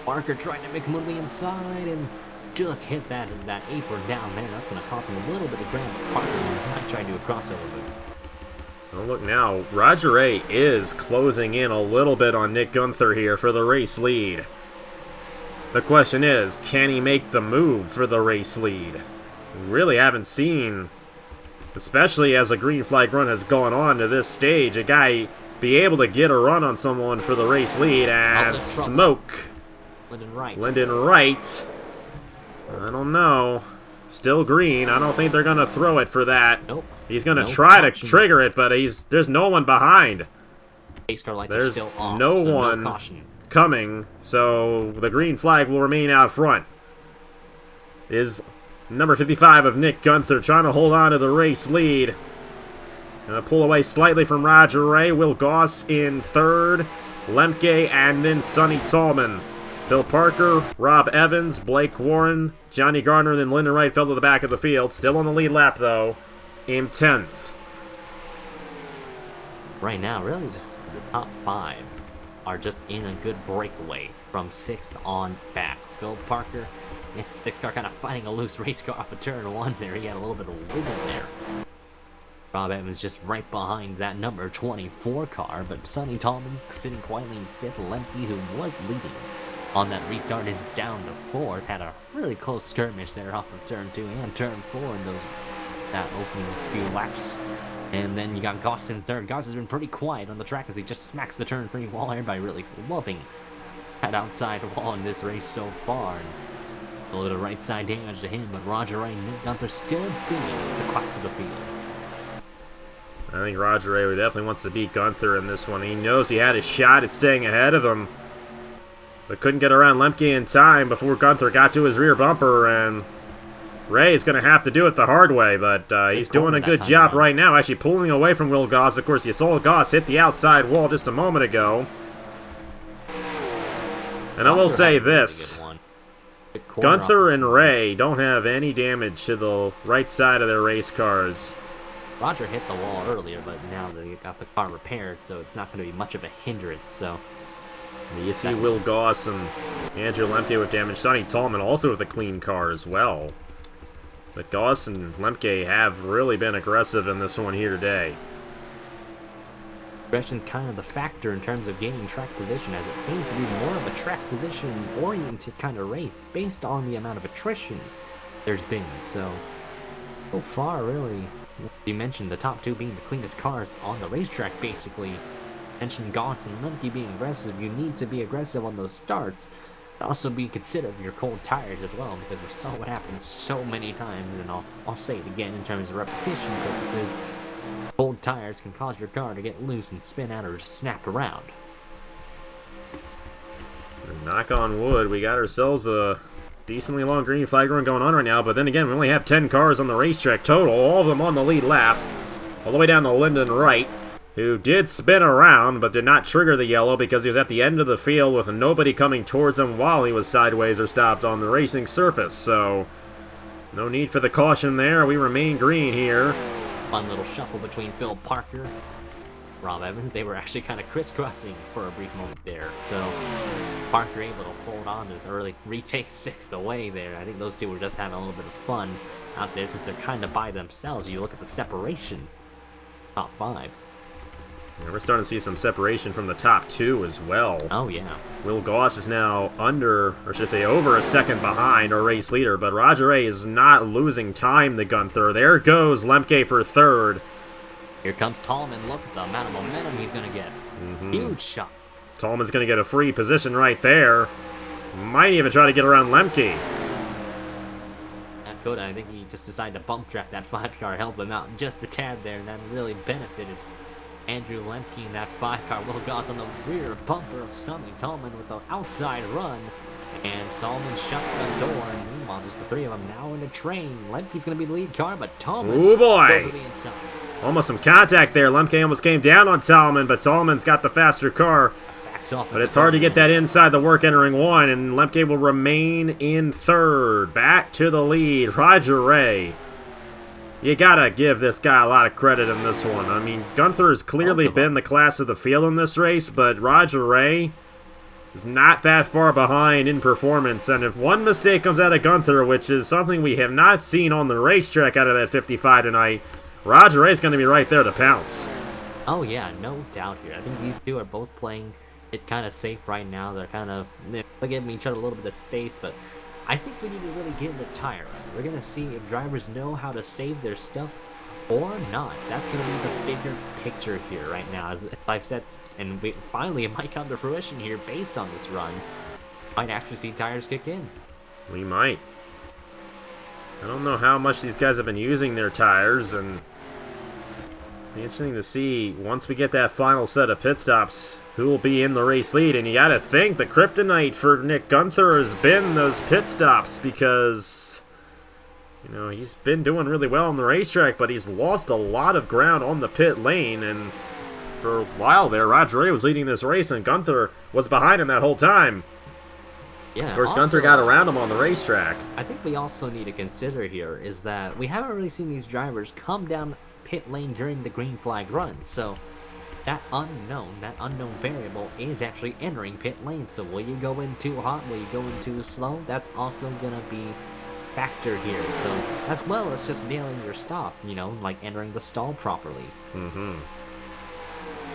Parker trying to make a move to the inside and just hit that apron down there. That's going to cost him a little bit of ground. Parker might try to do a crossover. Oh, look now. Roger Ray is closing in a little bit on Nick Gunther here for the race lead. The question is, can he make the move for the race lead? We really haven't seen, especially as a green flag run has gone on to this stage, a guy be able to get a run on someone for the race lead and smoke. Lyndon Wright. Lyndon Wright. I don't know. Still green. I don't think they're going to throw it for that. Nope. He's going to try to trigger it, but there's no one behind. Pace car lights There's are still off, no so one no caution. Coming, so the green flag will remain out front. Is number 55 of Nick Gunther trying to hold on to the race lead. Gonna pull away slightly from Roger Ray. Will Goss in 3rd. Lemke and then Sonny Tolman. Phil Parker, Rob Evans, Blake Warren, Johnny Gardner, and then Lyndon Wright fell to the back of the field. Still on the lead lap, though, in 10th. Right now, really just the top 5 are just in a good breakaway from 6th on back. Phil Parker, 6th car kind of fighting a loose race car off of turn 1 there. He had a little bit of wiggle there. Rob Evans just right behind that number 24 car, but Sonny Tolman sitting quietly in 5th. Lemke, who was leading on that restart is down to 4th. Had a really close skirmish there off of turn 2 and turn 4 in that opening few laps. And then you got Goss in 3rd. Goss has been pretty quiet on the track as he just smacks the turn 3 wall. Everybody really loving that outside wall in this race so far. And a little right side damage to him, but Roger Ray and Nick Gunther still being the class of the field. I think Roger Ray definitely wants to beat Gunther in this one. He knows he had a shot at staying ahead of him, but couldn't get around Lemke in time before Gunther got to his rear bumper, and Ray is going to have to do it the hard way, but he's doing a good job right now, actually pulling away from Will Goss. Of course, you saw Goss hit the outside wall just a moment ago. And I will say this. Gunther and Ray don't have any damage to the right side of their race cars. Roger hit the wall earlier, but now they got the car repaired, so it's not going to be much of a hindrance. So you see Will Goss and Andrew Lemke with damage. Sonny Tallman also with a clean car as well. But Goss and Lemke have really been aggressive in this one here today. Aggression's kind of the factor in terms of gaining track position, as it seems to be more of a track position-oriented kind of race based on the amount of attrition there's been. So far, really, you mentioned the top 2 being the cleanest cars on the racetrack, basically. You mentioned Goss and Lemke being aggressive. You need to be aggressive on those starts. Also be considerate of your cold tires as well, because we saw what happened so many times, and I'll say it again in terms of repetition purposes. Cold tires can cause your car to get loose and spin out or just snap around. Knock on wood, we got ourselves a decently long green flag run going on right now, but then again, we only have 10 cars on the racetrack total, all of them on the lead lap, all the way down to Lyndon Wright, who did spin around, but did not trigger the yellow because he was at the end of the field with nobody coming towards him while he was sideways or stopped on the racing surface, so no need for the caution there. We remain green here. Fun little shuffle between Phil Parker, Rob Evans. They were actually kind of crisscrossing for a brief moment there, so Parker able to hold on to his early retake 6th away there. I think those two were just having a little bit of fun out there since they're kind of by themselves. You look at the separation, top 5. Yeah, we're starting to see some separation from the top 2 as well. Oh, yeah. Will Goss is now under, or should I say over a second behind our race leader, but Roger Ray is not losing time to Gunther. There goes Lemke for 3rd. Here comes Tallman. Look at the amount of momentum he's going to get. Huge shot. Tallman's going to get a free position right there. Might even try to get around Lemke. That could. I think he just decided to bump track that 5-car, help him out just a tad there, and that really benefited Andrew Lemke in that 5-car. Will Goss on the rear bumper of Sonny Tallman with the outside run. And Solomon shut the door. And meanwhile, just the 3 of them now in the train. Lemke's going to be the lead car, but Tallman goes to the inside. Almost some contact there. Lemke almost came down on Tallman, but Tallman's got the faster car. Backs off. But it's hard to get that inside the work entering 1, and Lemke will remain in 3rd. Back to the lead, Roger Ray. You gotta give this guy a lot of credit in this one. I mean, Gunther has clearly been the class of the field in this race, but Roger Ray is not that far behind in performance. And if one mistake comes out of Gunther, which is something we have not seen on the racetrack out of that 55 tonight, Roger Ray's going to be right there to pounce. Oh, yeah, no doubt here. I think these two are both playing it kind of safe right now. They're kind of giving each other a little bit of space, but I think we need to really get in the tire run. We're going to see if drivers know how to save their stuff or not. That's going to be the bigger picture here right now. As I've said, and finally it might come to fruition here based on this run. Might actually see tires kick in. We might. I don't know how much these guys have been using their tires, and it'll be interesting to see once we get that final set of pit stops who will be in the race lead. And you gotta think the kryptonite for Nick Gunther has been those pit stops, because you know he's been doing really well on the racetrack, but he's lost a lot of ground on the pit lane. And for a while there, Roger Ray was leading this race, and Gunther was behind him that whole time. Yeah, of course, Gunther got around him on the racetrack. I think we also need to consider here is that we haven't really seen these drivers come down pit lane during the green flag run. So that unknown variable is actually entering pit lane. So will you go in too hot? Will you go in too slow? That's also going to be factor here. So as well as just nailing your stop, you know, like entering the stall properly.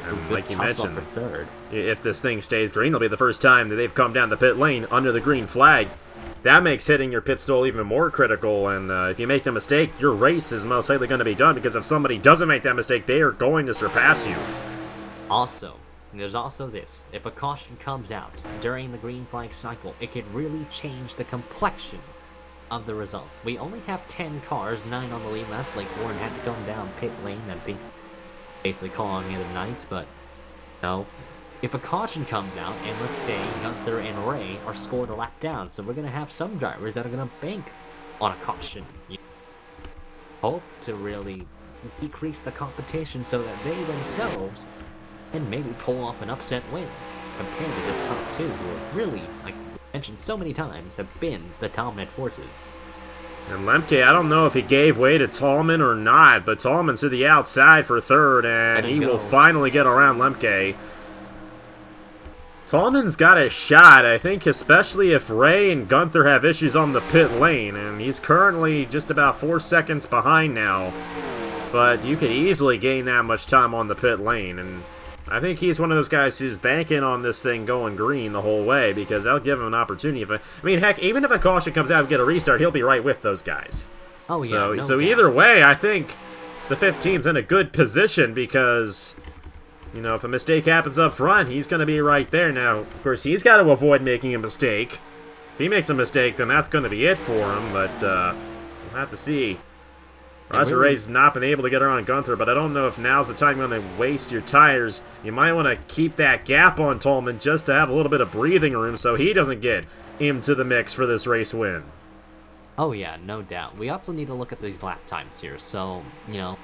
And Good like you tussle mentioned, for third. if this thing stays green, it'll be the first time that they've come down the pit lane under the green flag. That makes hitting your pit stall even more critical, and if you make the mistake, your race is most likely going to be done, because if somebody doesn't make that mistake, they are going to surpass you. Also, there's also this. If a caution comes out during the green flag cycle, it could really change the complexion of the results. We only have 10 cars, 9 on the lead lap. Blake Warren had to come down pit lane and be basically calling it a night, but no. If a caution comes out, and let's say Gunther and Ray are scored a lap down, so we're going to have some drivers that are going to bank on a caution. You hope to really decrease the competition so that they themselves can maybe pull off an upset win compared to this top two, who are really, like we mentioned so many times, have been the dominant forces. And Lemke, I don't know if he gave way to Tallman or not, but Tallman's to the outside for third, and he will finally get around Lemke. Tallman's got a shot, I think, especially if Ray and Gunther have issues on the pit lane, and he's currently just about 4 seconds behind now. But you could easily gain that much time on the pit lane, and I think he's one of those guys who's banking on this thing going green the whole way, because that'll give him an opportunity. I mean, heck, even if a caution comes out and get a restart, he'll be right with those guys. Oh, yeah, So either way, I think the 15's in a good position, because, you know, if a mistake happens up front, he's going to be right there. Now, of course, he's got to avoid making a mistake. If he makes a mistake, then that's going to be it for him, but we'll have to see. Roger Ray's not been able to get around Gunther, but I don't know if now's the time when they waste your tires. You might want to keep that gap on Tallman just to have a little bit of breathing room so he doesn't get into the mix for this race win. Oh yeah, no doubt. We also need to look at these lap times here, so, you know,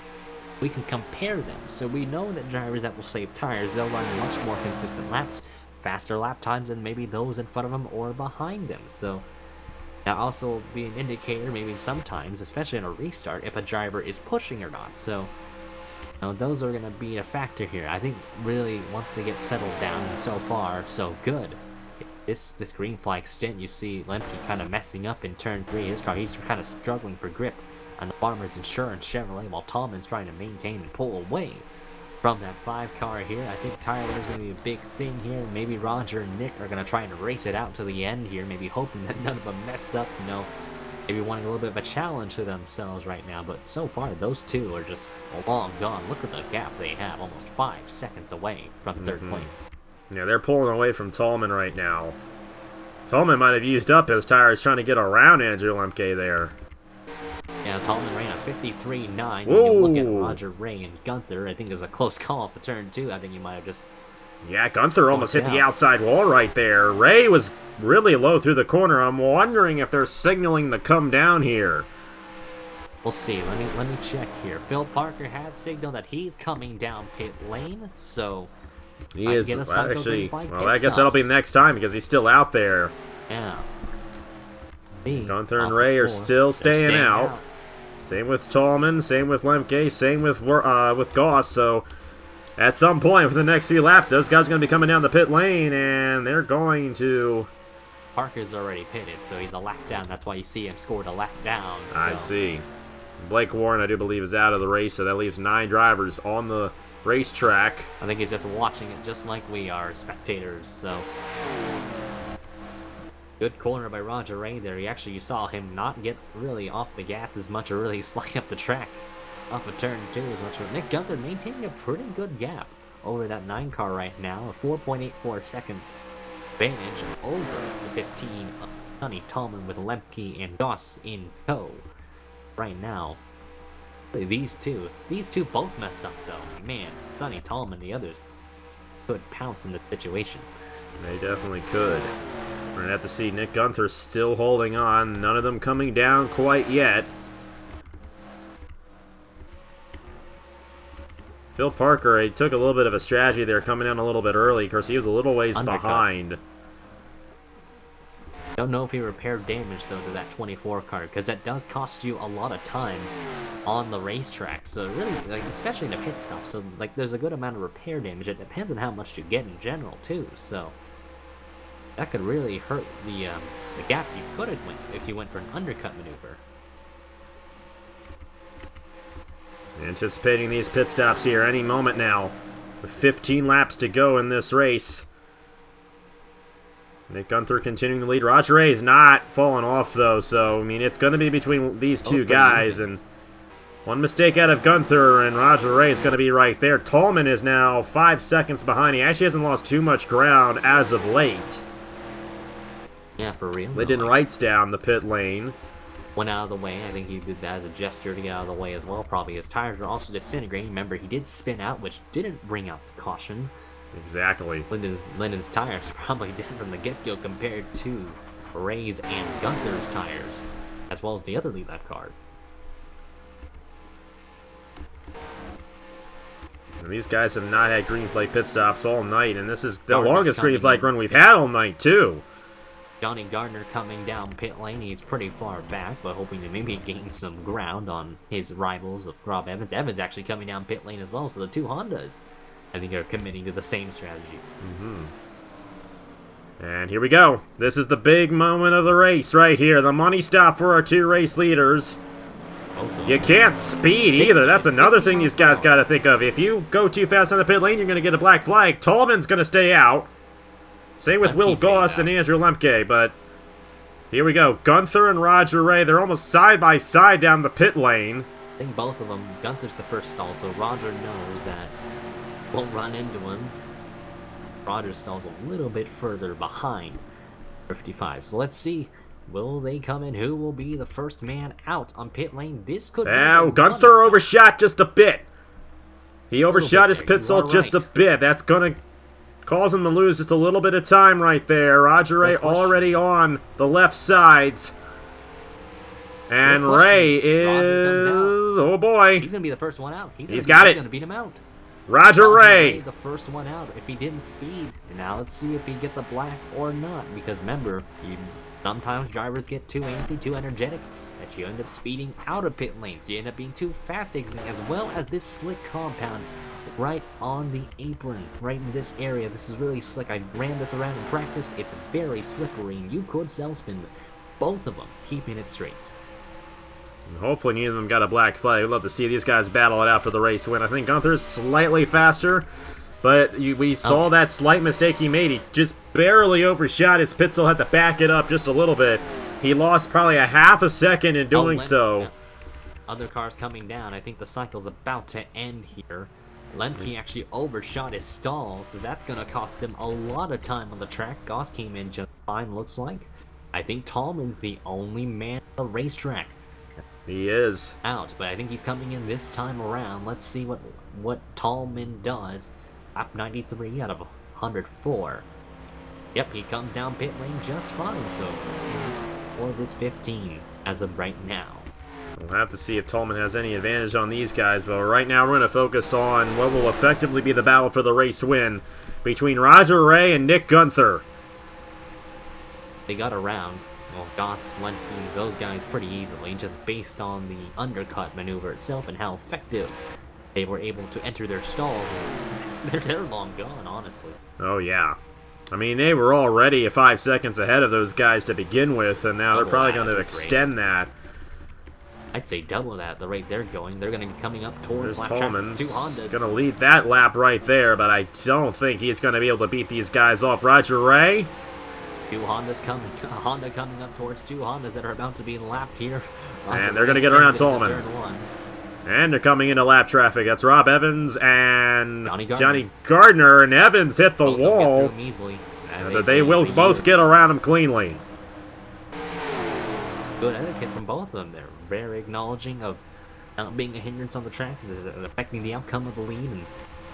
we can compare them. So we know that drivers that will save tires, they'll run much more consistent laps, faster lap times than maybe those in front of them or behind them. So that also be an indicator, maybe sometimes, especially in a restart, if a driver is pushing or not. So, you know, those are going to be a factor here. I think really once they get settled down, so far, so good. This green flag stint, you see Lemke kind of messing up in turn 3. His car, he's kind of struggling for grip on the Farmers Insurance Chevrolet, while Tallman's trying to maintain and pull away from that 5 car here. I think tire wear is going to be a big thing here. Maybe Roger and Nick are going to try and race it out to the end here, maybe hoping that none of them mess up, you know, maybe wanting a little bit of a challenge to themselves right now. But so far, those two are just long gone. Look at the gap they have, almost 5 seconds away from third place. Yeah, they're pulling away from Tallman right now. Tallman might have used up his tires trying to get around Andrew Lemke there. Yeah, Tallman ran a 53.9. When you look at Roger Ray and Gunther, I think it was a close call for turn 2. I think you might have just... Yeah, Gunther almost hit the outside wall right there. Ray was really low through the corner. I'm wondering if they're signaling to come down here. We'll see. Let me check here. Phil Parker has signaled that he's coming down pit lane, so... He is, actually, well, I guess that'll be next time because he's still out there. Yeah. Gunther and Ray are still staying out. Same with Tallman, same with Lemke, same with Goss. So at some point within the next few laps, those guys are going to be coming down the pit lane, and they're going to... Parker's already pitted, so he's a lap down. That's why you see him scored a lap down. So. I see. Blake Warren, I do believe, is out of the race, so that leaves 9 drivers on the racetrack. I think he's just watching it just like we are, spectators, so... Good corner by Roger Ray there. You saw him not get really off the gas as much or really slide up the track off of turn 2 as much. But Nick Gunther maintaining a pretty good gap over that 9 car right now. A 4.84 second advantage over the 15 of Sonny Tallman with Lemke and Goss in tow right now. These two both mess up though. Man, Sonny Tallman, the others could pounce in the situation. They definitely could. We're going to have to see Nick Gunther still holding on. None of them coming down quite yet. Phil Parker, he took a little bit of a strategy there coming down a little bit early. Of course, he was a little ways behind. Don't know if he repaired damage, though, to that 24 car, because that does cost you a lot of time on the racetrack. So really, like, especially in a pit stop, so like there's a good amount of repair damage. It depends on how much you get in general, too, so... That could really hurt the gap you could have went if you went for an undercut maneuver. Anticipating these pit stops here any moment now. 15 laps to go in this race. Nick Gunther continuing to lead. Roger Ray is not falling off, though, so, I mean, it's going to be between these two guys, and one mistake out of Gunther, and Roger Ray is going to be right there. Tallman is now 5 seconds behind. He actually hasn't lost too much ground as of late. Yeah, for real. Lyndon Wright's down the pit lane. Went out of the way. I think he did that as a gesture to get out of the way as well. Probably his tires were also disintegrating. Remember, he did spin out, which didn't bring out the caution. Exactly. Lyndon's tires probably dead from the get-go compared to Ray's and Gunther's tires, as well as the other lead left car. And these guys have not had green flag pit stops all night, and this is the longest green flag run we've had all night, too. Johnny Gardner coming down pit lane. He's pretty far back, but hoping to maybe gain some ground on his rivals of Rob Evans. Evans actually coming down pit lane as well, so the two Hondas, I think, are committing to the same strategy. And here we go. This is the big moment of the race right here. The money stop for our two race leaders. You can't speed either. That's another thing these guys got to think of. If you go too fast on the pit lane, you're going to get a black flag. Tallman's going to stay out. Same with Will Goss and Andrew Lemke, but here we go. Gunther and Roger Ray, they're almost side by side down the pit lane. I think both of them, Gunther's the first stall, so Roger knows that won't run into him. Roger stalls a little bit further behind 55. So let's see, will they come in? Who will be the first man out on pit lane? This could be... Now, Gunther overshot just a bit. He overshot his pit stall just a bit. That's going to cause him to lose just a little bit of time right there. Roger Ray already on the left sides. And Ray is... Oh, boy. He's going to be the first one out. He's got it. He's going to beat him out. Roger Ray, the first one out if he didn't speed. And now let's see if he gets a black or not. Because remember, sometimes drivers get too antsy, too energetic, that you end up speeding out of pit lanes. You end up being too fast exiting, as well as this slick compound right on the apron, right in this area. This is really slick. I ran this around in practice. It's very slippery, and you could self-spin both of them, keeping it straight. And hopefully neither of them got a black flag. We'd love to see these guys battle it out for the race win. I think Gunther's slightly faster, but we saw that slight mistake he made. He just barely overshot his pit stall, had to back it up just a little bit. He lost probably a half a second in doing so. Yeah. Other cars coming down. I think the cycle's about to end here. Lemke actually overshot his stall, so that's going to cost him a lot of time on the track. Goss came in just fine, looks like. I think Tallman's the only man on the racetrack. He is. Out, but I think he's coming in this time around. Let's see what Tallman does. Lap 93 out of 104. Yep, he comes down pit lane just fine, so for this 15 as of right now. We'll have to see if Tallman has any advantage on these guys, but right now we're going to focus on what will effectively be the battle for the race win between Roger Ray and Nick Gunther. They got around, well, Goss, Lemke, those guys pretty easily, just based on the undercut maneuver itself and how effective they were able to enter their stall. They're long gone, honestly. Oh, yeah. I mean, they were already 5 seconds ahead of those guys to begin with, and now they're probably going to extend that. I'd say double that, the rate they're going. They're going to be coming up towards lap Tallman's two Hondas. going to lead that lap right there, but I don't think he's going to be able to beat these guys off. Roger Ray? Two Hondas coming. A Honda coming up towards two Hondas that are about to be lapped here. And they're going to get around Tallman. And they're coming into lap traffic. That's Rob Evans and Johnny Gardner. And Evans hit the wall. They will both get around him cleanly. Good etiquette from both of them. They're very acknowledging of not being a hindrance on the track. This is affecting the outcome of the lead. And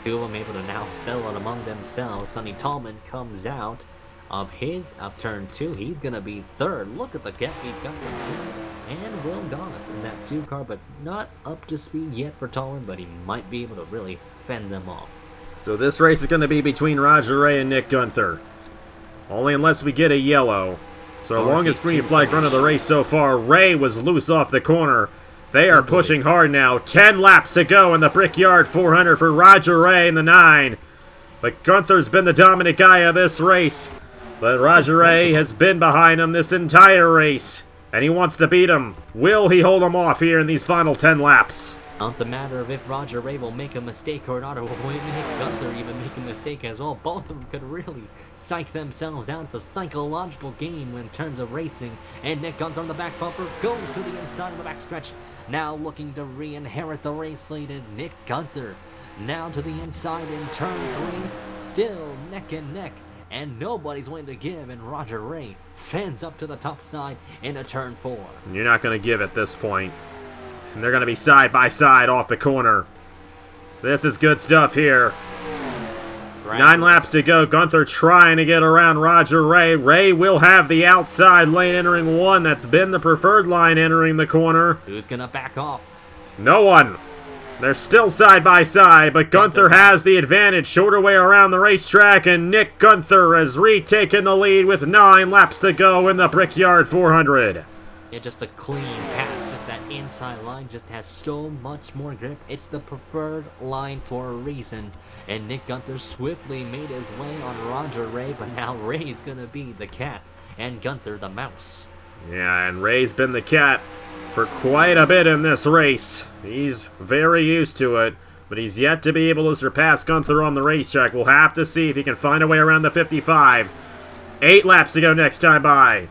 two of them able to now settle it among themselves. Sonny Tallman comes out of his up turn 2. He's going to be third. Look at the gap he's got from him and Will Goss in that 2 car, but not up to speed yet for Tallman, but he might be able to really fend them off. So this race is going to be between Roger Ray and Nick Gunther. Only unless we get a yellow. So our longest green flag run of the race so far. Ray was loose off the corner. They are pushing hard now. 10 laps to go in the Brickyard 400 for Roger Ray in the 9. But Gunther's been the dominant guy of this race. But Roger Ray has been behind him this entire race, and he wants to beat him. Will he hold him off here in these final 10 laps? Now it's a matter of if Roger Ray will make a mistake or not, or will Nick Gunther even make a mistake as well. Both of them could really psych themselves out. It's a psychological game in terms of racing. And Nick Gunther on the back bumper goes to the inside of the backstretch. Now looking to re-inherit the race lead, and Nick Gunther now to the inside in turn 3. Still neck and neck, and nobody's willing to give, and Roger Ray fends up to the top side into turn 4. You're not going to give at this point. And they're going to be side by side off the corner. This is good stuff here. 9 laps to go. Gunther trying to get around Roger Ray. Ray will have the outside lane entering 1. That's been the preferred line entering the corner. Who's going to back off? No one. They're still side by side, but Gunther has the advantage. Shorter way around the racetrack, and Nick Gunther has retaken the lead with 9 laps to go in the Brickyard 400. Yeah, just a clean pass. Just that inside line just has so much more grip. It's the preferred line for a reason. And Nick Gunther swiftly made his way on Roger Ray, but now Ray's gonna be the cat and Gunther the mouse. Yeah, and Ray's been the cat for quite a bit in this race. He's very used to it, but he's yet to be able to surpass Gunther on the racetrack. We'll have to see if he can find a way around the 55. 8 laps to go next time by.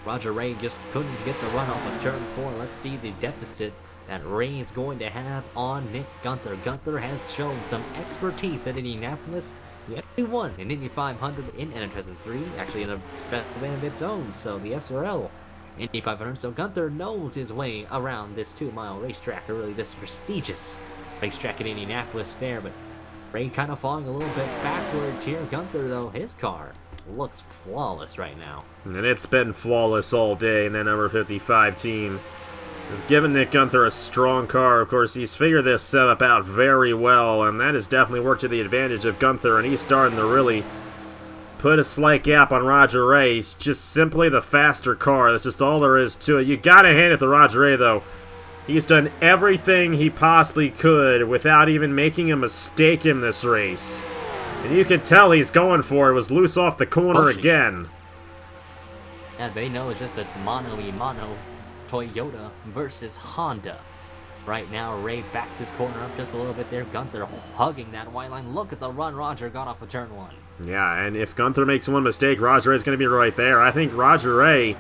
Roger Ray just couldn't get the run off of turn 4. Let's see the deficit that Ray is going to have on Nick Gunther. Gunther has shown some expertise at Indianapolis. He actually won an Indy 500 in 2003, actually in a special event of its own, so the SRL Indy 500. So Gunther knows his way around this 2-mile racetrack, or really this prestigious racetrack at Indianapolis Fair, but Ray kind of falling a little bit backwards here. Gunther, though, his car looks flawless right now. And it's been flawless all day, and that number 55 team has given Nick Gunther a strong car. Of course, he's figured this setup out very well, and that has definitely worked to the advantage of Gunther, and he's starting to really put a slight gap on Roger Ray. He's just simply the faster car. That's just all there is to it. You gotta hand it to Roger Ray, though. He's done everything he possibly could without even making a mistake in this race. And you can tell he's going for it. Was loose off the corner again. Yeah, they know it's just a mano-a-mano Toyota versus Honda. Right now, Ray backs his corner up just a little bit there. Gunther hugging that white line. Look at the run Roger got off of turn 1. Yeah, and if Gunther makes one mistake, Roger Ray's going to be right there. I think Roger Ray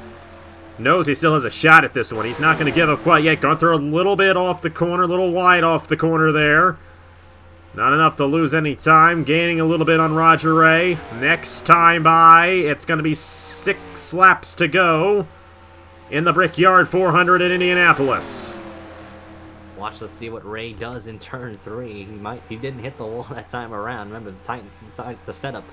knows he still has a shot at this one. He's not going to give up quite yet. Gunther a little bit off the corner, a little wide off the corner there. Not enough to lose any time. Gaining a little bit on Roger Ray. Next time by, it's going to be 6 laps to go in the Brickyard 400 in Indianapolis. Watch, let's see what Ray does in turn 3. He didn't hit the wall that time around. Remember, the setup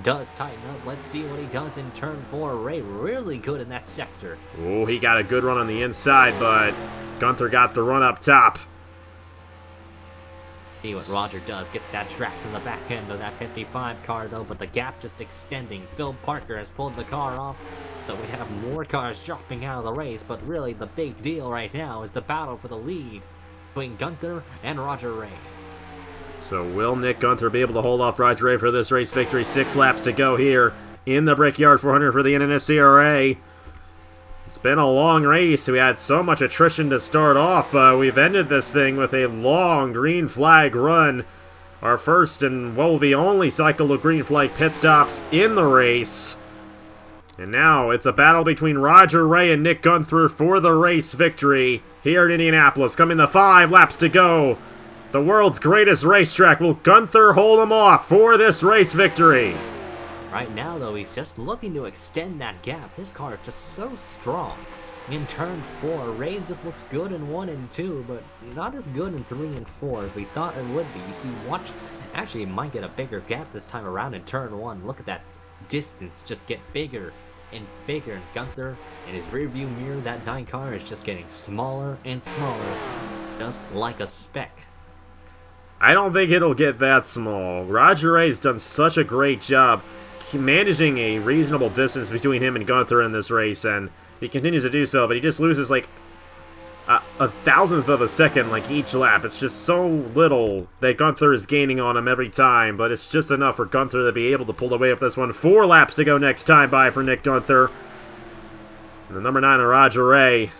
does tighten up. Let's see what he does in turn 4. Ray really good in that sector. Oh, he got a good run on the inside, but Gunther got the run up top. See what Roger does. Gets that track to the back end of that 55 car, though, but the gap just extending. Phil Parker has pulled the car off, so we have more cars dropping out of the race, but really the big deal right now is the battle for the lead between Gunther and Roger Ray. So will Nick Gunther be able to hold off Roger Ray for this race victory? 6 laps to go here in the Brickyard 400 for the NNSCRA. It's been a long race. We had so much attrition to start off, but we've ended this thing with a long green flag run. Our first and what will be only cycle of green flag pit stops in the race. And now it's a battle between Roger Ray and Nick Gunther for the race victory here in Indianapolis. Coming the 5 laps to go. The world's greatest racetrack. Will Gunther hold him off for this race victory? Right now, though, he's just looking to extend that gap. His car is just so strong. In turn 4, Ray just looks good in 1 and 2, but not as good in 3 and 4 as we thought it would be. You see, watch, actually, it might get a bigger gap this time around in turn 1. Look at that distance just get bigger and bigger. And Gunther, in his rearview mirror, that 9 car is just getting smaller and smaller, just like a speck. I don't think it'll get that small. Roger Ray's done such a great job managing a reasonable distance between him and Gunther in this race, and he continues to do so, but he just loses like a thousandth of a second like each lap. It's just so little that Gunther is gaining on him every time, but it's just enough for Gunther to be able to pull away with this one. 4 laps to go next time by for Nick Gunther. And the number 9 of Roger Ray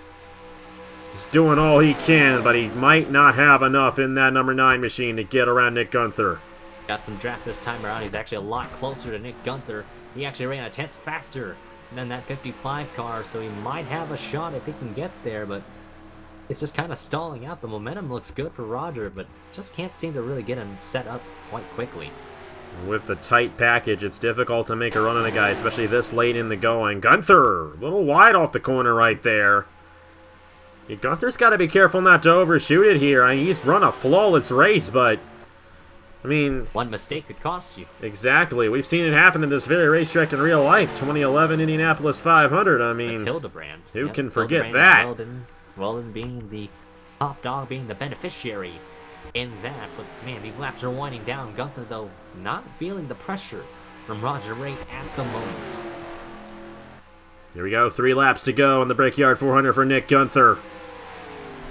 He's doing all he can, but he might not have enough in that number 9 machine to get around Nick Gunther. Got some draft this time around. He's actually a lot closer to Nick Gunther. He actually ran a 10th faster than that 55 car, so he might have a shot if he can get there, but it's just kind of stalling out. The momentum looks good for Roger, but just can't seem to really get him set up quite quickly. With the tight package, it's difficult to make a run on a guy, especially this late in the going. Gunther, a little wide off the corner right there. Yeah, Gunther's got to be careful not to overshoot it here. I mean, he's run a flawless race, but I mean, one mistake could cost you. Exactly. We've seen it happen in this very racetrack in real life. 2011 Indianapolis 500. I mean, Hildebrand. Who can forget that? Weldon being the top dog, being the beneficiary in that. But man, these laps are winding down. Gunther, though, not feeling the pressure from Roger Ray at the moment. Here we go. 3 laps to go in the Brickyard 400 for Nick Gunther.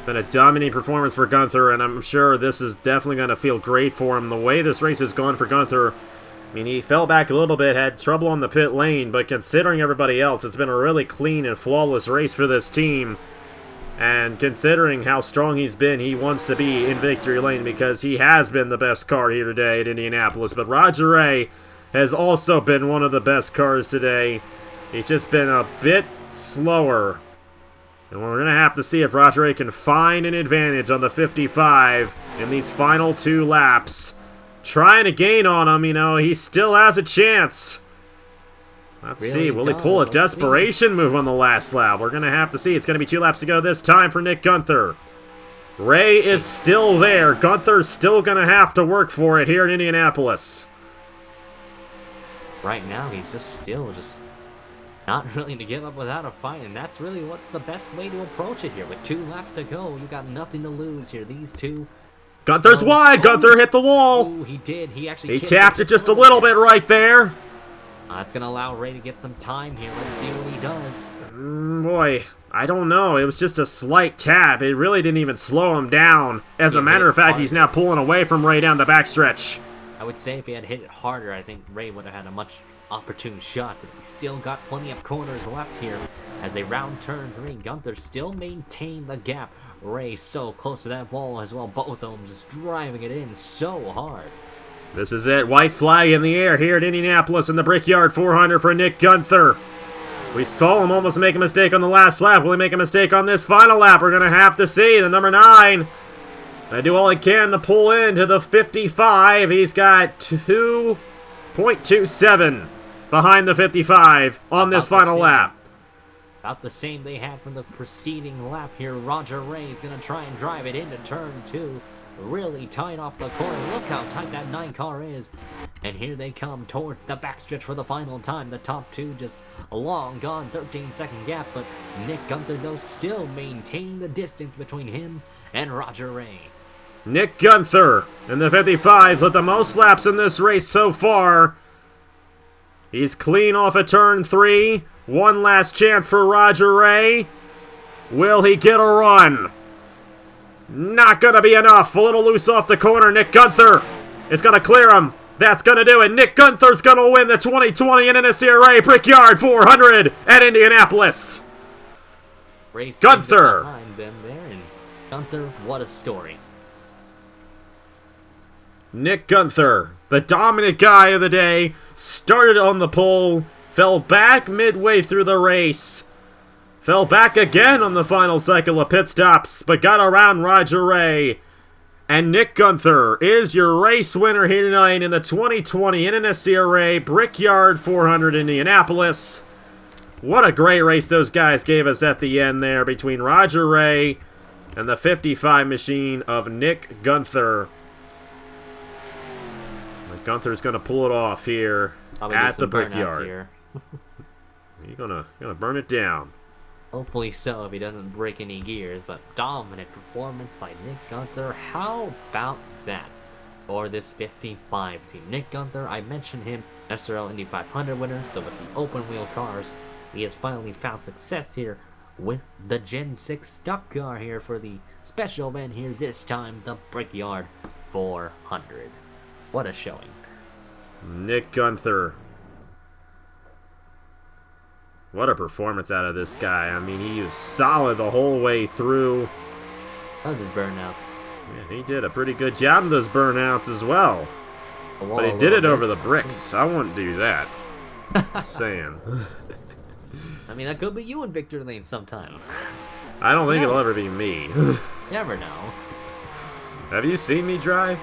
Been a dominating performance for Gunther, and I'm sure this is definitely going to feel great for him. The way this race has gone for Gunther, I mean, he fell back a little bit, had trouble on the pit lane, but considering everybody else, it's been a really clean and flawless race for this team. And considering how strong he's been, he wants to be in victory lane because he has been the best car here today at Indianapolis. But Roger Ray has also been one of the best cars today. He's just been a bit slower. And we're going to have to see if Roger Ray can find an advantage on the 55 in these final 2 laps. Trying to gain on him, you know, he still has a chance. Let's see, will he pull a desperation move on the last lap? We're going to have to see. It's going to be 2 laps to go this time for Nick Gunther. Ray is still there. Gunther's still going to have to work for it here in Indianapolis. Right now, he's still not willing to give up without a fight, and that's really what's the best way to approach it here. With 2 laps to go, you got nothing to lose here. These two. Gunther's wide. Gunther hit the wall. Ooh, he did. He actually tapped it just a little bit right there. It's going to allow Ray to get some time here. Let's see what he does. Boy, I don't know. It was just a slight tap. It really didn't even slow him down. As a matter of fact, he's now pulling away from Ray down the backstretch. I would say if he had hit it harder, I think Ray would have had a much opportune shot, but he still got plenty of corners left here as they round turn 3. Gunther still maintained the gap. Ray so close to that wall as well. Both of them just driving it in so hard. This is it. White flag in the air here at Indianapolis in the Brickyard 400 for Nick Gunther. We saw him almost make a mistake on the last lap. Will he make a mistake on this final lap? We're going to have to see. The number 9. I do all he can to pull into the 55. He's got 2.27 behind the 55 on this final lap. About the same they had from the preceding lap here. Roger Ray is going to try and drive it into turn 2. Really tight off the corner. Look how tight that 9 car is. And here they come towards the backstretch for the final time. The top 2 just a long gone 13-second gap. But Nick Gunther, though, still maintaining the distance between him and Roger Ray. Nick Gunther in the 55s with the most laps in this race so far. He's clean off of turn 3. One last chance for Roger Ray. Will he get a run? Not going to be enough. A little loose off the corner. Nick Gunther is going to clear him. That's going to do it. Nick Gunther's going to win the 2020 NNSCRA Brickyard 400 at Indianapolis. Gunther. Behind them there, and Gunther, what a story. Nick Gunther, the dominant guy of the day, started on the pole, fell back midway through the race. Fell back again on the final cycle of pit stops, but got around Roger Ray. And Nick Gunther is your race winner here tonight in the 2020 NNSCRA Brickyard 400 Indianapolis. What a great race those guys gave us at the end there between Roger Ray and the 55 machine of Nick Gunther. Gunther's going to pull it off here at the Brickyard. You're gonna burn it down. Hopefully so, if he doesn't break any gears. But dominant performance by Nick Gunther. How about that for this 55 team? Nick Gunther, I mentioned him, SRL Indy 500 winner. So with the open wheel cars, he has finally found success here with the Gen 6 stock car here for the special event here. This time, the Brickyard 400. What a showing. Nick Gunther. What a performance out of this guy. I mean, he was solid the whole way through. That was his burnouts. Yeah, he did a pretty good job of those burnouts as well. But he did it over the bricks. I wouldn't do that. Just saying. I mean, that could be you in victory lane sometime. I don't think it'll ever be me. You never know. Have you seen me drive?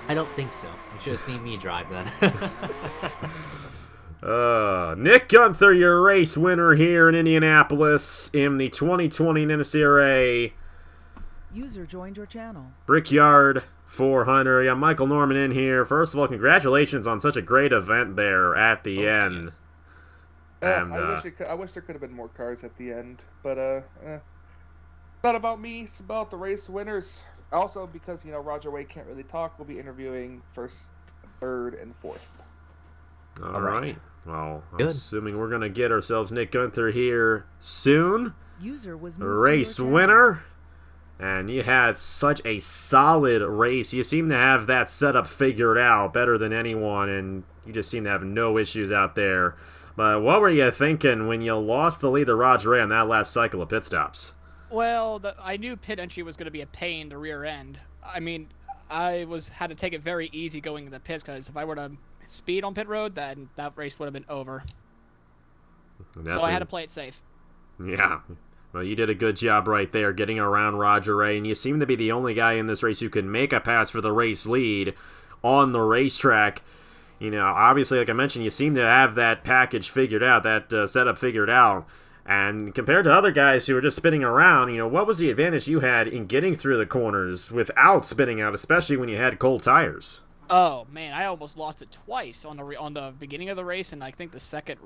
I don't think so. You should have seen me drive then. Nick Gunther, your race winner here in Indianapolis in the 2020 NNSCRA User joined your channel. Brickyard 400. Yeah, Michael Norman in here. First of all, congratulations on such a great event there at the end. And, I wish there could have been more cars at the end, but it's not about me. It's about the race winners. Also, because Roger Wade can't really talk, we'll be interviewing first, third, and fourth. All right. Well, I'm assuming we're gonna get ourselves Nick Gunther here soon. User was moved race to your winner. And you had such a solid race. You seem to have that setup figured out better than anyone, and you just seem to have no issues out there. But what were you thinking when you lost the lead to Roger Ray on that last cycle of pit stops? Well, I knew pit entry was going to be a pain in the rear end. I mean, I had to take it very easy going to the pits, because if I were to speed on pit road, then that race would have been over. So I had to play it safe. Yeah. Well, you did a good job right there getting around Roger Ray, and you seem to be the only guy in this race who can make a pass for the race lead on the racetrack. Obviously, like I mentioned, you seem to have that package figured out, that setup figured out. And compared to other guys who were just spinning around, what was the advantage you had in getting through the corners without spinning out, especially when you had cold tires? Oh man, I almost lost it twice on the beginning of the race, and I think the second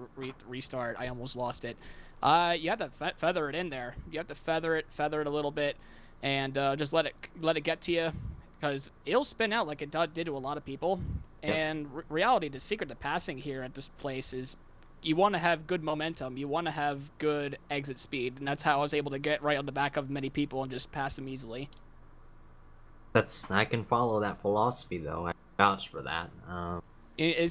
restart I almost lost it. You have to feather it in there. You have to feather it a little bit, and just let it get to you, because it'll spin out like it did to a lot of people. Yep. And reality, the secret to passing here at this place is you want to have good momentum. You want to have good exit speed, and that's how I was able to get right on the back of many people and just pass them easily. I can follow that philosophy though. I vouch for that. You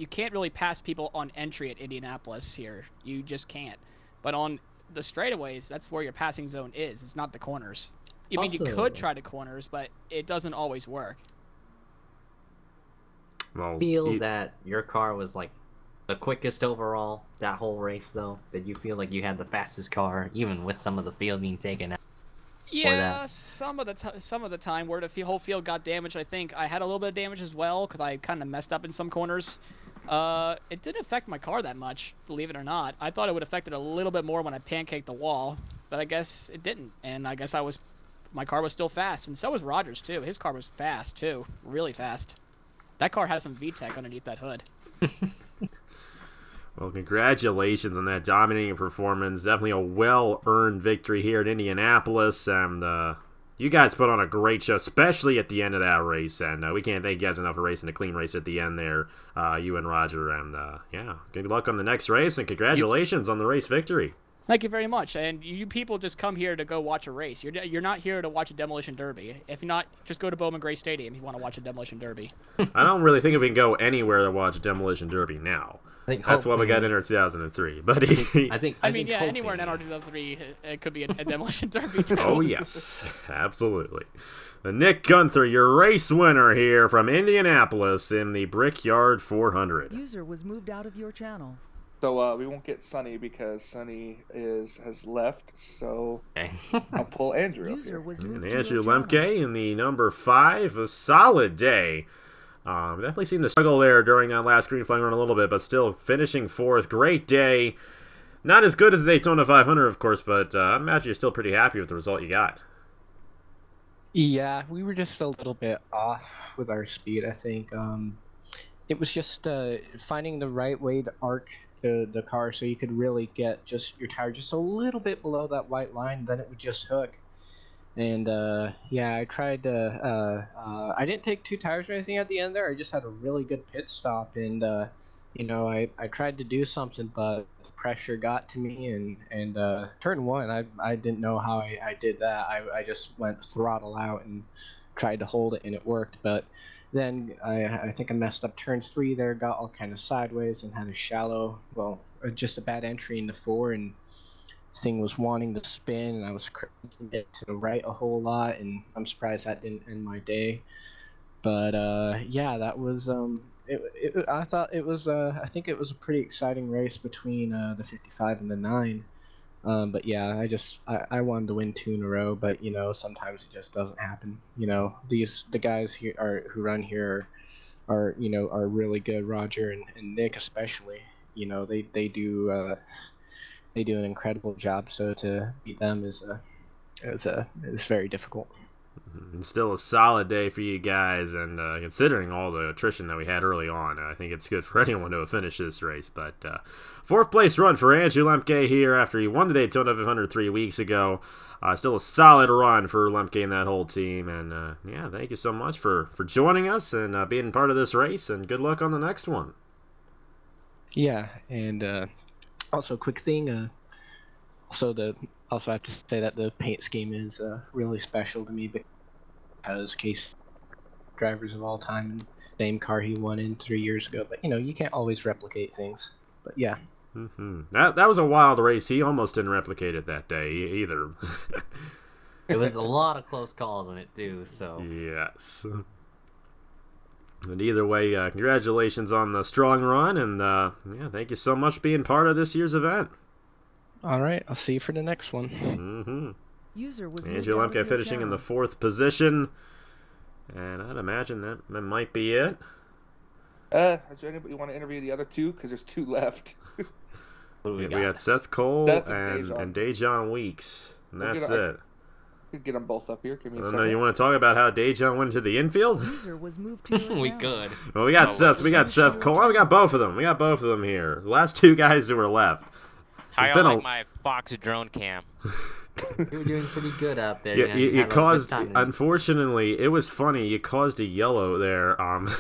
can't really pass people on entry at Indianapolis here. You just can't. But on the straightaways, that's where your passing zone is. It's not the corners. You could try the corners, but it doesn't always work. Well, that your car was like the quickest overall that whole race, though? Did you feel like you had the fastest car, even with some of the field being taken out? Yeah, some of the time where the whole field got damaged, I think I had a little bit of damage as well, because I kind of messed up in some corners. It didn't affect my car that much, believe it or not. I thought it would affect it a little bit more when I pancaked the wall, but I guess it didn't. And I guess my car was still fast, and so was Roger's too. His car was fast too, really fast. That car has some VTEC underneath that hood. Well, congratulations on that dominating performance. Definitely a well-earned victory here at Indianapolis. And you guys put on a great show, especially at the end of that race. And we can't thank you guys enough for racing a clean race at the end there, you and Roger. And, yeah, good luck on the next race, and congratulations on the race victory. Thank you very much. And you people just come here to go watch a race. You're not here to watch a demolition derby. If you're not, just go to Bowman Gray Stadium if you want to watch a demolition derby. I don't really think we can go anywhere to watch a demolition derby now. That's why we got in 2003. But anywhere in NR 2003, it could be a demolition derby too. Oh yes, absolutely. Nick Gunther, your race winner here from Indianapolis in the Brickyard 400. User was moved out of your channel. So we won't get Sonny because Sonny has left. So I'll pull Andrew. User was moved and Andrew Lemke in the number 5. A solid day. Definitely seemed to struggle there during that last green flag run a little bit, but still finishing 4th. Great day. Not as good as the Daytona 500, of course, but I imagine you're still pretty happy with the result you got. Yeah, we were just a little bit off with our speed, I think. It was just finding the right way to arc the car so you could really get just your tire just a little bit below that white line, then it would just hook. And yeah, I tried to I didn't take 2 tires or anything at the end there. I just had a really good pit stop, and I tried to do something, but pressure got to me, and turn 1 I didn't know how I did that. I just went throttle out and tried to hold it, and it worked. But Then I think I messed up turn 3 there, got all kind of sideways and had a shallow, just a bad entry into 4, and thing was wanting to spin, and I was cranking it to the right a whole lot, and I'm surprised that didn't end my day. But yeah, that was I thought it was I think it was a pretty exciting race between the 55 and the 9. But yeah, I wanted to win 2 in a row, but sometimes it just doesn't happen. The guys here who run here are really good. Roger and Nick especially. They do an incredible job. So to beat them is very difficult. And still a solid day for you guys, and considering all the attrition that we had early on, I think it's good for anyone to have finished this race. But 4th place run for Andrew Lemke here after he won the Daytona 500 3 weeks ago. Still a solid run for Lemke and that whole team. And yeah, thank you so much for joining us and being part of this race, and good luck on the next one. Yeah, and also a quick thing, also have to say that the paint scheme is really special to me because Case drivers of all time, and same car he won in 3 years ago. But you can't always replicate things. But yeah. That was a wild race. He almost didn't replicate it that day either. It was a lot of close calls in it too. So yes. And either way, congratulations on the strong run, and yeah, thank you so much for being part of this year's event. All right, I'll see you for the next one. User was Andrew Lemke finishing in the 4th position, and I'd imagine that might be it. Is there anybody want to interview the other 2? Because there's 2 left. We got Seth Cole and Dejan Weeks, and that's it. We can get them both up here. Give me a I don't second. know, you want to talk about how Dejan went to the infield? User was moved to your we channel. could. Well, we got Seth Cole. Oh, we got both of them. We got both of them here. The last 2 guys who were left. How y'all like my Fox drone cam? You were doing pretty good out there. You caused, unfortunately, it was funny. You caused a yellow there.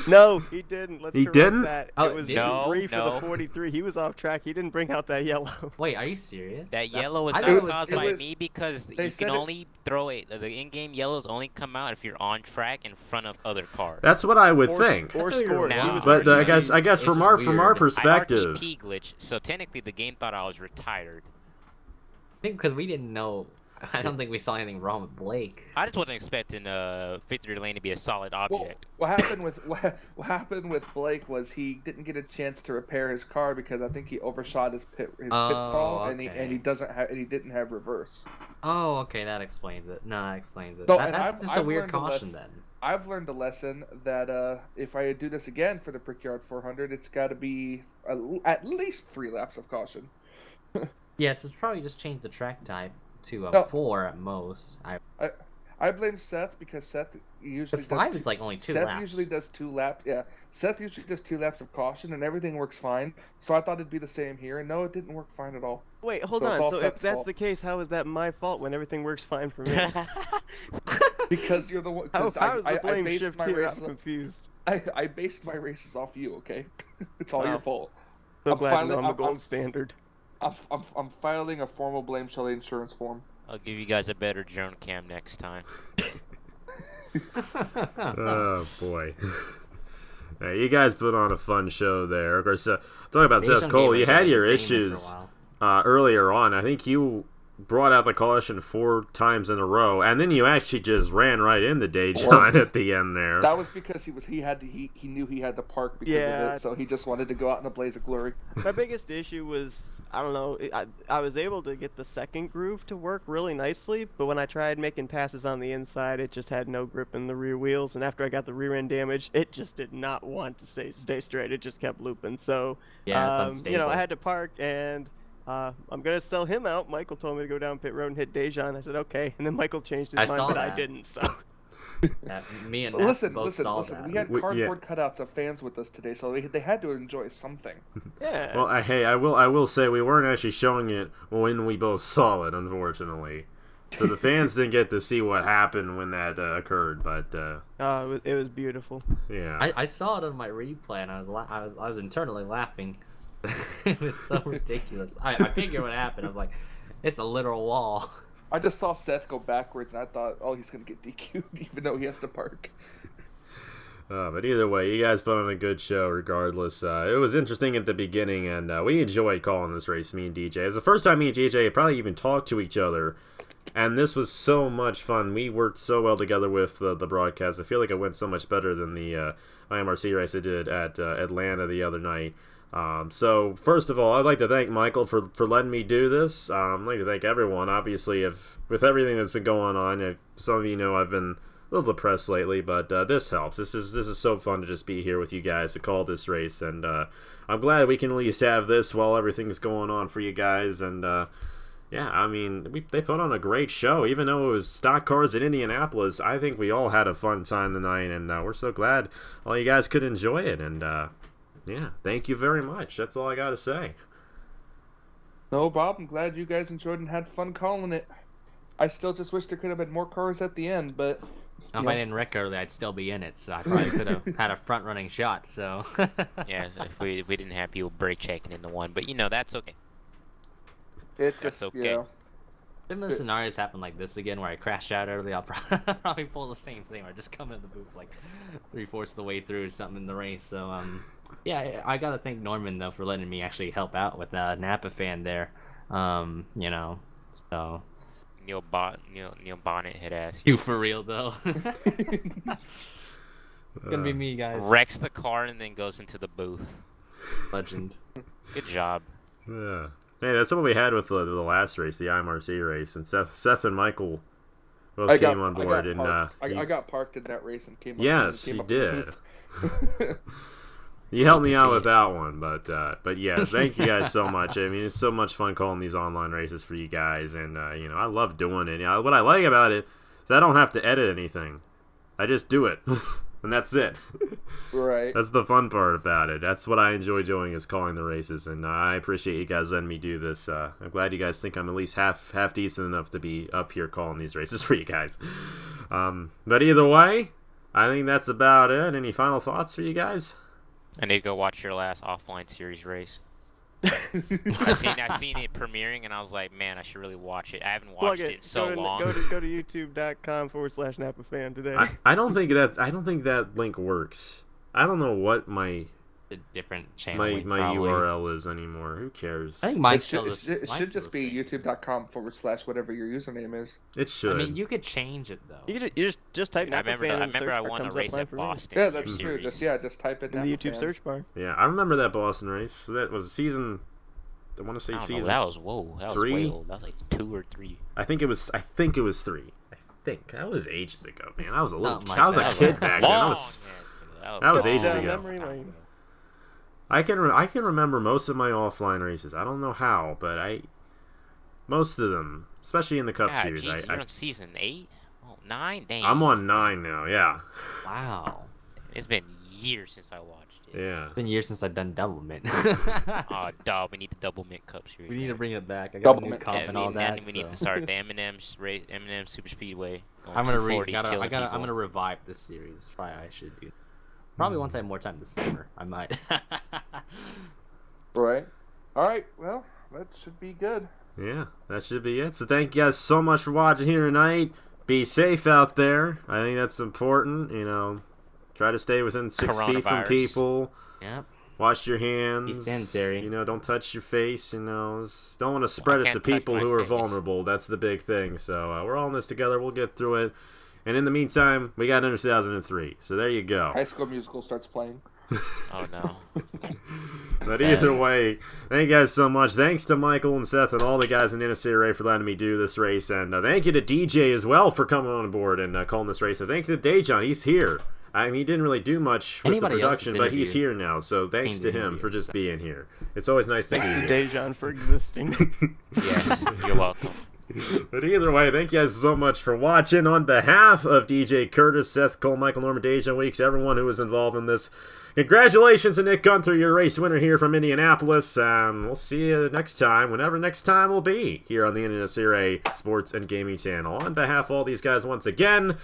No, he didn't. Let's He correct didn't? that. Oh, It was no, three for the 43. He was off track. He didn't bring out that yellow. Wait, are you serious? That yellow was I not thought it was- caused it by was- me because they you said can it- only throw it. The in-game yellows only come out if you're on track in front of other cars. That's what I would Or think. Or That's what we were scored. now. He was But very I guess It's from just our weird. perspective, RTP glitch, so technically the game thought I was retired. I think because we didn't know. I don't think we saw anything wrong with Blake. I just wasn't expecting victory lane to be a solid object. What happened with Blake was he didn't get a chance to repair his car because I think he overshot his pit stall, and okay. he didn't have reverse. Oh, okay, that explains it. No, that explains it. So, That- and that's just a I've weird learned a caution lesson. then. I've learned a lesson that if I do this again for the Brickyard 400, it's got to be at least 3 laps of caution. Yes, it's probably just changed the track type to a No. 4 at most. I blame Seth because Seth usually The 5 does is like only 2 Seth laps. usually does 2 laps. Yeah, Seth usually does 2 laps of caution, and everything works fine. So I thought it'd be the same here, and no, it didn't work fine at all. Wait, hold So it's on. all So if Seth's that's fault. the case, how is that my fault when everything works fine for me? Because you're the one. how 'Cause is the I blame based shift my here? races. I'm confused. I based my races off you. Okay, it's all your Wow. fault. So I'm glad to finally- know I'm the I'm- gold standard. I'm filing a formal blame Shelley insurance form. I'll give you guys a better drone cam next time. oh boy. Hey, you guys put on a fun show there. Of course, talking about Dejan Seth Cole, gave you us had your entertainment for a issues while. earlier on. I think you brought out the caution 4 times in a row, and then you actually just ran right into Dejan at the end there. That was because he knew he had to park because of Yeah. it, so he just wanted to go out in a blaze of glory. My biggest issue was, I don't know, I was able to get the second groove to work really nicely, but when I tried making passes on the inside, it just had no grip in the rear wheels, and after I got the rear end damage, it just did not want to stay straight. It just kept looping. So, Yeah, it's unstable. I had to park, and I'm going to sell him out. Michael told me to go down pit road and hit Dejan. I said, okay, and then Michael changed his I mind, saw but I that. didn't, so... Me and Matt Listen, both saw that. we had Yeah. cardboard cutouts of fans with us today, so they had to enjoy something. Yeah. Well, hey, I will say we weren't actually showing it when we both saw it, unfortunately. So the fans didn't get to see what happened when that occurred, but It was beautiful. yeah. I saw it on my replay, and I was internally laughing. It was so ridiculous. I figured what happened. I was like, it's a literal wall. I just saw Seth go backwards, and I thought, oh, he's going to get DQ'd, even though he has to park. But either way, you guys put on a good show regardless. It was interesting at the beginning, and we enjoyed calling this race, me and DJ. It was the first time me and DJ had probably even talked to each other, and this was so much fun. We worked so well together with the broadcast. I feel like it went so much better than the IMRC race I did at Atlanta the other night. So, first of all, I'd like to thank Michael for letting me do this. I'd like to thank everyone, obviously, with everything that's been going on. If some of you know, I've been a little depressed lately, but this helps. This is so fun to just be here with you guys to call this race, and I'm glad we can at least have this while everything's going on for you guys. And yeah, I mean, they put on a great show, even though it was stock cars at Indianapolis. I think we all had a fun time tonight, and we're so glad all you guys could enjoy it. And yeah, thank you very much. That's all I gotta say. No problem. Glad you guys enjoyed and had fun calling it. I still just wish there could have been more cars at the end, but If I didn't wreck early, I'd still be in it, so I probably could have had a front-running shot. So Yeah, so if we didn't have people brake checking into one, but that's okay. it That's just okay. similar scenarios happen like this again, where I crashed out early. I'll probably pull the same thing, or just come into the booth like 3/4 of the way through or something in the race. So yeah, I gotta thank Norman though for letting me actually help out with Napa fan there. So. Neil Bonnet had asked You for real though? Gonna be me, guys. wrecks the car and then goes into the booth. Legend. Good job. Yeah. Hey, that's what we had with the last race, the IMRC race, and Seth and Michael both came on board. I got parked in that race and came up. Yes, came you up did. with the You helped Good me to out see with it. that one, but yeah, thank you guys so much. I mean, it's so much fun calling these online races for you guys, and I love doing it. What I like about it is I don't have to edit anything. I just do it, and that's it. Right. That's the fun part about it. That's what I enjoy doing, is calling the races, and I appreciate you guys letting me do this. I'm glad you guys think I'm at least half decent enough to be up here calling these races for you guys. But either way, I think that's about it. Any final thoughts for you guys? I need to go watch your last offline series race. I've seen it premiering, and I was like, man, I should really watch it. I haven't watched it in so long. Go to youtube.com/Napa fan today. I don't think that link works. I don't know what my A different channel. my probably. URL is anymore. Who cares? I think It mine's should, still the it mine's should still just the be same. youtube.com/whatever your username is. It should. I mean, you could change it though. You just type I Napa remember. fan I in the remember. I search bar, won a comes up race fine at for me. Boston. Yeah, in that's your true. series. Just type it In the Napa YouTube fan. search bar. Yeah, I remember that Boston race. So that was season. I want to say I don't know, season. that was That was 3? way old. That was like 2 or 3. I think it was 3. I think that was ages ago, man. I was a little. Something like I was a that. kid back then. Long. That was Good ages job, ago. memory lane. I can remember most of my offline races. I don't know how, but most of them, especially in the Cup God, Series. geez, you're on season 8? Oh, 9? Dang. I'm on 9 now. Yeah. Wow. It's been years since I watched it. Yeah. It's been years since I've done double mint. Oh, dog, we need the double mint Cup Series. we need to bring it back. I got Double a new mint. comp Yeah, and all that. we need to start the M&M's race, M&M Super Speedway. Going I'm gonna 240, killing I'm people. gonna revive this series. Probably I should do. Probably once I have more time this summer, I might. Right. All right. Well, that should be good. Yeah, that should be it. So thank you guys so much for watching here tonight. Be safe out there. I think that's important. Try to stay within 6 feet from Coronavirus. people. Yep. Wash your hands. Be sanitary. Don't touch your face. Don't want to spread it can't to touch people my who are face. vulnerable. That's the big thing. So we're all in this together. We'll get through it. And in the meantime, we got under 2003. So there you go. High School Musical starts playing. Oh, no. But either way, thank you guys so much. Thanks to Michael and Seth and all the guys in NNSCRA for letting me do this race. And thank you to DJ as well for coming on board and calling this race. And thanks to Dejan. He's here. I mean, he didn't really do much with Anybody the else production, that's but he's interviewed. here now. So thanks to him for just so. being here. It's always nice to Thanks be to here. Dejan for existing. Yes, you're welcome. But either way, thank you guys so much for watching. On behalf of DJ Curtis, Seth Cole, Michael Norman, Dejan Weeks, everyone who was involved in this, congratulations to Nick Gunther, your race winner here from Indianapolis. We'll see you next time, whenever next time will be, here on the NNSCRA Sports and Gaming Channel. On behalf of all these guys, once again,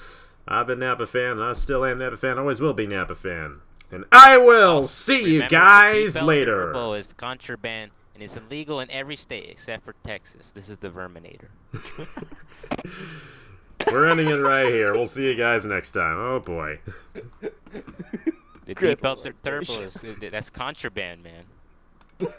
I've been Napa Fan, and I still am Napa Fan, always will be Napa Fan. And I will see you Remember, guys the later. Turbo is contraband, and it's illegal in every state except for Texas. This is the Verminator. We're ending it right here. We'll see you guys next time. Oh boy. The deep out their turbos. That's contraband, man.